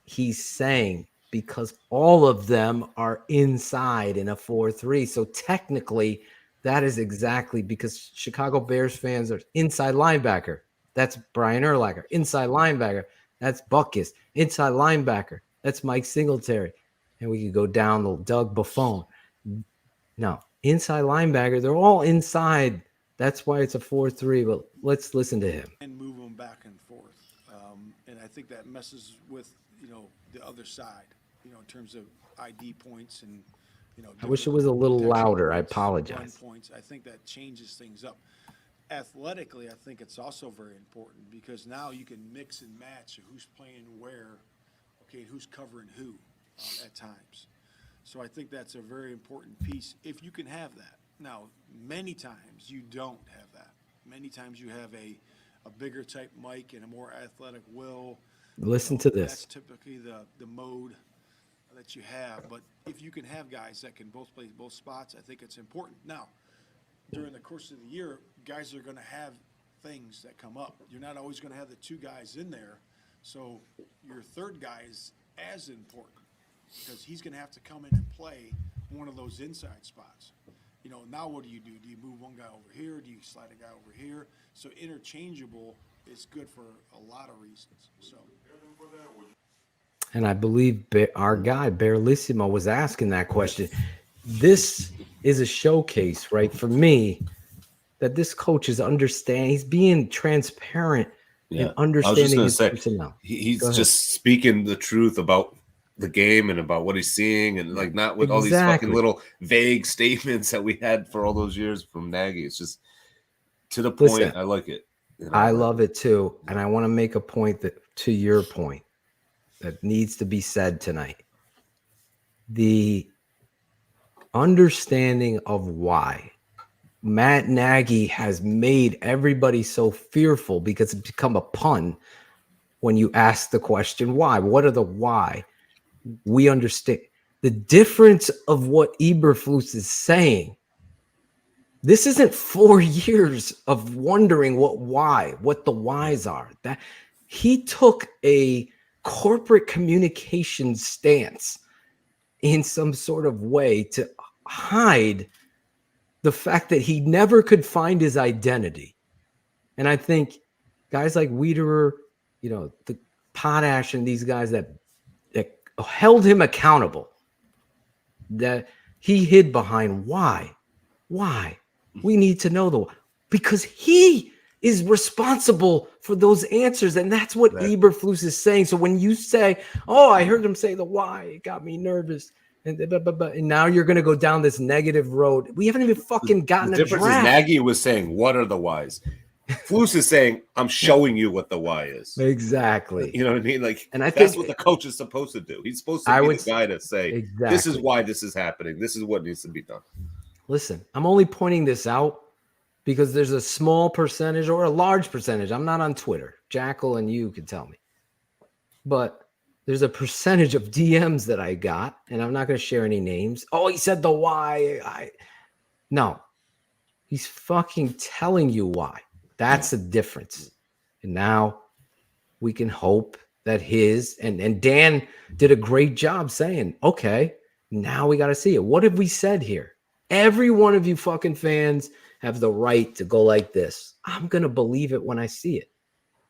He's saying because all of them are inside in a 4-3. So technically, that is exactly because Chicago Bears fans are inside linebacker. That's Brian Urlacher. Inside linebacker, that's Butkus. Inside linebacker, that's Mike Singletary. And we could go down to Doug Buffon. No, inside linebacker, they're all inside. That's why it's a 4-3, but let's listen to him. And move them back and forth. And I think that messes with, the other side, in terms of ID points and, I wish it was a little louder. I apologize. Points. I think that changes things up. Athletically, I think it's also very important because now you can mix and match who's playing where, and who's covering who at times. So I think that's a very important piece if you can have that. Now, many times you don't have that. Many times you have a bigger type Mike and a more athletic Will. Listen to this. That's typically the mode that you have. But if you can have guys that can both play both spots, I think it's important. Now, during the course of the year, guys are going to have things that come up. You're not always going to have the two guys in there. So your third guy is as important because he's going to have to come in and play one of those inside spots. Now what do? Do you move one guy over here? Do you slide a guy over here? So interchangeable is good for a lot of reasons. So. And I believe our guy, Bearlissimo, was asking that question. This is a showcase, right, for me, that this coach is understanding. He's being transparent and understanding his personnel. He's just speaking the truth about the game and about what he's seeing, and like not with all these fucking little vague statements that we had for all those years from Nagy. It's just to the point. Listen, I like it. I love it too. And I want to make a point that, to your point, that needs to be said tonight. The understanding of why Matt Nagy has made everybody so fearful because it's become a pun when you ask the question, why? What are the why? We understand the difference of what Eberflus is saying. This isn't 4 years of wondering what the whys are. That he took a corporate communication stance in some sort of way to hide the fact that he never could find his identity. And I think guys like Wiederer, the Potash and these guys that held him accountable, that he hid behind why. We need to know because he is responsible for those answers. And that's what Eberflus is saying. So when you say, I heard him say the why, it got me nervous. And now you're going to go down this negative road. We haven't even fucking gotten a draft. The difference is Nagy was saying, what are the whys? Flus is saying, I'm showing you what the why is. Exactly. You know what I mean? Like, and I that's think what the coach is supposed to do. He's supposed to be the guy to say, this is why this is happening. This is what needs to be done. Listen, I'm only pointing this out because there's a small percentage or a large percentage. I'm not on Twitter. Jackle and you can tell me. But there's a percentage of DMs that I got, and I'm not going to share any names. He said the why. No. He's fucking telling you why. That's the difference. And now we can hope that and Dan did a great job saying, okay, now we got to see it. What have we said here? Every one of you fucking fans have the right to go like this. I'm going to believe it when I see it.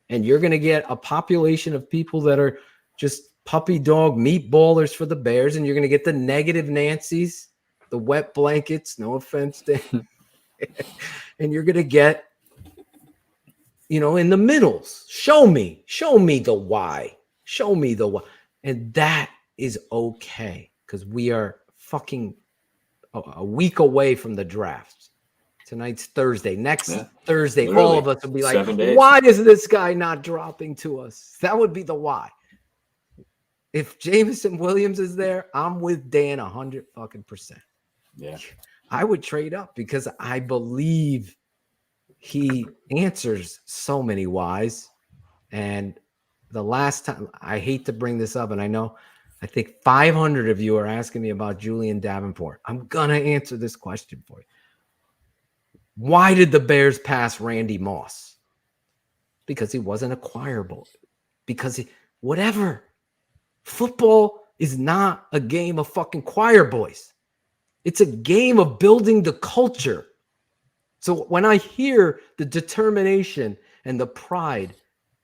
And you're going to get a population of people that are just puppy dog meatballers for the Bears. And you're going to get the negative Nancys, the wet blankets, no offense, Dan. And you're going to get, in the middles. Show me the why. Show me the why. And that is okay because we are fucking a week away from the draft. Tonight's Thursday. Next Thursday, all of us will be like, why is this guy not dropping to us? That would be the why. If Jameson Williams is there, I'm with Dan 100%. Yeah. I would trade up because I believe he answers so many whys. And the last time, I hate to bring this up, and I think 500 of you are asking me about Julian Davenport. I'm going to answer this question for you. Why did the Bears pass Randy Moss? Because he wasn't acquirable. Because whatever. Football is not a game of fucking choir boys. It's a game of building the culture. So when I hear the determination and the pride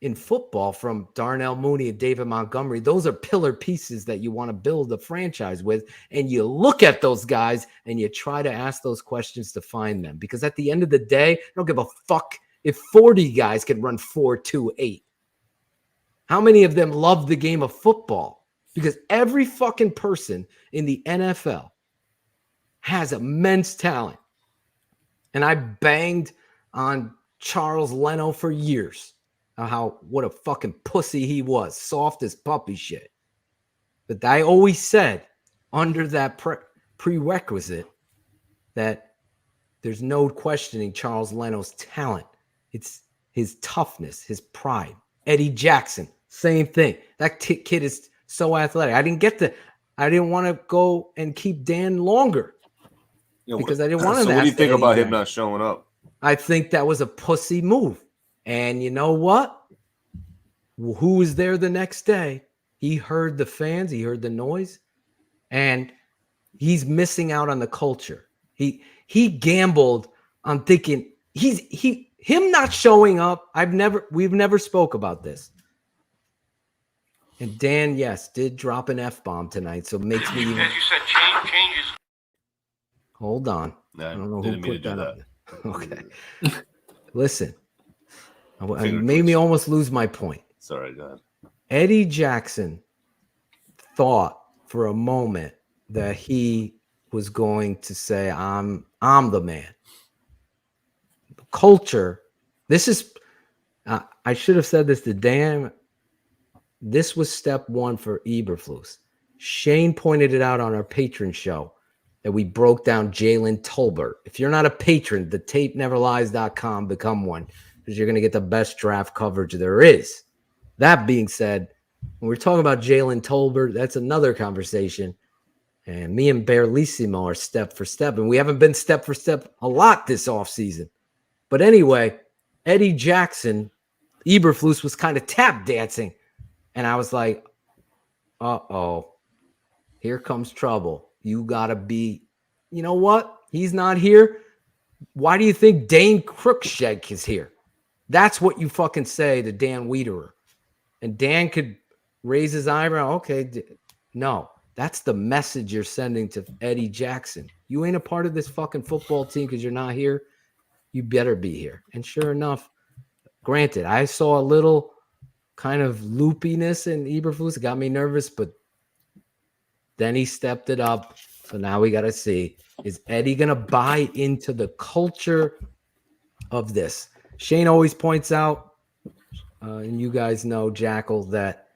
in football from Darnell Mooney and David Montgomery, those are pillar pieces that you want to build a franchise with. And you look at those guys and you try to ask those questions to find them. Because at the end of the day, I don't give a fuck if 40 guys can run 4.28. How many of them love the game of football? Because every fucking person in the NFL has immense talent. And I banged on Charles Leno for years. What a fucking pussy he was. Soft as puppy shit. But I always said under that prerequisite that there's no questioning Charles Leno's talent. It's his toughness, his pride. Eddie Jackson, same thing. That kid is so athletic. I didn't want to go and keep Dan longer because I didn't want him to. So what do you think about him not showing up? I think that was a pussy move. And you know what? Who was there the next day? He heard the fans. He heard the noise. And he's missing out on the culture. He gambled on thinking him not showing up. We've never spoke about this. And Dan, yes, did drop an F-bomb tonight. So it makes me even... As you said, changes. Hold on. No, I don't know who put that up. Okay. Listen. It made me almost lose my point. Sorry, go ahead. Eddie Jackson thought for a moment that he was going to say, I'm the man. Culture. This is, I should have said this to Dan. This was step one for Eberflus. Shayne pointed it out on our patron show that we broke down Jalen Tolbert. If you're not a patron, the tapeneverlies.com, become one. Because you're going to get the best draft coverage there is. That being said, when we're talking about Jalen Tolbert, that's another conversation. And me and Bearlissimo are step for step. And we haven't been step for step a lot this offseason. But anyway, Eddie Jackson, Eberflus was kind of tap dancing. And I was like, uh-oh, here comes trouble. You got to be, you know what? He's not here. Why do you think Dane Cruikshank is here? That's what you fucking say to Dan Wiederer. And Dan could raise his eyebrow. Okay, no. That's the message you're sending to Eddie Jackson. You ain't a part of this fucking football team because you're not here. You better be here. And sure enough, granted, I saw a little kind of loopiness in Eberflus. It got me nervous, but then he stepped it up. So now we got to see, is Eddie going to buy into the culture of this? Shayne always points out, and you guys know, Jackle, that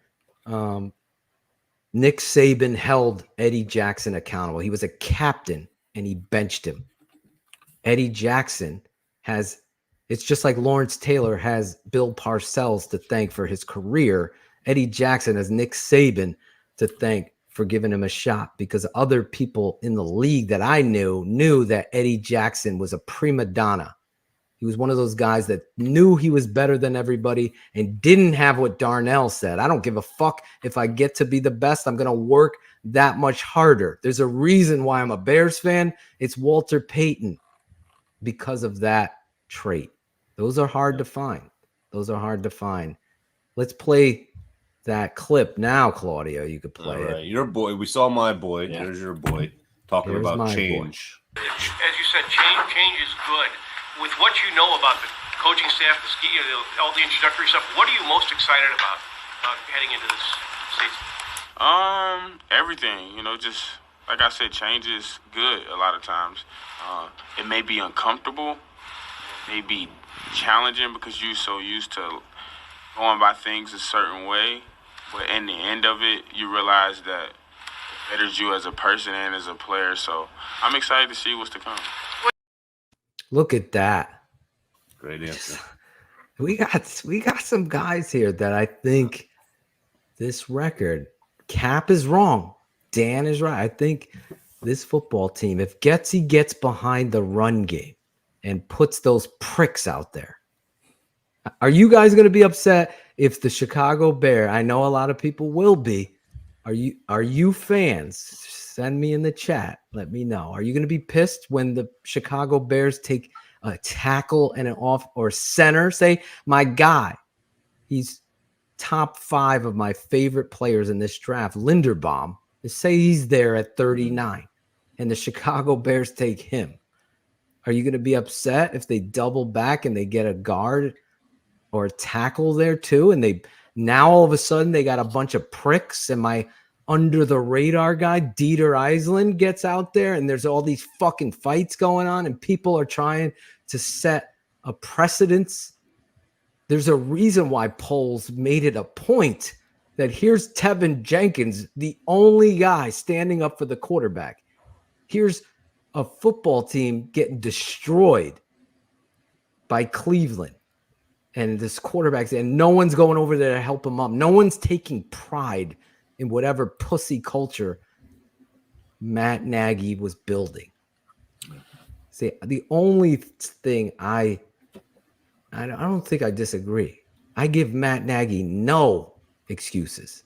Nick Saban held Eddie Jackson accountable. He was a captain, and he benched him. Eddie Jackson it's just like Lawrence Taylor has Bill Parcells to thank for his career. Eddie Jackson has Nick Saban to thank for giving him a shot, because other people in the league that I knew that Eddie Jackson was a prima donna. He was one of those guys that knew he was better than everybody and didn't have what Darnell said. I don't give a fuck if I get to be the best. I'm going to work that much harder. There's a reason why I'm a Bears fan. It's Walter Payton, because of that trait. Those are hard to find. Let's play that clip now, Claudio. You could play it. Your boy. We saw my boy. Yeah. There's your boy talking Here's about change. As you said, change is good. With what you know about the coaching staff, all the introductory stuff, what are you most excited about heading into this season? Everything. Just like I said, change is good a lot of times. It may be uncomfortable, may be challenging because you're so used to going by things a certain way, but in the end of it, you realize that betters you as a person and as a player. So I'm excited to see what's to come. Look at that. Great answer. We got some guys here that I think this record, Cap is wrong. Dan is right. I think this football team, if Getsy gets behind the run game and puts those pricks out there, are you guys going to be upset if the Chicago Bear, I know a lot of people will be, are you fans? Send me in the chat. Let me know. Are you going to be pissed when the Chicago Bears take a tackle and an off or center? Say, my guy, he's top 5 of my favorite players in this draft, Linderbaum. Say he's there at 39 and the Chicago Bears take him. Are you going to be upset if they double back and they get a guard or a tackle there too? And they now all of a sudden they got a bunch of pricks, and my under the radar guy, Dieter Eisland, gets out there and there's all these fucking fights going on and people are trying to set a precedence. There's a reason why polls made it a point that here's Tevin Jenkins, the only guy standing up for the quarterback. Here's a football team getting destroyed by Cleveland and this quarterback, and no one's going over there to help him up. No one's taking pride in whatever pussy culture Matt Nagy was building. See, the only thing I don't think I disagree. I give Matt Nagy no excuses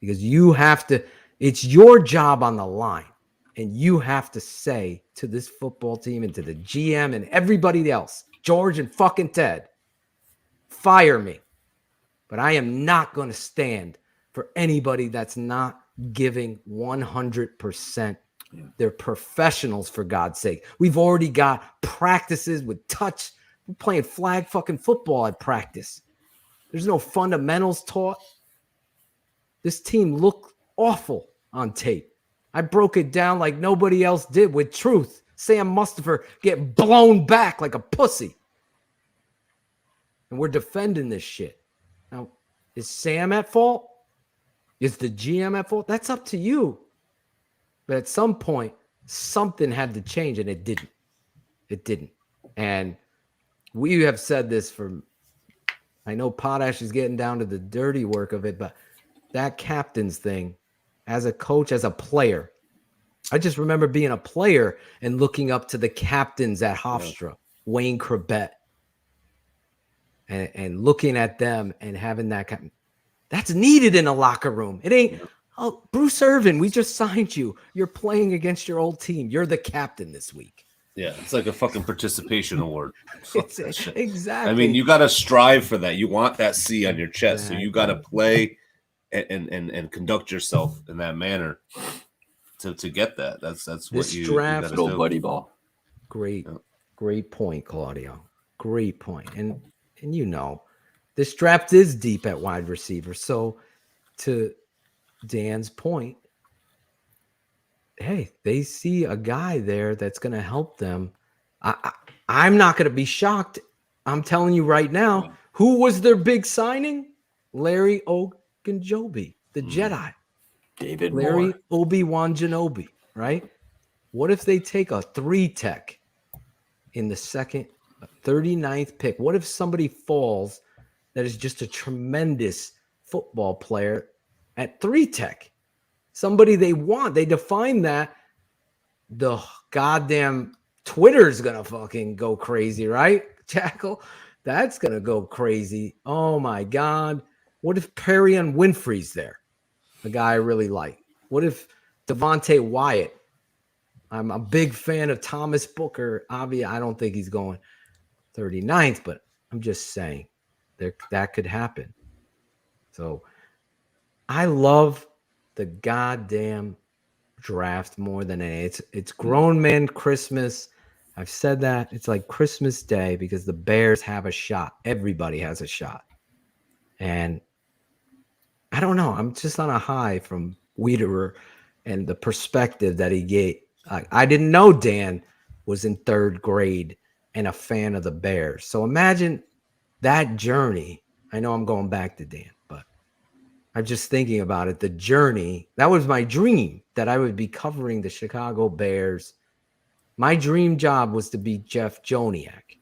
because you have to, it's your job on the line, and you have to say to this football team and to the GM and everybody else, George and fucking Ted, fire me. But I am not going to stand for anybody that's not giving 100%. They're professionals, for God's sake. We've already got practices with touch. We're playing flag fucking football at practice. There's no fundamentals taught. This team looked awful on tape. I broke it down like nobody else did with truth. Sam Mustipher get blown back like a pussy. And we're defending this shit. Now, is Sam at fault? Is the GM at fault? That's up to you. But at some point, something had to change, and it didn't. It didn't. And we have said this for, I know Potash is getting down to the dirty work of it, but that captain's thing, as a coach, as a player, I just remember being a player and looking up to the captains at Hofstra, Wayne Krebet, and looking at them and having that captain. That's needed in a locker room. It ain't, oh, Bruce Irvin, we just signed you. You're playing against your old team. You're the captain this week. Yeah, it's like a fucking participation award. Exactly. I mean, you got to strive for that. You want that C on your chest. Exactly. So you got to play and conduct yourself in that manner to get that. That's what you got to do. Buddy ball. Great point, Claudio. Great point. And you know, this draft is deep at wide receiver. So to Dan's point, hey, they see a guy there that's going to help them. I'm not going to be shocked. I'm telling you right now, who was their big signing? Larry Ogunjobi, the Jedi. David Larry Moore. Obi-Wan Kenobi, right? What if they take a 3-tech in the 39th pick? What if somebody falls that is just a tremendous football player at 3-tech? Somebody they want. They define that. The goddamn Twitter's going to fucking go crazy, right? Jackle, that's going to go crazy. Oh, my God. What if Perrion Winfrey's there? A guy I really like. What if Devontae Wyatt? I'm a big fan of Thomas Booker. Obviously, I don't think he's going 39th, but I'm just saying that could happen. So I love the goddamn draft more than anything. It's grown man Christmas. I've said that. It's like Christmas Day because the Bears have a shot. Everybody has a shot. And I don't know. I'm just on a high from Wiederer and the perspective that he gave. I didn't know Dan was in 3rd grade and a fan of the Bears. So imagine that journey. I know I'm going back to Dan, but I'm just thinking about it. The journey, that was my dream, that I would be covering the Chicago Bears. My dream job was to be Jeff Joniak.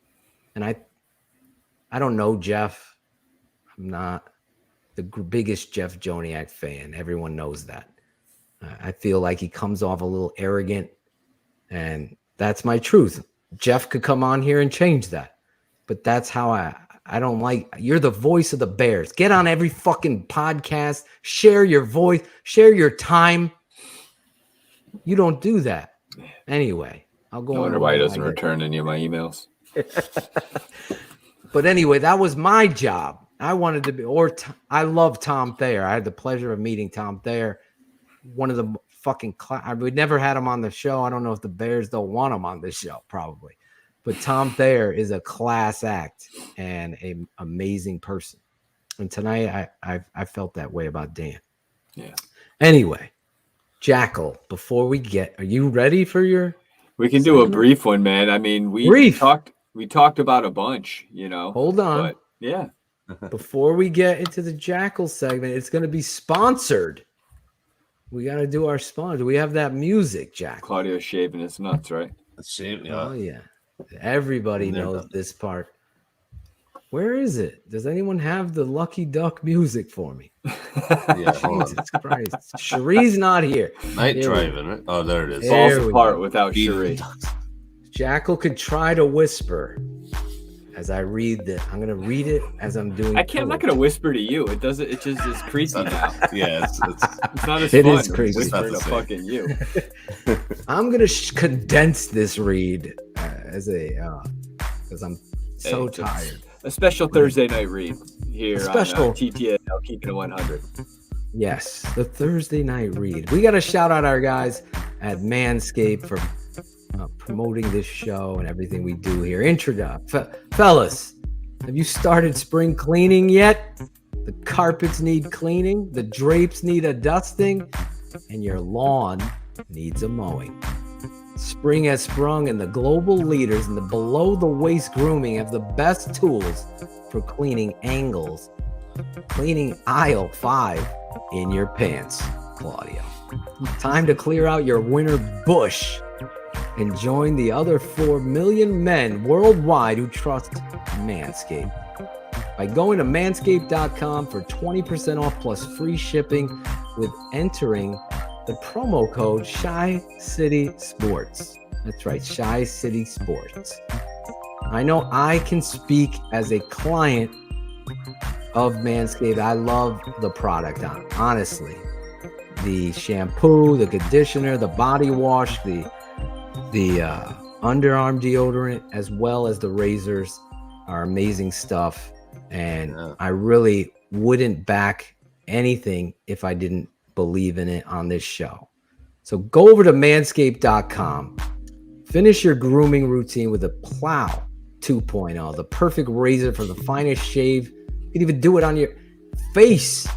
And I don't know Jeff. I'm not the biggest Jeff Joniak fan. Everyone knows that. I feel like he comes off a little arrogant, and that's my truth. Jeff could come on here and change that. But that's how I don't like. You're the voice of the Bears. Get on every fucking podcast. Share your voice. Share your time. You don't do that. Anyway, I'll go. I wonder why he doesn't return any of my emails. But anyway, that was my job. I wanted to be, I love Tom Thayer. I had the pleasure of meeting Tom Thayer. One of the fucking, we never had him on the show. I don't know if the Bears don't want him on this show, probably. But Tom Thayer is a class act and an amazing person. And tonight I felt that way about Dan. Yeah. Anyway, Jackle, before we are you ready for your? We can do a brief one, man. I mean, we talked about a bunch, you know. Hold on. But, yeah. Before we get into the Jackal segment, it's going to be sponsored. We got to do our sponsor. We have that music, Jack. Claudio's shaving his nuts, right? Oh, yeah. Everybody knows this part. Where is it? Does anyone have the Lucky Duck music for me? Yeah, Jesus Christ. Cherie's not here. Night driving, right? Oh, there it is. Falls apart without Cherie. Jackal could try to whisper as I read this. I'm going to read it as I'm doing. I'm not going to whisper to you. It doesn't. It just is creepy now. Yeah, it's not as it fun. Is creepy. Whispering to fucking you. I'm going to condense this read as a because I'm so tired. A special Thursday night read here on TTNL Keepin It 100. Yes, the Thursday night read. We got to shout out our guys at Manscaped for promoting this show and everything we do here. Fellas, have you started spring cleaning yet? The carpets need cleaning, the drapes need a dusting, and your lawn needs a mowing. Spring has sprung, and the global leaders in the below-the-waist grooming have the best tools for cleaning angles, cleaning aisle 5 in your pants, Claudio. Time to clear out your winter bush and join the other 4 million men worldwide who trust Manscaped. By going to manscaped.com for 20% off plus free shipping with entering the promo code ShyCitySports. That's right, ShyCitySports. I know I can speak as a client of Manscaped. I love the product, honestly. The shampoo, the conditioner, the body wash, the underarm deodorant, as well as the razors are amazing stuff. And I really wouldn't back anything if I didn't believe in it on this show. So go over to manscaped.com. Finish your grooming routine with a Plow 2.0, the perfect razor for the finest shave. You can even do it on your face.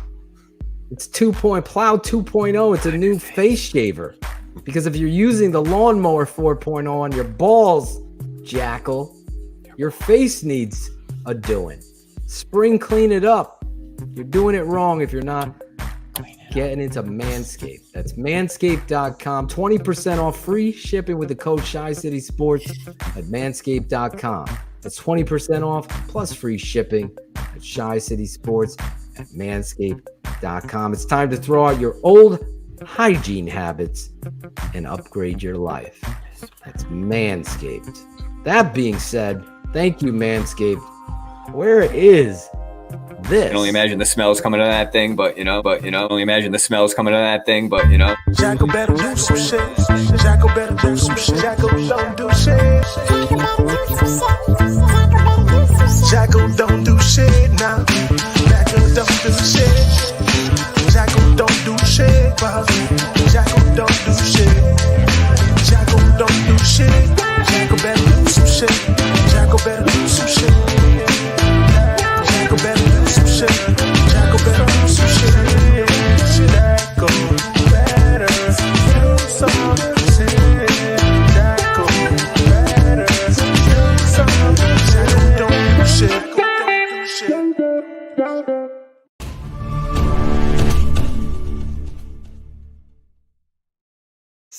It's Plow 2.0. It's a new face shaver. Because if you're using the Lawnmower 4.0 on your balls, Jackal, your face needs a doing. Spring clean it up. You're doing it wrong if you're not getting into Manscaped. That's manscaped.com. 20% off free shipping with the code ShyCitySports at manscaped.com. That's 20% off plus free shipping at ShyCitySports at manscaped.com. It's time to throw out your old hygiene habits and upgrade your life. That's Manscaped. That being said, thank you, Manscaped. Where is this? I can only imagine the smells coming out of that thing, but only imagine the smells coming out of that thing, but Jackal better do some shit. Jackal better do some shit. Jackal don't do shit. Jackal don't do shit now. Jackal don't do shit. Jackal don't do shit, bro. Jackal don't do shit. Jackal don't do shit. Jackal better do some shit. Jackal better do some shit. Jackal better do some shit. Jackal better do some shit. Jackal better do some shit. Jackal better do some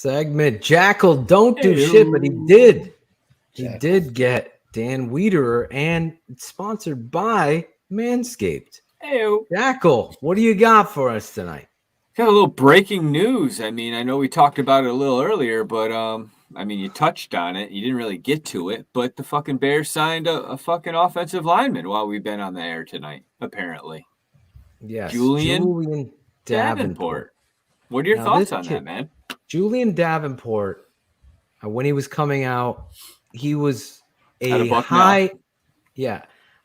segment. Jackal don't do shit, but he did. He did get Dan Wiederer, and it's sponsored by Manscaped. Hey, Jackal, what do you got for us tonight? Got a little breaking news. I mean, I know we talked about it a little earlier, but I mean, you touched on it. You didn't really get to it, but the fucking Bears signed a fucking offensive lineman while we've been on the air tonight, apparently. Yes, Julian Davenport. What are your thoughts on that, man? Julian Davenport, when he was coming out, he was Out of a Bucknell.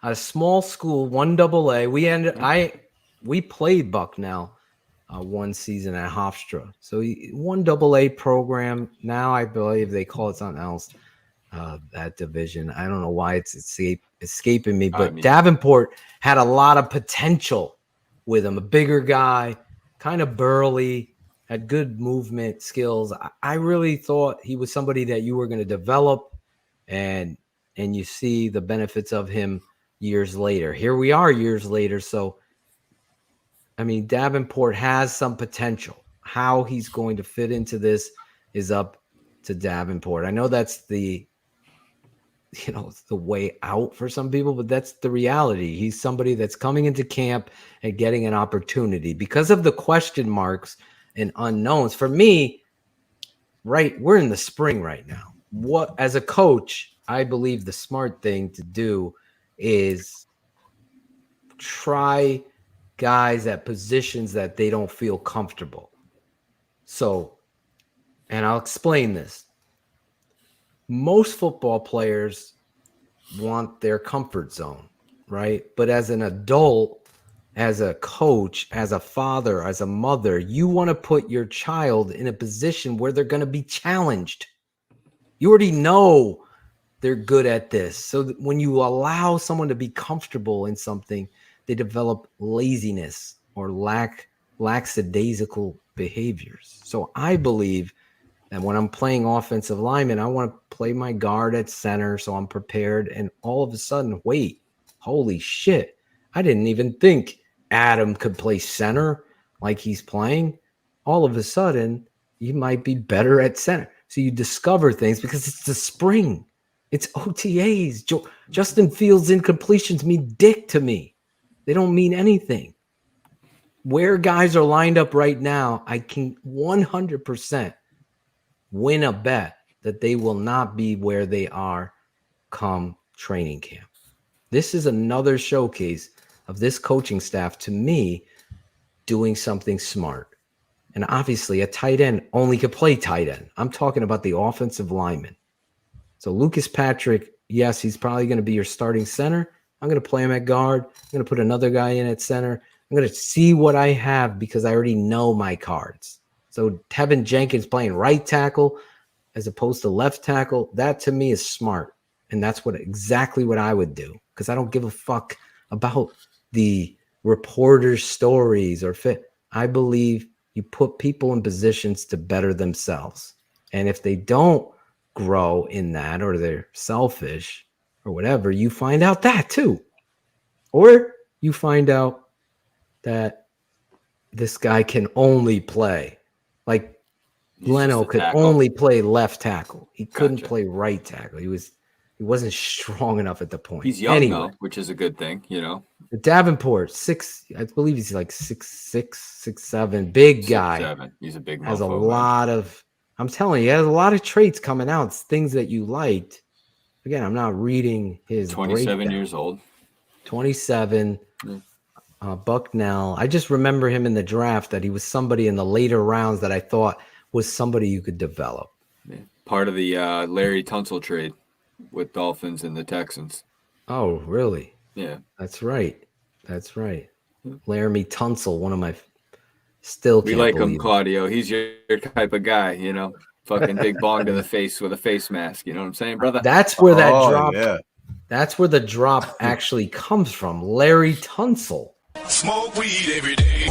a small school, 1AA. We played Bucknell one season at Hofstra. So 1AA program. Now I believe they call it something else. That division. I don't know why it's escaping me, but Davenport had a lot of potential with him. A bigger guy, kind of burly, had good movement skills. I really thought he was somebody that you were going to develop, and you see the benefits of him years later. Here we are years later. So, I mean, Davenport has some potential. How he's going to fit into this is up to Davenport. I know that's the way out for some people, but that's the reality. He's somebody that's coming into camp and getting an opportunity because of the question marks and unknowns. For me, we're in the spring right now. What, as a coach, I believe the smart thing to do is try guys at positions that they don't feel comfortable. So, and I'll explain this. Most football players want their comfort zone, right? But as an adult, as a coach, as a father, as a mother, you want to put your child in a position where they're going to be challenged. You already know they're good at this. So that when you allow someone to be comfortable in something, they develop laziness or lackadaisical behaviors. So I believe that when I'm playing offensive lineman, I want to play my guard at center so I'm prepared. And all of a sudden, wait, holy shit, I didn't even think Adam could play center like he's playing. All of a sudden, you might be better at center. So you discover things because it's the spring. It's OTAs. Justin Fields' incompletions mean dick to me. They don't mean anything. Where guys are lined up right now, I can 100% win a bet that they will not be where they are come training camp. This is another showcase of this coaching staff, to me, doing something smart. And obviously, a tight end only could play tight end. I'm talking about the offensive lineman. So Lucas Patrick, yes, he's probably going to be your starting center. I'm going to play him at guard. I'm going to put another guy in at center. I'm going to see what I have because I already know my cards. So Tevin Jenkins playing right tackle as opposed to left tackle, that to me is smart. And that's exactly what I would do because I don't give a fuck about the reporters' stories or fit. I believe you put people in positions to better themselves. And if they don't grow in that or they're selfish or whatever, you find out that too. Or you find out that this guy can only play. Like Leno could only play left tackle. He couldn't play right tackle. He wasn't strong enough at the point. He's young though, which is a good thing, you know. Davenport, I believe he's like 6'6", 6'7", big guy. 6'7". He's a big has a lot of, I'm telling you, he has a lot of traits coming out. It's things that you liked. Again, I'm not reading his 27 breakdown. years old. 27. Bucknell. I just remember him in the draft that he was somebody in the later rounds that I thought was somebody you could develop. Yeah. Part of the Larry Tunsil trade with Dolphins and the Texans. Oh, really? Yeah. That's right. Laramie Tunsil, one of my still can't We like him, believe it. Claudio. He's your type of guy, you know. Fucking big bong to the face with a face mask. You know what I'm saying, brother? That's where that drop. Yeah. That's where the drop actually comes from. Larry Tunsil. Smoke weed every day.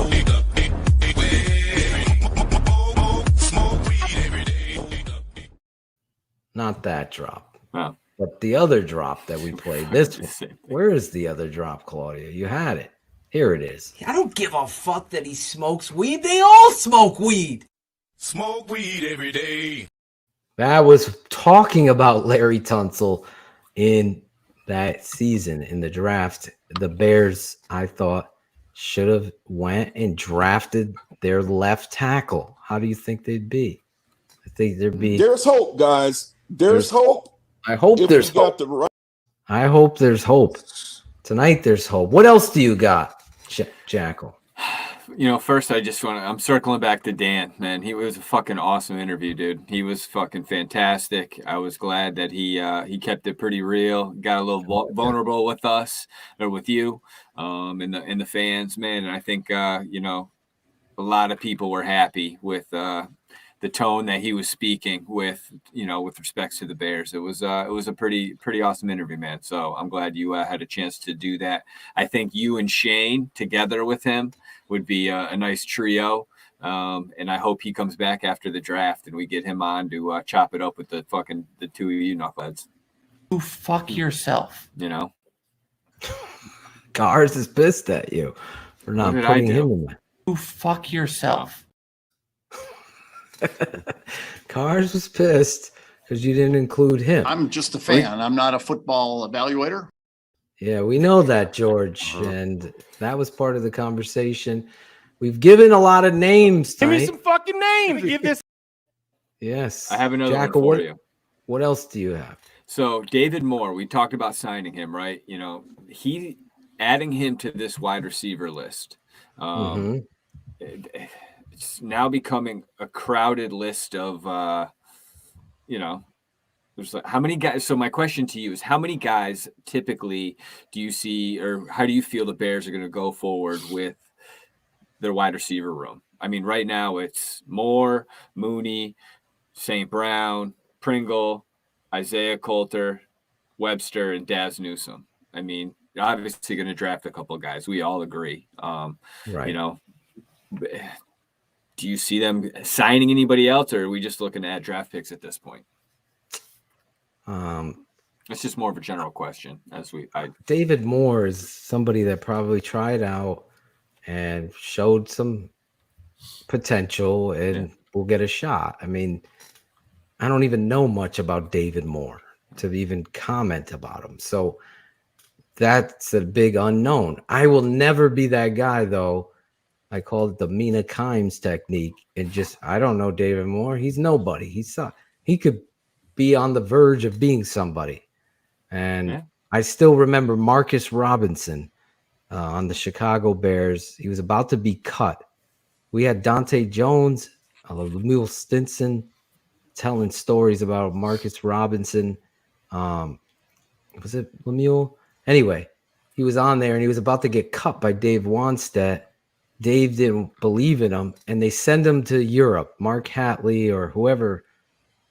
Not that drop. Oh. But the other drop that we played. This one. Where is the other drop, Claudia? You had it. Here it is. I don't give a fuck that he smokes weed. They all smoke weed. Smoke weed every day. That was talking about Larry Tunsil in that season in the draft. The Bears, I thought, should have went and drafted their left tackle. How do you think they'd be? I think there'd be. There's hope, guys. There's hope. I hope there's hope. I hope there's hope. Tonight there's hope. What else do you got, Jackal? First I'm circling back to Dan, man. He was a fucking awesome interview, dude. He was fucking fantastic. I was glad that he kept it pretty real, got a little vulnerable with us or with you, and the fans, man. And I think a lot of people were happy with the tone that he was speaking with respects to the Bears. It was a pretty awesome interview, man. So I'm glad you had a chance to do that. I think you and Shayne together with him would be a nice trio. And I hope he comes back after the draft and we get him on to chop it up with the two of you knuckleheads. You fuck yourself. Cars is pissed at you for not putting him in there. You fuck yourself. Cars was pissed because you didn't include him. I'm just a fan. I'm not a football evaluator. Yeah, we know that, George, and that was part of the conversation. We've given a lot of names tonight. Give me some fucking names. Give this. Yes. I have another Jackal, one for you. What else do you have? So David Moore, we talked about signing him, right? He adding him to this wide receiver list. It's now becoming a crowded list of, there's like how many guys. So my question to you is, how many guys typically do you see, or how do you feel the Bears are going to go forward with their wide receiver room? I mean, right now it's Moore, Mooney, St. Brown, Pringle, Isaiah Coulter, Webster, and Daz Newsome. I mean, obviously going to draft a couple of guys. We all agree. Right. Do you see them signing anybody else, or are we just looking at draft picks at this point? It's just more of a general question. David Moore is somebody that probably tried out and showed some potential and will get a shot. I mean, I don't even know much about David Moore to even comment about him. So that's a big unknown. I will never be that guy, though. I call it the Mina Kimes technique. And I don't know David Moore. He's nobody. He could be on the verge of being somebody. And I still remember Marcus Robinson on the Chicago Bears. He was about to be cut. We had Dante Jones, Lemuel Stinson telling stories about Marcus Robinson. Was it Lemuel? Anyway, he was on there and he was about to get cut by Dave Wanstead. Dave didn't believe in him, and they send him to Europe. Mark Hatley or whoever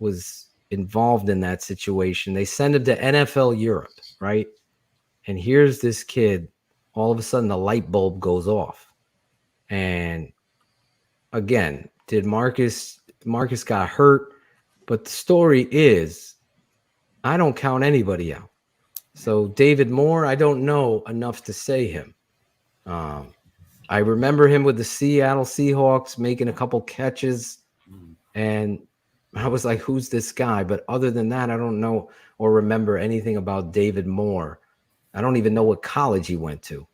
was involved in that situation, they send him to NFL Europe, right? And here's this kid. All of a sudden, the light bulb goes off. And again, Marcus got hurt? But the story is, I don't count anybody out. So David Moore, I don't know enough to say him. I remember him with the Seattle Seahawks making a couple catches, and I was like, who's this guy? But other than that, I don't know or remember anything about David Moore. I don't even know what college he went to.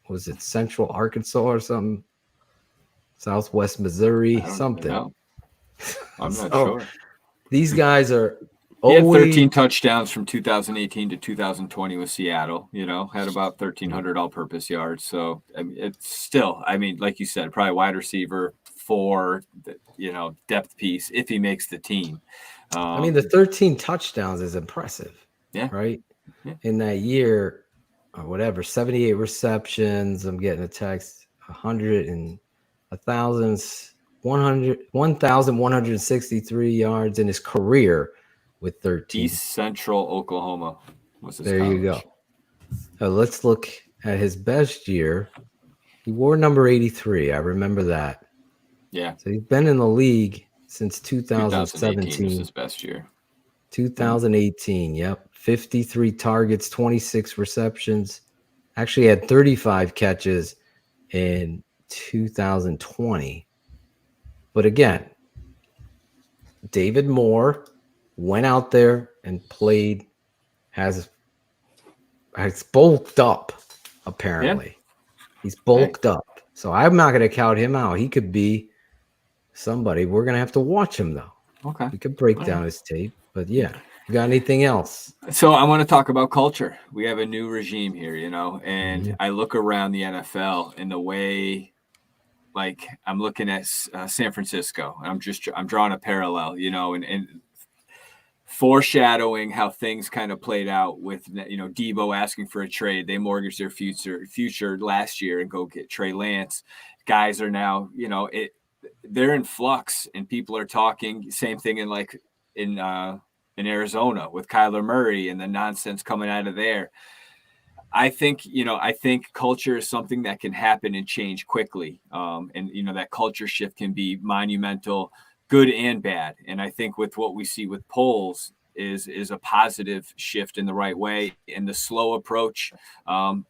Was it Central Arkansas or something? Southwest Missouri, something. I'm not sure. These guys are He had 13 touchdowns from 2018 to 2020 with Seattle, had about 1,300 all-purpose yards. So it's still, like you said, probably wide receiver 4, depth piece if he makes the team. The 13 touchdowns is impressive. Yeah. Right? Yeah. In that year, or whatever, 78 receptions. I'm getting a text, 1,163 yards in his career. With 13. East Central Oklahoma was his There college. you go. Let's look at his best year. He wore number 83. I remember that. Yeah. So he's been in the league since 2017. 2018 was his best year. 2018. Yep. 53 targets, 26 receptions. Actually had 35 catches in 2020. But again, David Moore went out there and played, has bulked up, apparently. Yeah. He's bulked up. So I'm not going to count him out. He could be somebody. We're going to have to watch him, though. Okay. We could break down his tape. But, yeah. You got anything else? So I want to talk about culture. We have a new regime here, and I look around the NFL in the way, like I'm looking at San Francisco, and I'm drawing a parallel, and foreshadowing how things kind of played out with, Debo asking for a trade. They mortgaged their future last year and go get Trey Lance. Guys are now, they're in flux, and people are talking. Same thing in Arizona with Kyler Murray and the nonsense coming out of there. I think culture is something that can happen and change quickly. And that culture shift can be monumental, good and bad. And I think with what we see with polls is a positive shift in the right way. And the slow approach,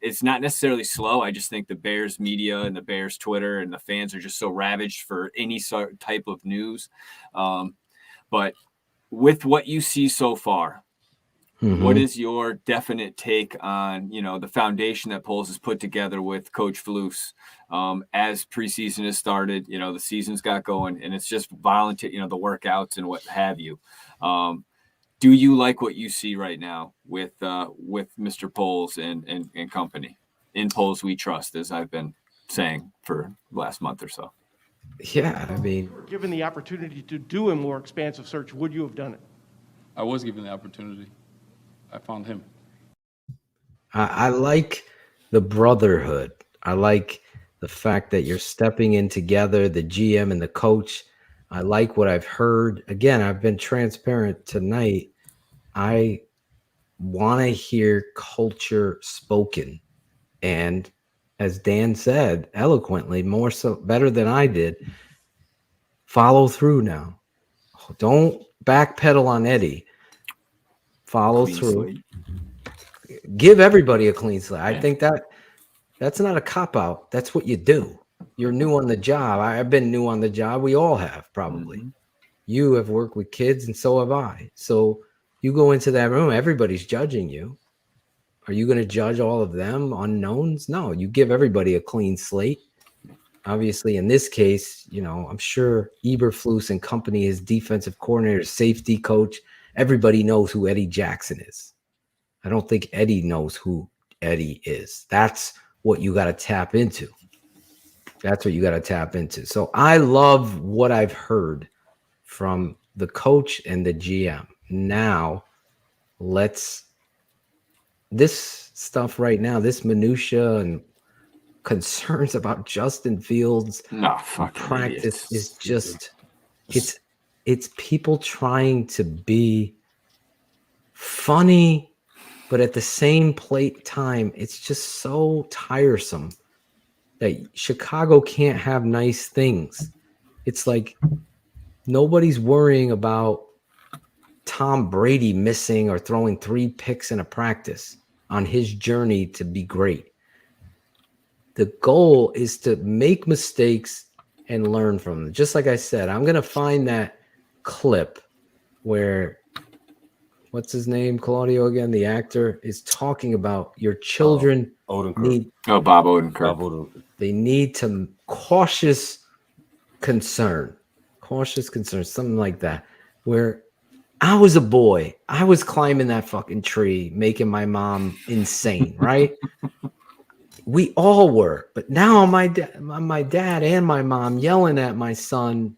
it's not necessarily slow. I just think the Bears media and the Bears Twitter and the fans are just so ravaged for any sort type of news. But with what you see so far, what is your definite take on, the foundation that Poles has put together with Coach Flus as preseason has started, the season's got going, and it's just volunteer, the workouts and what have you. Do you like what you see right now with Mr. Poles and company? In Poles we trust, as I've been saying for the last month or so. Yeah, I mean, given the opportunity to do a more expansive search, would you have done it? I was given the opportunity. I found him. I like the brotherhood. I like the fact that you're stepping in together, the GM and the coach. I like what I've heard. Again, I've been transparent tonight. I want to hear culture spoken. And as Dan said, eloquently, more so better than I did, follow through now. Don't backpedal on Eddie. Follow through. Give everybody a clean slate. I think that's not a cop-out. That's what you do. You're new on the job. I've been new on the job. We all have, probably. You have worked with kids, and so have I. So you go into that room, everybody's judging you. Are you going to judge all of them unknowns? No, you give everybody a clean slate. Obviously, in this case, I'm sure Eberflus and company, his defensive coordinator, safety coach, everybody knows who Eddie Jackson is. I don't think Eddie knows who Eddie is. That's what you got to tap into. That's what you got to tap into. So I love what I've heard from the coach and the GM. Now, this stuff right now, this minutia and concerns about Justin Fields practice is just, it's people trying to be funny, but at the same time, it's just so tiresome that Chicago can't have nice things. It's like nobody's worrying about Tom Brady missing or throwing 3 picks in a practice on his journey to be great. The goal is to make mistakes and learn from them. Just like I said, I'm going to find that clip where, what's his name, Claudio again, the actor, is talking about your children Bob Odenkirk. They need to cautious concern, something like that, where I was a boy. I was climbing that fucking tree, making my mom insane, right? We all were. But now my dad and my mom yelling at my son.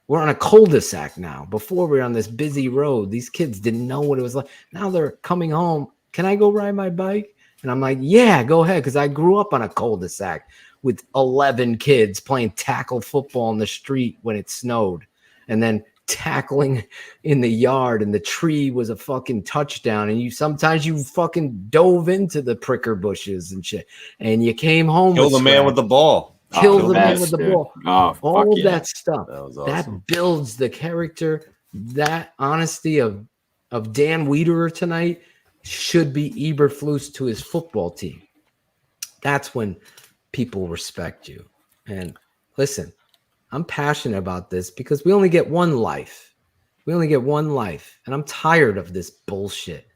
We're on a cul-de-sac now. Before we were on this busy road. These kids didn't know what it was like. Now they're coming home. Can I go ride my bike? And I'm like, yeah, go ahead. Because I grew up on a cul-de-sac with 11 kids playing tackle football in the street when it snowed. And then tackling in the yard, and the tree was a fucking touchdown, and sometimes you fucking dove into the pricker bushes and shit, and you came home Kill the man with the ball. Kill the man with the ball. All of that stuff. That was That awesome. builds the character. That honesty of Dan Wiederer tonight should be Eberflus to his football team. That's when people respect you. And listen, I'm passionate about this because we only get one life. We only get one life, and I'm tired of this bullshit.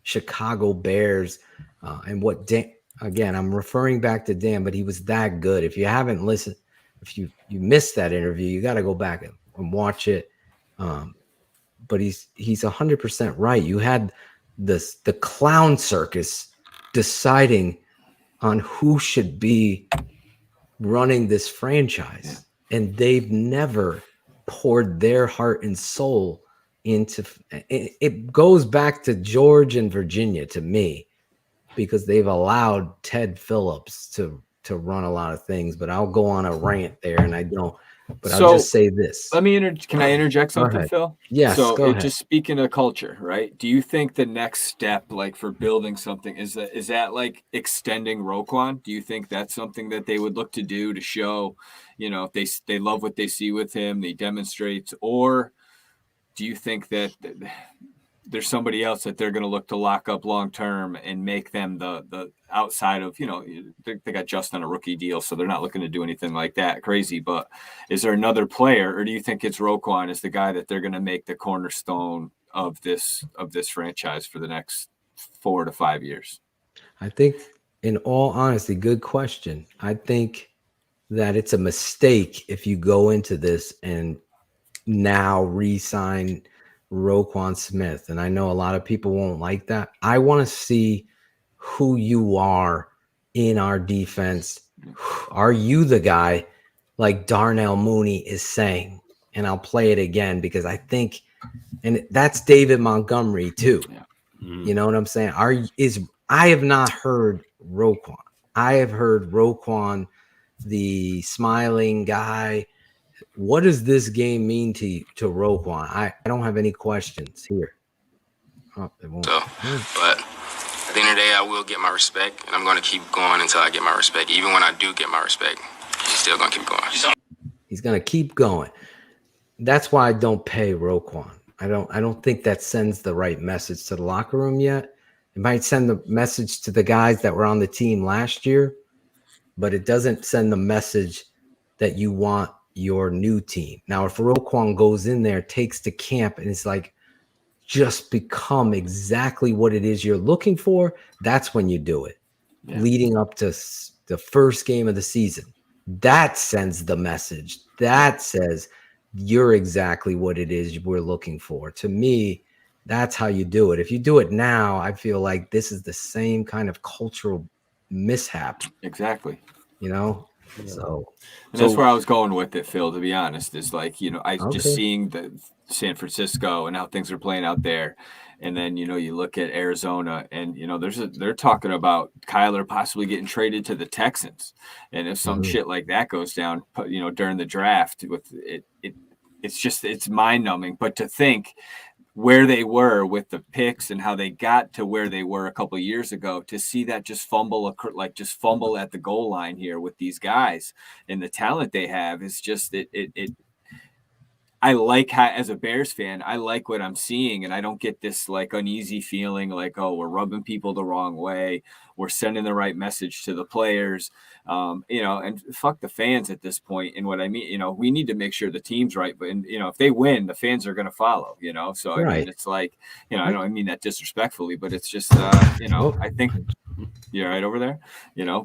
Chicago Bears and what Dan, again, I'm referring back to Dan, but he was that good. If you haven't listened, if you missed that interview, you got to go back and watch it. But he's 100% right. You had the clown circus deciding on who should be running this franchise, and they've never poured their heart and soul into it. It goes back to George and Virginia to me, because they've allowed Ted Phillips to run a lot of things. But I'll go on a rant there, and I don't. But I'll just say this. Let me can I interject something, Phil? Yes. So go ahead. just speaking of culture, right? Do you think the next step, like for building something, is that like extending Roquan? Do you think that's something that they would look to do to show, if they love what they see with him, he demonstrates, or do you think that there's somebody else that they're going to look to lock up long term and make them the outside of, they got just on a rookie deal, so they're not looking to do anything like that crazy. But is there another player, or do you think it's Roquan is the guy that they're going to make the cornerstone of this franchise for the next 4 to 5 years? I think, in all honesty, good question. I think that it's a mistake if you go into this and now re-sign Roquan Smith. And I know a lot of people won't like that. I want to see who you are in our defense. Are you the guy like Darnell Mooney is saying? And I'll play it again because I think, and that's David Montgomery too. Yeah. You know what I'm saying? I have not heard Roquan. I have heard Roquan, the smiling guy. What does this game mean to Roquan? I don't have any questions here. Oh, it won't. So, but at the end of the day, I will get my respect, and I'm going to keep going until I get my respect. Even when I do get my respect, he's still going to keep going. He's going to keep going. That's why I don't pay Roquan. I don't think that sends the right message to the locker room yet. It might send the message to the guys that were on the team last year, but it doesn't send the message that you want your new team. Now, if Roquan goes in there, takes the camp, and it's like, just become exactly what it is you're looking for, that's when you do it. Yeah. Leading up to the first game of the season, that sends the message. That says you're exactly what it is we're looking for. To me, that's how you do it. If you do it now, I feel like this is the same kind of cultural mishap. Exactly. So that's where I was going with it, Phil, to be honest, is like, just seeing the San Francisco and how things are playing out there. And then, you look at Arizona and, they're talking about Kyler possibly getting traded to the Texans. And if some shit like that goes down, during the draft with it, it's mind numbing. But to think where they were with the picks and how they got to where they were a couple of years ago, to see that just fumble at the goal line here with these guys and the talent they have is just I like how, as a Bears fan, I like what I'm seeing, and I don't get this like uneasy feeling like, oh, we're rubbing people the wrong way. We're sending the right message to the players, and fuck the fans at this point. And what I mean, we need to make sure the team's right, but if they win, the fans are going to follow, So I mean, it's like, I don't mean that disrespectfully, but it's just, I think you're right over there,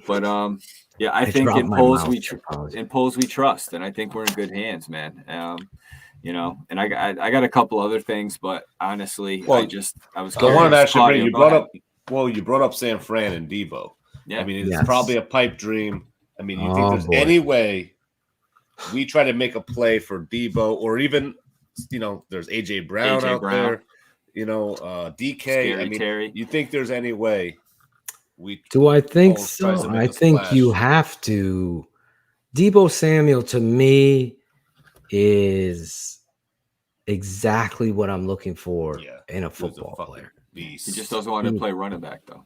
but I think in polls we trust, and I think we're in good hands, man. And I got a couple other things, but honestly, I was. I wanted to actually you brought up San Fran and Debo. Yeah. I mean, it's probably a pipe dream. I mean, you think there's any way we try to make a play for Debo, or even, there's AJ Brown there, DK. Scary I mean, Terry. You think there's any way we do? I think so. I think you have to. Debo Samuel, to me, is exactly what I'm looking for in a football player. He just doesn't want to play running back, though.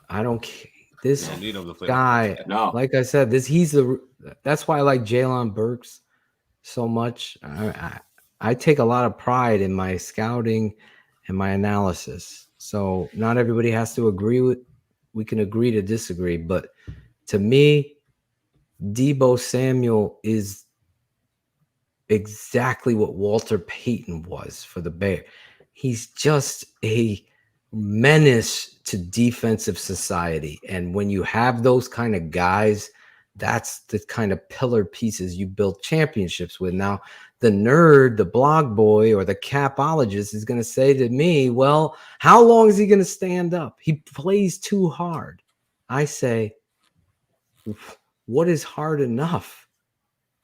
I don't care. This guy, like I said, that's why I like Jalen Burks so much. I take a lot of pride in my scouting and my analysis. So not everybody has to agree with. We can agree to disagree, but to me, Debo Samuel is exactly what Walter Payton was for the Bears. He's just a menace to defensive society. And when you have those kind of guys, that's the kind of pillar pieces you build championships with. Now, the nerd, the blog boy, or the capologist is going to say to me, well, how long is he going to stand up? He plays too hard. I say, what is hard enough?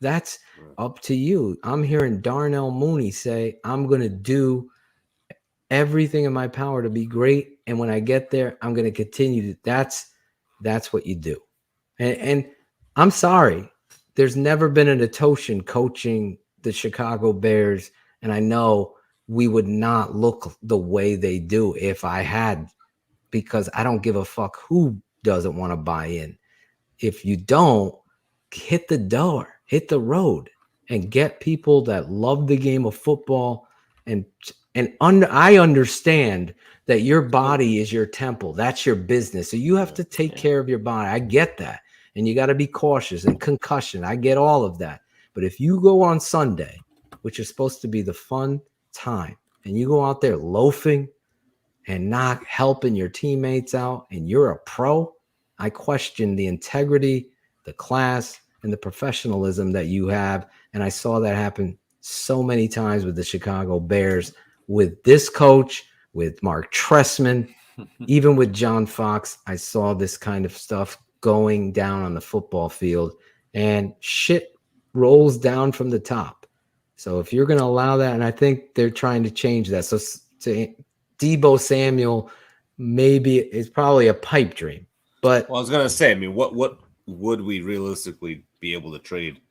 That's up to you. I'm hearing Darnell Mooney say, I'm going to do everything in my power to be great. And when I get there, I'm going to continue to. That's what you do. And I'm sorry, there's never been an Etoshan coaching the Chicago Bears. And I know we would not look the way they do if I had, because I don't give a fuck who doesn't want to buy in. If you don't, hit the door, hit the road, and get people that love the game of football. I understand that your body is your temple. That's your business. So you have to take care of your body. I get that. And you got to be cautious, and concussion. I get all of that. But if you go on Sunday, which is supposed to be the fun time, and you go out there loafing and not helping your teammates out, and you're a pro, I question the integrity, the class, and the professionalism that you have. And I saw that happen so many times with the Chicago Bears, with this coach, with Mark Trestman, even with John Fox. I saw this kind of stuff going down on the football field, and shit rolls down from the top. So if you're going to allow that, and I think they're trying to change that. So to Deebo Samuel, maybe it's probably a pipe dream. But I was going to say, I mean, what would we realistically be able to trade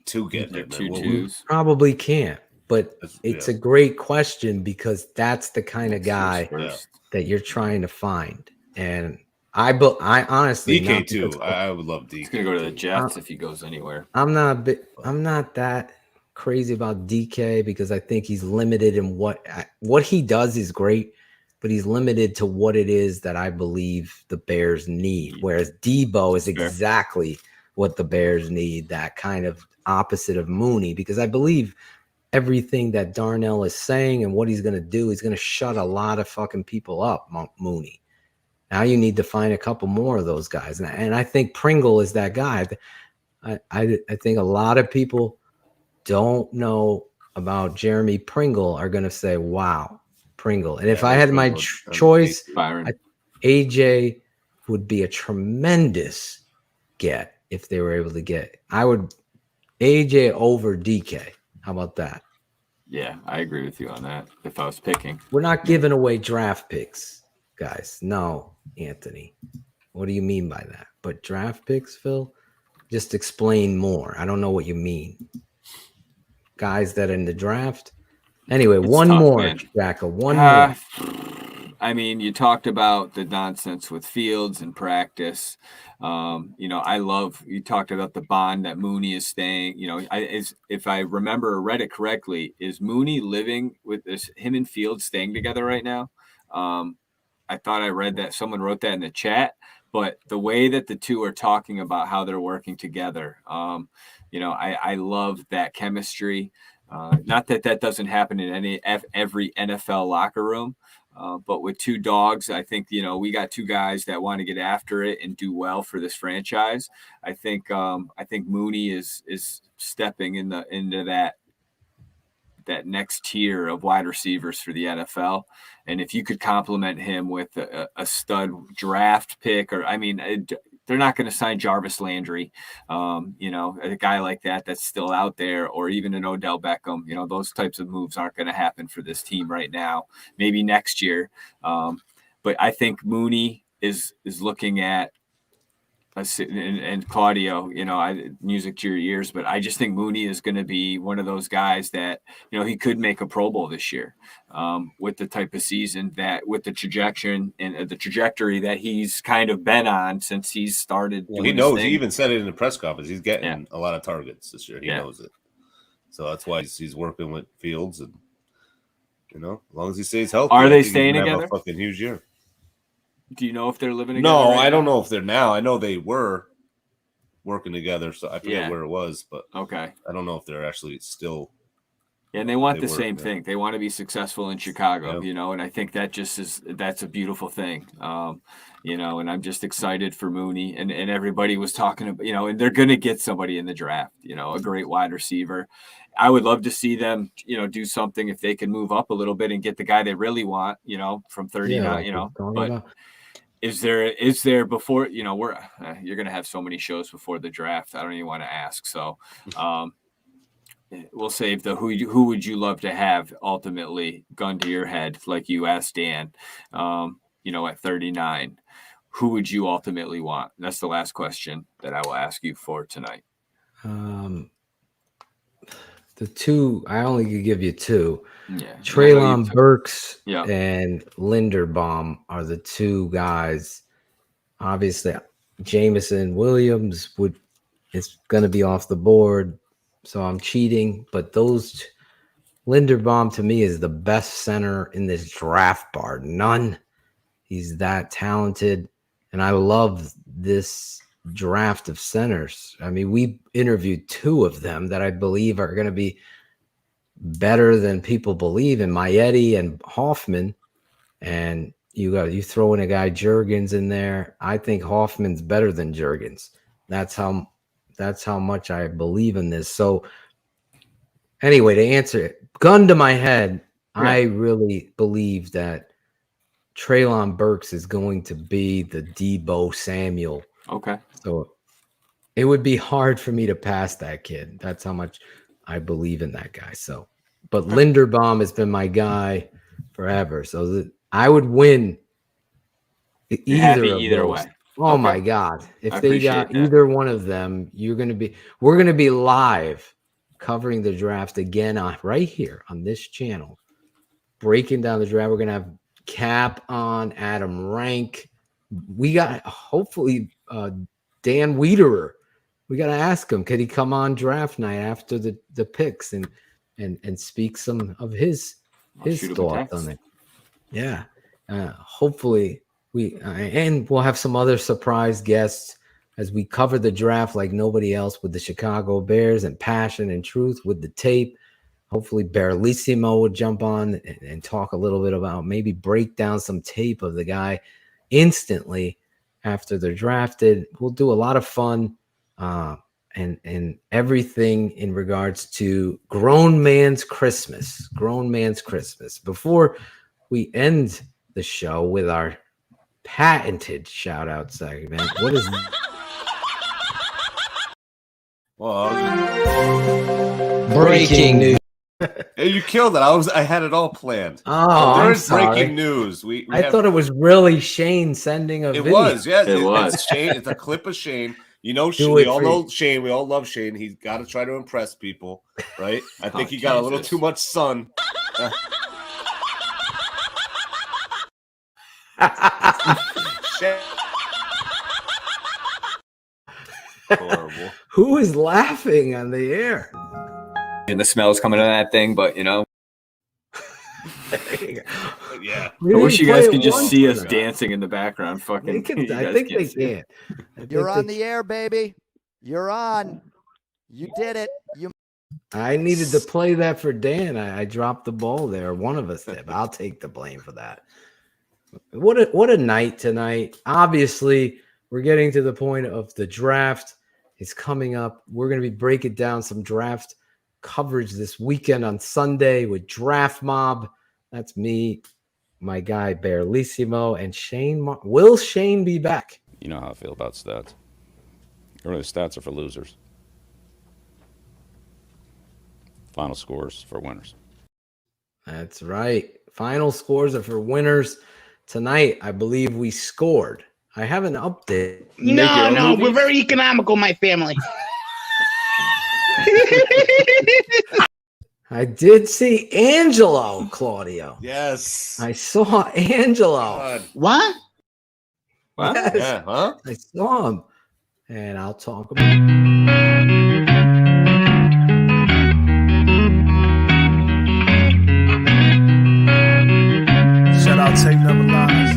to get him? You probably can't, but it's a great question, because that's the kind of guy that you're trying to find. And I honestly, DK too. I would love DK. He's gonna go to the Jets if he goes anywhere. I'm not that crazy about DK, because I think he's limited in what he does is great, but he's limited to what it is that I believe the Bears need. Whereas Deebo is exactly what the Bears need, that kind of opposite of Mooney, because I believe everything that Darnell is saying and what he's going to do, he's going to shut a lot of fucking people up, Mooney. Now you need to find a couple more of those guys. And I think Pringle is that guy. I think a lot of people don't know about Jeremy Pringle are going to say, wow, Pringle. And if I had my choice, AJ would be a tremendous get if they were able to get. I would AJ over DK. How about that? Yeah, I agree with you on that. If I was picking, we're not giving away draft picks, guys. No, Anthony. What do you mean by that? But draft picks, Phil? Just explain more. I don't know what you mean. Guys that are in the draft. Anyway, it's one tough, more, man. Jackle. One more. I mean, you talked about the nonsense with Fields and practice. You talked about the bond that Mooney is staying. If I remember or read it correctly, is Mooney living with him and Fields staying together right now? I thought I read that someone wrote that in the chat, but the way that the two are talking about how they're working together, I love that chemistry. Not that doesn't happen in every NFL locker room. But with two dogs, I think, we got two guys that want to get after it and do well for this franchise. I think Mooney is stepping into that next tier of wide receivers for the NFL. And if you could complement him with a stud draft pick, they're not going to sign Jarvis Landry, a guy like that's still out there, or even an Odell Beckham. Those types of moves aren't going to happen for this team right now. Maybe next year. But I think Mooney is looking at and Claudio, music to your ears, but I just think Mooney is going to be one of those guys that, he could make a Pro Bowl this year with the type of season with the trajectory that he's kind of been on since he's started. Well, he knows. He even said it in the press conference. He's getting a lot of targets this year. He knows it. So that's why he's working with Fields, and as long as he stays healthy. Are they staying together? Have a fucking huge year. Do you know if they're living together? No, right I don't now? know if they're now. I know they were working together. So I forget where it was, but okay, I don't know if they're actually still. Yeah, and they want the same thing. They want to be successful in Chicago, you know, and I think that that's a beautiful thing. You know, and I'm just excited for Mooney and everybody was talking about, you know, and they're going to get somebody in the draft, you know, a great wide receiver. I would love to see them, you know, do something if they can move up a little bit and get the guy they really want, you know, from 39, you know, but is there before, you know, you're going to have so many shows before the draft. I don't even want to ask. So, we'll save the who would you love to have ultimately, gun to your head, like you asked Dan, you know, at 39, who would you ultimately want? That's the last question that I will ask you for tonight. The two, I only could give you two. Yeah. Treylon Burks and Linderbaum are the two guys. Obviously, Jamison Williams is going to be off the board. So I'm cheating, but Linderbaum to me is the best center in this draft, bar none. He's that talented, and I love this draft of centers. I mean, we interviewed two of them that I believe are going to be better than people believe in, Maietti and Hoffman, and you throw in a guy Juergens in there. I think Hoffman's better than Juergens. That's how much I believe in this. So anyway, to answer it, gun to my head, I really believe that Treylon Burks is going to be the Deebo Samuel. Okay. So it would be hard for me to pass that kid. That's how much I believe in that guy. So, but Linderbaum has been my guy forever. So I would win either way. Oh my God. If they got either one of them, we're going to be live covering the draft again right here on this channel, breaking down the draft. We're going to have Cap on, Adam Rank. We got hopefully Dan Wiederer. We got to ask him, could he come on draft night after the picks and speak some of his thoughts on it? Yeah. Hopefully we'll have some other surprise guests as we cover the draft like nobody else with the Chicago Bears and passion and truth with the tape. Hopefully Barlissimo will jump on and talk a little bit about, maybe break down some tape of the guy instantly after they're drafted. We'll do a lot of fun and everything in regards to grown man's Christmas. Before we end the show with our patented shout out segment, what is breaking news? Hey, you killed it. I had it all planned. Oh, there's breaking news. I thought it was really Shayne sending a video. Was, yeah. It was. It's Shayne. It's a clip of Shayne. You know, we all know Shayne. We all love Shayne. He's got to try to impress people, right? I think he got a little too much sun. Horrible. Who is laughing on the air? And the smell's coming out of that thing, but you know. Yeah. I wish you guys could just see us dancing in the background. Fucking. I think they can. You're on the air, baby. You're on. You did it. I needed to play that for Dan. I dropped the ball there. One of us did, but I'll take the blame for that. What a night tonight. Obviously, we're getting to the point of the draft. It's coming up. We're going to be breaking down some draft coverage this weekend on Sunday with Draft Mob. That's me, my guy Barlissimo, and Shayne. Will Shayne be back? You know how I feel about stats. Really, stats are for losers. Final scores for winners. That's right. Final scores are for winners. Tonight, I believe we scored. I have an update. No, we're very economical, my family. I did see Angelo, Claudio. Yes. I saw Angelo. What? Yes. Yeah, huh? I saw him. And I'll talk about Shout out Tape Never Lies.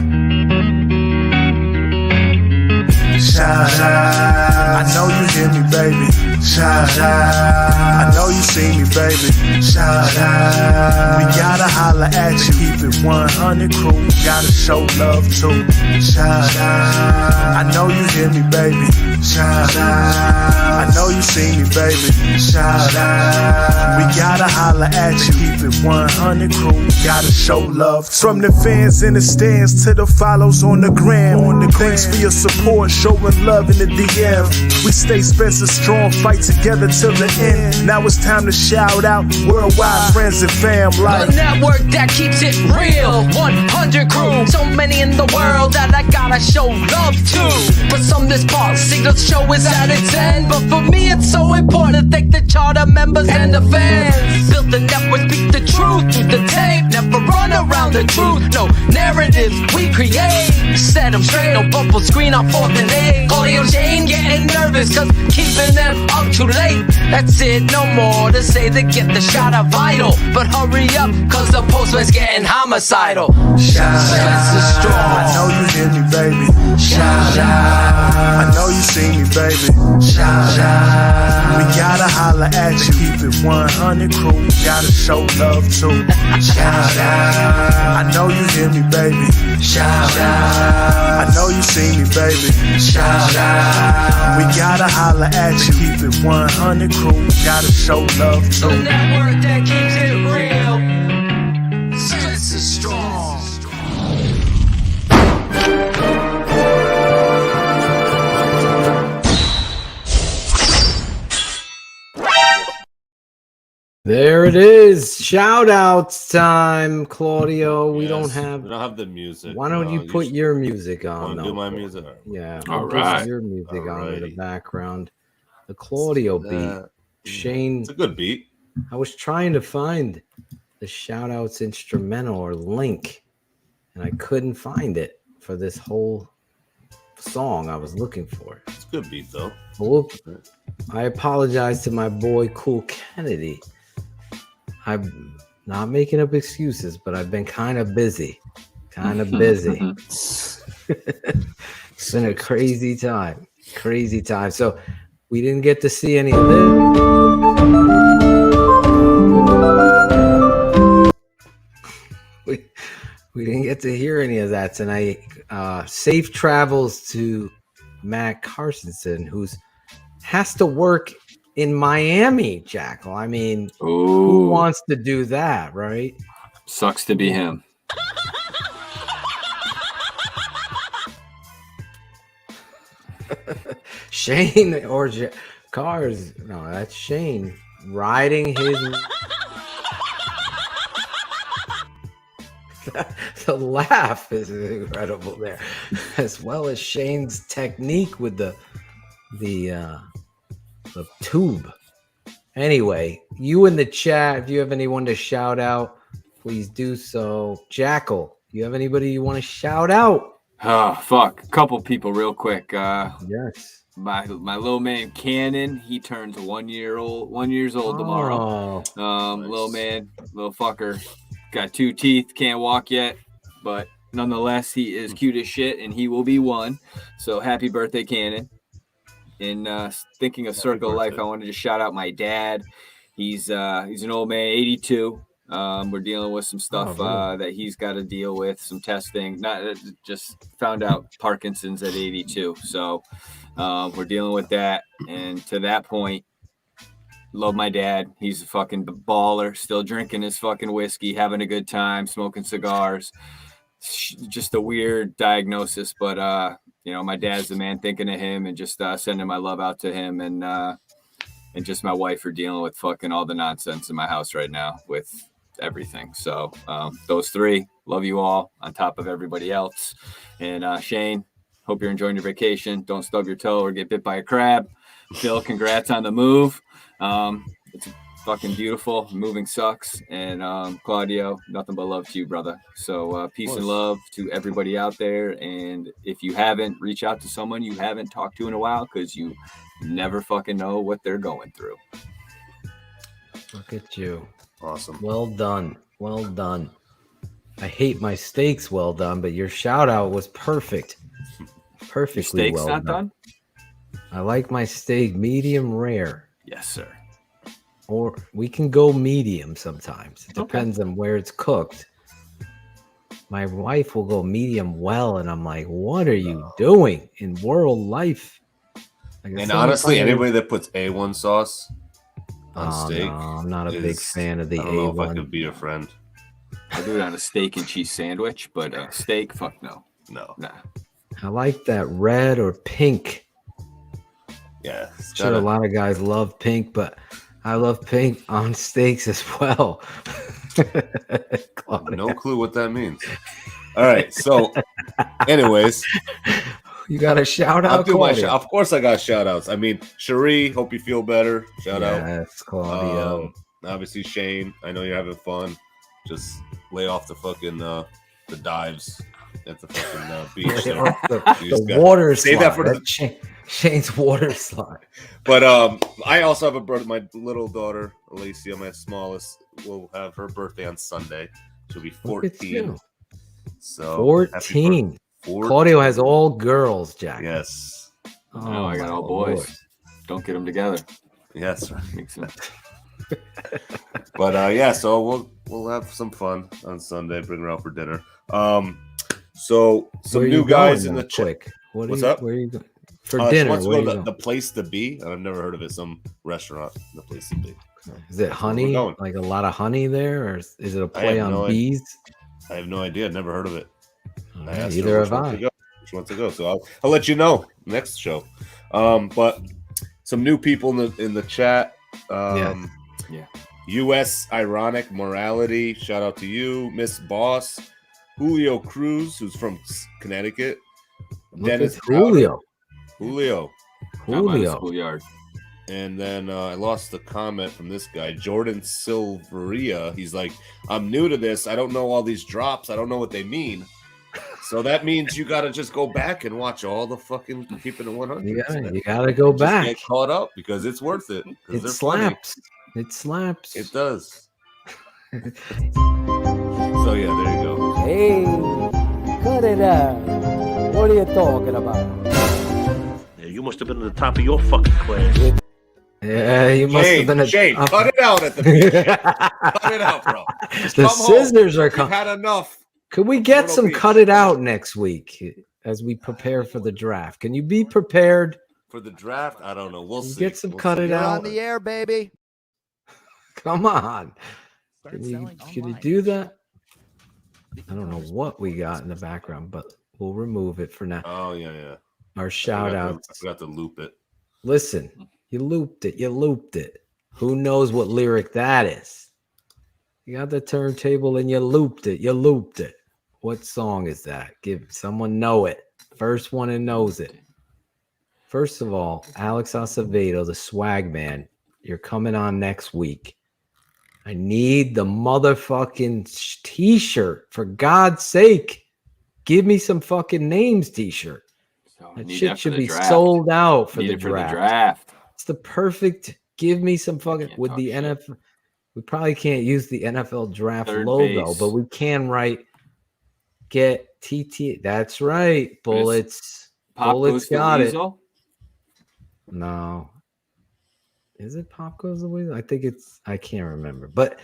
Shout out. I know you hear me, baby. Shout out. I know you see me, baby. Shout out. We gotta holla at you. Keep it 100 crew. Gotta show love too. Shout out. I know you hear me, baby. Shout out. I know you see me, baby. Shout out. We gotta holla at you. Keep it 100 crew. Gotta show love too. From the fans in the stands to the follows on the gram. Thanks for your support, showing love in the DM. We stay Spencer strong, fight together till the end. Now it's time to shout out worldwide friends and fam. Like the network that keeps it real, 100 crew. So many in the world that I gotta show love to. For some this part, see the show is at its end. But for me it's so important to thank the charter members and the fans. Build the network, speak the truth through the tape. Never run around the truth, no narratives we create. Set them straight, no bubble screen on 4th and 8. Claudio, Shayne getting nervous cause keeping them up too late. That's it, no more to say to get the shot of vital. But hurry up cause the postman's getting homicidal. Shout out, I know you hear me, baby. Shout out. I know you see me, baby. Shout out. We gotta holla at you. Keep it 100 crew. Gotta show love too. Shout out. I know you hear me, baby. Shout out. I know you see me, baby. Shout out. We gotta holla at you. Keep it 100 crew. Gotta show love too. The network that keeps it real. Spencer Strong. There it is. Shout outs time, Claudio. We don't have the music. Why don't you put your music on? Do my music. Yeah. All put right. your music on in the background. The Claudio beat. Shayne. It's a good beat. I was trying to find the shout outs instrumental or link, and I couldn't find it for this whole song I was looking for. It's a good beat though. Well, I apologize to my boy Cool Kennedy. I'm not making up excuses, but I've been kind of busy. It's been a crazy time. So we didn't get to see any of this. We didn't get to hear any of that tonight. Safe travels to Matt Carsonson, who's has to work in Miami, Jackal. I mean, who wants to do that, right? Sucks to be him. Shayne or Cars. No, that's Shayne riding his. The laugh is incredible there, as well as Shayne's technique with the tube. Anyway, you in the chat, if you have anyone to shout out, please do so. Jackal, you have anybody you want to shout out? Oh, fuck. A couple people real quick. Yes. My little man Cannon, he turns 1 years old tomorrow. Nice. Little man, little fucker. Got 2 teeth, can't walk yet, but nonetheless, he is cute as shit, and he will be 1. So happy birthday, Cannon. And thinking of Circle of Life, I wanted to shout out my dad. He's an old man, 82. We're dealing with some stuff that he's got to deal with, some testing. Not just found out Parkinson's at 82. So we're dealing with that. And to that point, love my dad. He's a fucking baller, still drinking his fucking whiskey, having a good time, smoking cigars. Just a weird diagnosis, but my dad's the man, thinking of him and just sending my love out to him, and just my wife are dealing with fucking all the nonsense in my house right now with everything. So those 3, love you all on top of everybody else. And Shayne, hope you're enjoying your vacation. Don't stub your toe or get bit by a crab. Phil, congrats on the move. It's fucking beautiful. Moving sucks. And Claudio, nothing but love to you, brother. So peace and love to everybody out there. And if you haven't, reach out to someone you haven't talked to in a while, because you never fucking know what they're going through. Look at you. Awesome. Well done. I hate my steaks well done, but your shout out was perfect. Perfectly Steak's well not done. I like my steak medium rare. Yes, sir. Or we can go medium sometimes. It depends on where it's cooked. My wife will go medium well, and I'm like, what are you doing in world life? Like, And honestly, anybody that puts A1 sauce on steak, no, I'm not a big fan of the I don't know A1. if I could be your friend. I'll do it on a steak and cheese sandwich, but steak, fuck no. No. Nah. I like that red or pink. Yeah. Sure, a lot of guys love pink, but I love pink on steaks as well. No clue what that means. All right. So, anyways, you got a shout out. I'll do my Of course, I got shout outs. I mean, Cherie, hope you feel better. Shout out. Yes, Claudio. Obviously, Shayne, I know you're having fun. Just lay off the fucking the dives at the fucking beach. The water slide. Save that for Shayne's water slide. But I also have a brother. My little daughter, Alicia, my smallest, will have her birthday on Sunday. She'll be 14. So 14. Claudio has all girls, Jack. Yes. Oh, I got all boys. Don't get them together. Yes. Makes sense. But yeah, so we'll have some fun on Sunday. Bring her out for dinner. So some new guys in the quick. What's up? Where are you going for dinner? She wants to go to the Place to Be. I've never heard of it. Some restaurant, the Place to Be. Is it honey? Like a lot of honey there, or is it a play on bees? I have no idea. I've never heard of it. Either have I. Which one to go? So I'll let you know next show. But some new people in the chat. Yeah. U.S. Ironic Morality. Shout out to you, Miss Boss. Julio Cruz, who's from Connecticut. Dennis Julio. Julio. Schoolyard. And then I lost the comment from this guy, Jordan Silveria. He's like, I'm new to this. I don't know all these drops. I don't know what they mean. So that means you got to just go back and watch all the fucking Keepin' It 100. You got to go back. Get caught up because it's worth it. It slaps. It slaps. It does. So yeah, there you go. Hey, cut it out. What are you talking about? Yeah, you must have been at the top of your fucking class. Yeah, you must have been Shayne, cut it out at the beach. Cut it out, bro. The scissors are coming. Had enough. Could we get some cut it out next week as we prepare for the draft? Can you be prepared for the draft? I don't know. We'll see. Get some cut it You're out on the air, baby. Come on. Can you do that? I don't know what we got in the background, but we'll remove it for now. Oh, yeah. Our shout outs. I forgot to loop it. Listen, you looped it. Who knows what lyric that is? You got the turntable and you looped it. What song is that? Give someone know it. First one that knows it. First of all, Alex Acevedo, the swag man, you're coming on next week. I need the motherfucking t-shirt. For God's sake, give me some fucking names t-shirt. That shit should be sold out for the draft. It's the perfect. Give me some fucking with the NFL. We probably can't use the NFL draft logo, but we can get TT. That's right. Bullets. Bullets got it. No. Is it Pop Goes the Weasel? I think I can't remember, but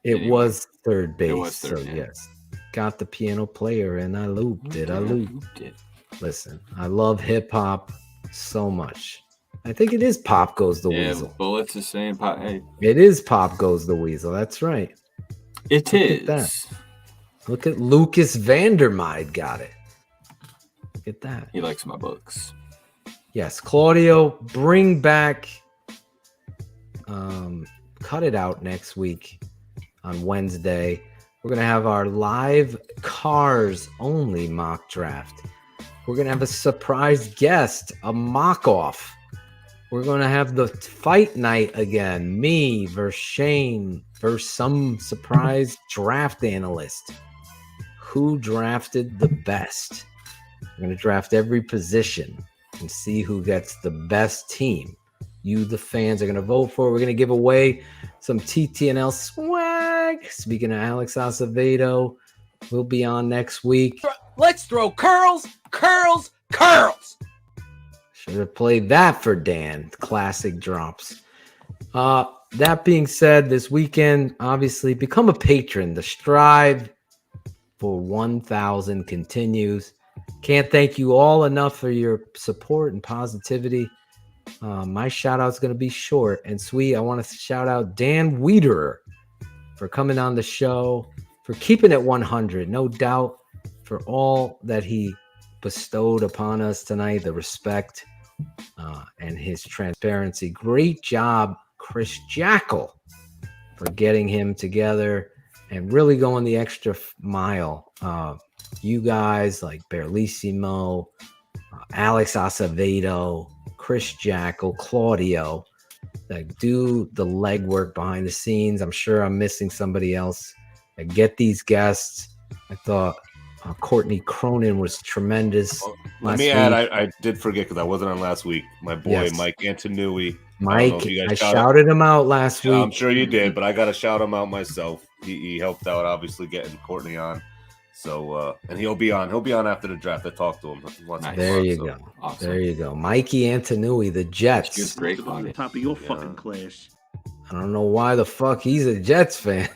it was third base. Yes. Got the piano player and I looped it. Listen, I love hip hop so much. I think it is Pop Goes the Weasel. Bullets is saying Pop. Hey. It is Pop Goes the Weasel. That's right. It is. That. Look at Lucas Vandermeide got it. Look at that. He likes my books. Yes, Claudio, bring back Cut It Out next week on Wednesday. We're going to have our live cars only mock draft. We're going to have a surprise guest, a mock off. We're going to have the fight night again. Me versus Shayne versus some surprise draft analyst. Who drafted the best? We're going to draft every position and see who gets the best team. You, the fans, are going to vote for. We're going to give away some TTNL swag. Speaking of Alex Acevedo, we'll be on next week. Let's throw curls. Show Play that for Dan. Classic drops. That being said, this weekend, obviously, become a patron. The strive for 1,000 continues. Can't thank you all enough for your support and positivity. My shout out is going to be short and sweet. I want to shout out Dan Wiederer for coming on the show, for keeping it 100, no doubt, for all that he bestowed upon us tonight, the respect and his transparency. Great job, Chris Jackle, for getting him together and really going the extra mile. You guys like Berlissimo, Alex Acevedo, Chris Jackle, Claudio, that do the legwork behind the scenes. I'm sure I'm missing somebody else. I get these guests. I thought Courtney Cronin was tremendous. Let me add, I did forget because I wasn't on last week. My boy, Mike Antonui. Mike, I shouted him out last week. I'm sure you did, but I got to shout him out myself. He helped out, obviously, getting Courtney on. So, and he'll be on after the draft. I talked to him. There you go. Awesome. There you go. Mikey Antonui, the Jets. He's great on the top of your fucking class. I don't know why the fuck he's a Jets fan.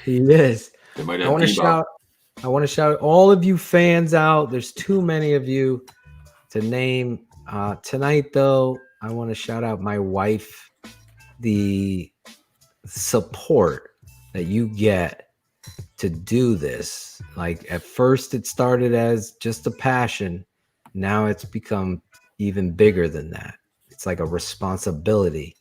He is. I want to shout all of you fans out. There's too many of you to name. Tonight, though, I want to shout out my wife, the support that you get to do this. Like, at first it started as just a passion. Now it's become even bigger than that. It's like a responsibility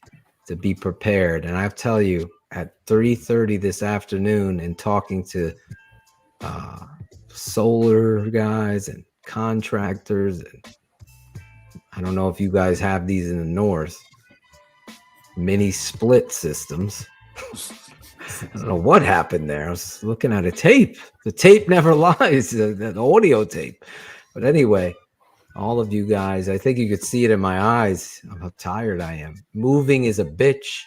to be prepared. And I tell you, at 3:30 this afternoon, and talking to solar guys and contractors, and I don't know if you guys have these in the north, mini split systems. I don't know what happened there. I was looking at a tape. The tape never lies, the audio tape. But anyway, all of you guys, I think you could see it in my eyes how tired I am. Moving is a bitch,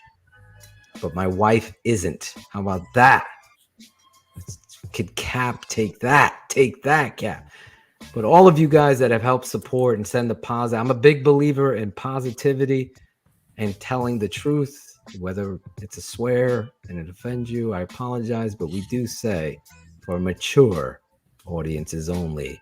but my wife isn't. How about that? Kid Cap, take that, Cap. But all of you guys that have helped support and send the positive, I'm a big believer in positivity and telling the truth. Whether it's a swear and it offends you, I apologize, but we do say for mature audiences only.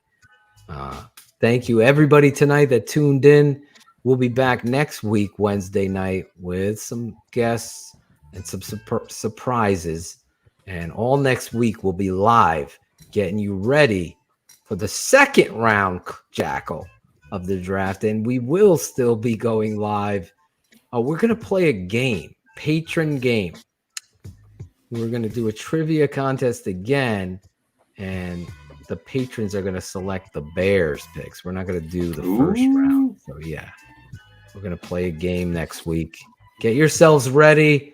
Thank you, everybody, tonight that tuned in. We'll be back next week, Wednesday night, with some guests and some surprises. And all next week we'll be live, getting you ready for the second round, Jackal, of the draft. And we will still be going live. We're going to play a game, patron game. We're going to do a trivia contest again, and the patrons are going to select the Bears picks. We're not going to do the first round. So, yeah, we're going to play a game next week. Get yourselves ready.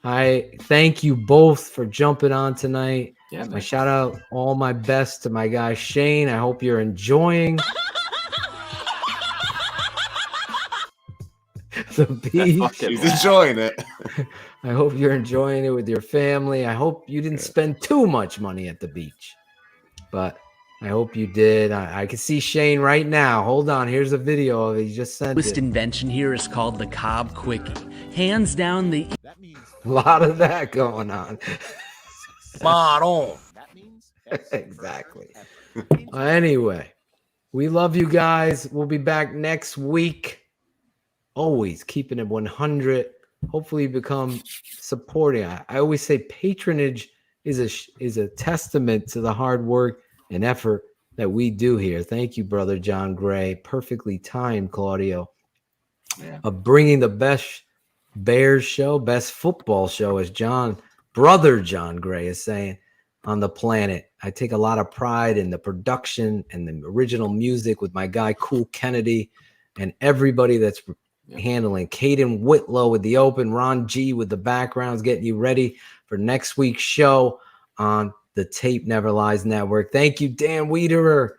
I thank you both for jumping on tonight. Yeah, I shout out all my best to my guy, Shayne. I hope you're enjoying the beach. He's enjoying it. I hope you're enjoying it with your family. I hope you didn't spend too much money at the beach, but I hope you did. I can see Shayne right now. Hold on. Here's a video of it. He just sent Newest it. invention here is called the Cobb Quickie. Hands down the... A lot of that going on. Spot on. Exactly. Anyway, we love you guys. We'll be back next week. Always keeping it 100. Hopefully you become supporting. I always say patronage is a testament to the hard work and effort that we do here. Thank you, brother John Gray. Perfectly timed, Claudio, of bringing the best Bears show, best football show, as brother John Gray is saying, on the planet. I take a lot of pride in the production and the original music with my guy Cool Kennedy and everybody that's handling. Caden Whitlow with the open, Ron G with the backgrounds, getting you ready for next week's show on the Tape Never Lies Network. Thank you, Dan Wiederer.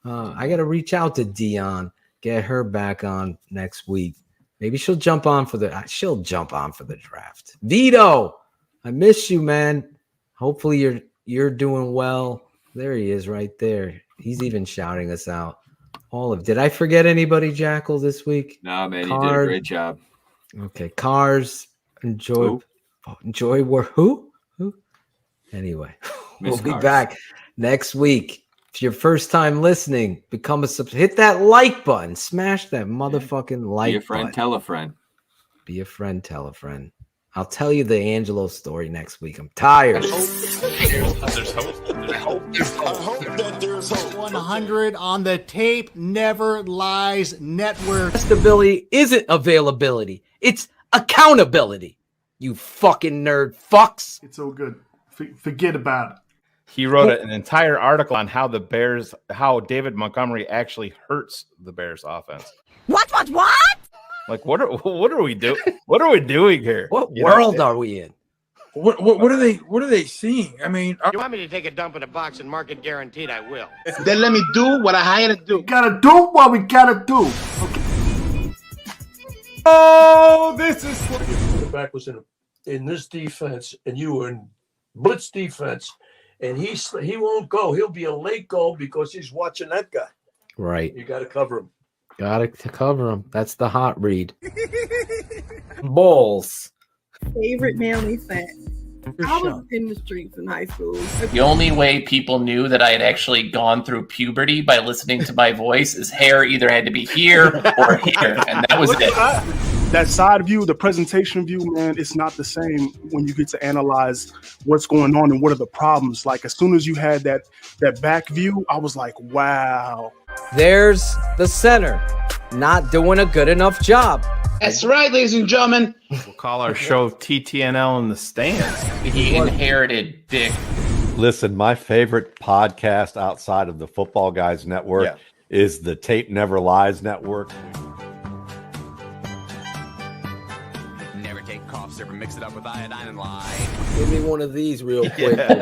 I got to reach out to Dion, get her back on next week. Maybe she'll jump on for the draft. Vito, I miss you, man. Hopefully you're doing well. There he is right there. He's even shouting us out. Did I forget anybody, Jackal, this week? No, man, you did a great job. Okay, Cars. Enjoy who? Anyway, we'll be back next week. If you're first time listening, hit that like button. Smash that motherfucking like button. Be a friend, tell a friend. Be a friend, tell a friend. I'll tell you the Angelo story next week. I'm tired. There's hope. 100 on the Tape Never Lies Network. Stability isn't availability. It's accountability. You fucking nerd fucks. It's all good. Forget about it. He wrote an entire article on how David Montgomery actually hurts the Bears offense. What? Like, what are we doing? What are we doing here? What world are we in? What are they seeing? I mean, You want me to take a dump in a box and mark it guaranteed? I will. Then let me do what I hired to do. Gotta do what we gotta do. Okay. Oh, this is what your quarterback was in this defense, and you were in blitz defense, and he won't go. He'll be a late goal because he's watching that guy. Right. You got to cover him. Got to cover him. That's the hot read. Balls. Favorite manly fact. I was in the streets in high school. The only way people knew that I had actually gone through puberty by listening to my voice is hair either had to be here or here, and that was it. That side view, the presentation view, man, it's not the same when you get to analyze what's going on and what are the problems. Like, as soon as you had that back view, I was like, wow. There's the center not doing a good enough job. That's right, ladies and gentlemen. We'll call our show TTNL in the stands. He inherited dick. Listen, my favorite podcast outside of the Football Guys Network is the Tape Never Lies Network. Never take cough syrup and mix it up with iodine and lye. Give me one of these real quick. Yeah.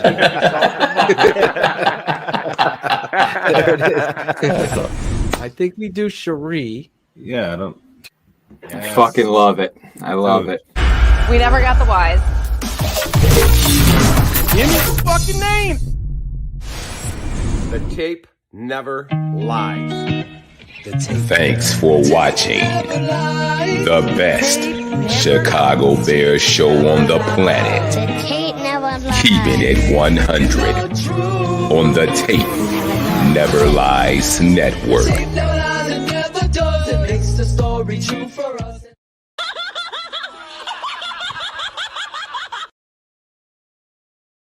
There it is. I think we do Cherie. Yeah, I don't. I fucking love it. I love it. We never got the whys. Give me the fucking name. The Tape Never Lies. Thanks for watching the best Chicago Bears show on the planet. Keeping it 100 on the Tape Never Lies Network. It makes the story true for us.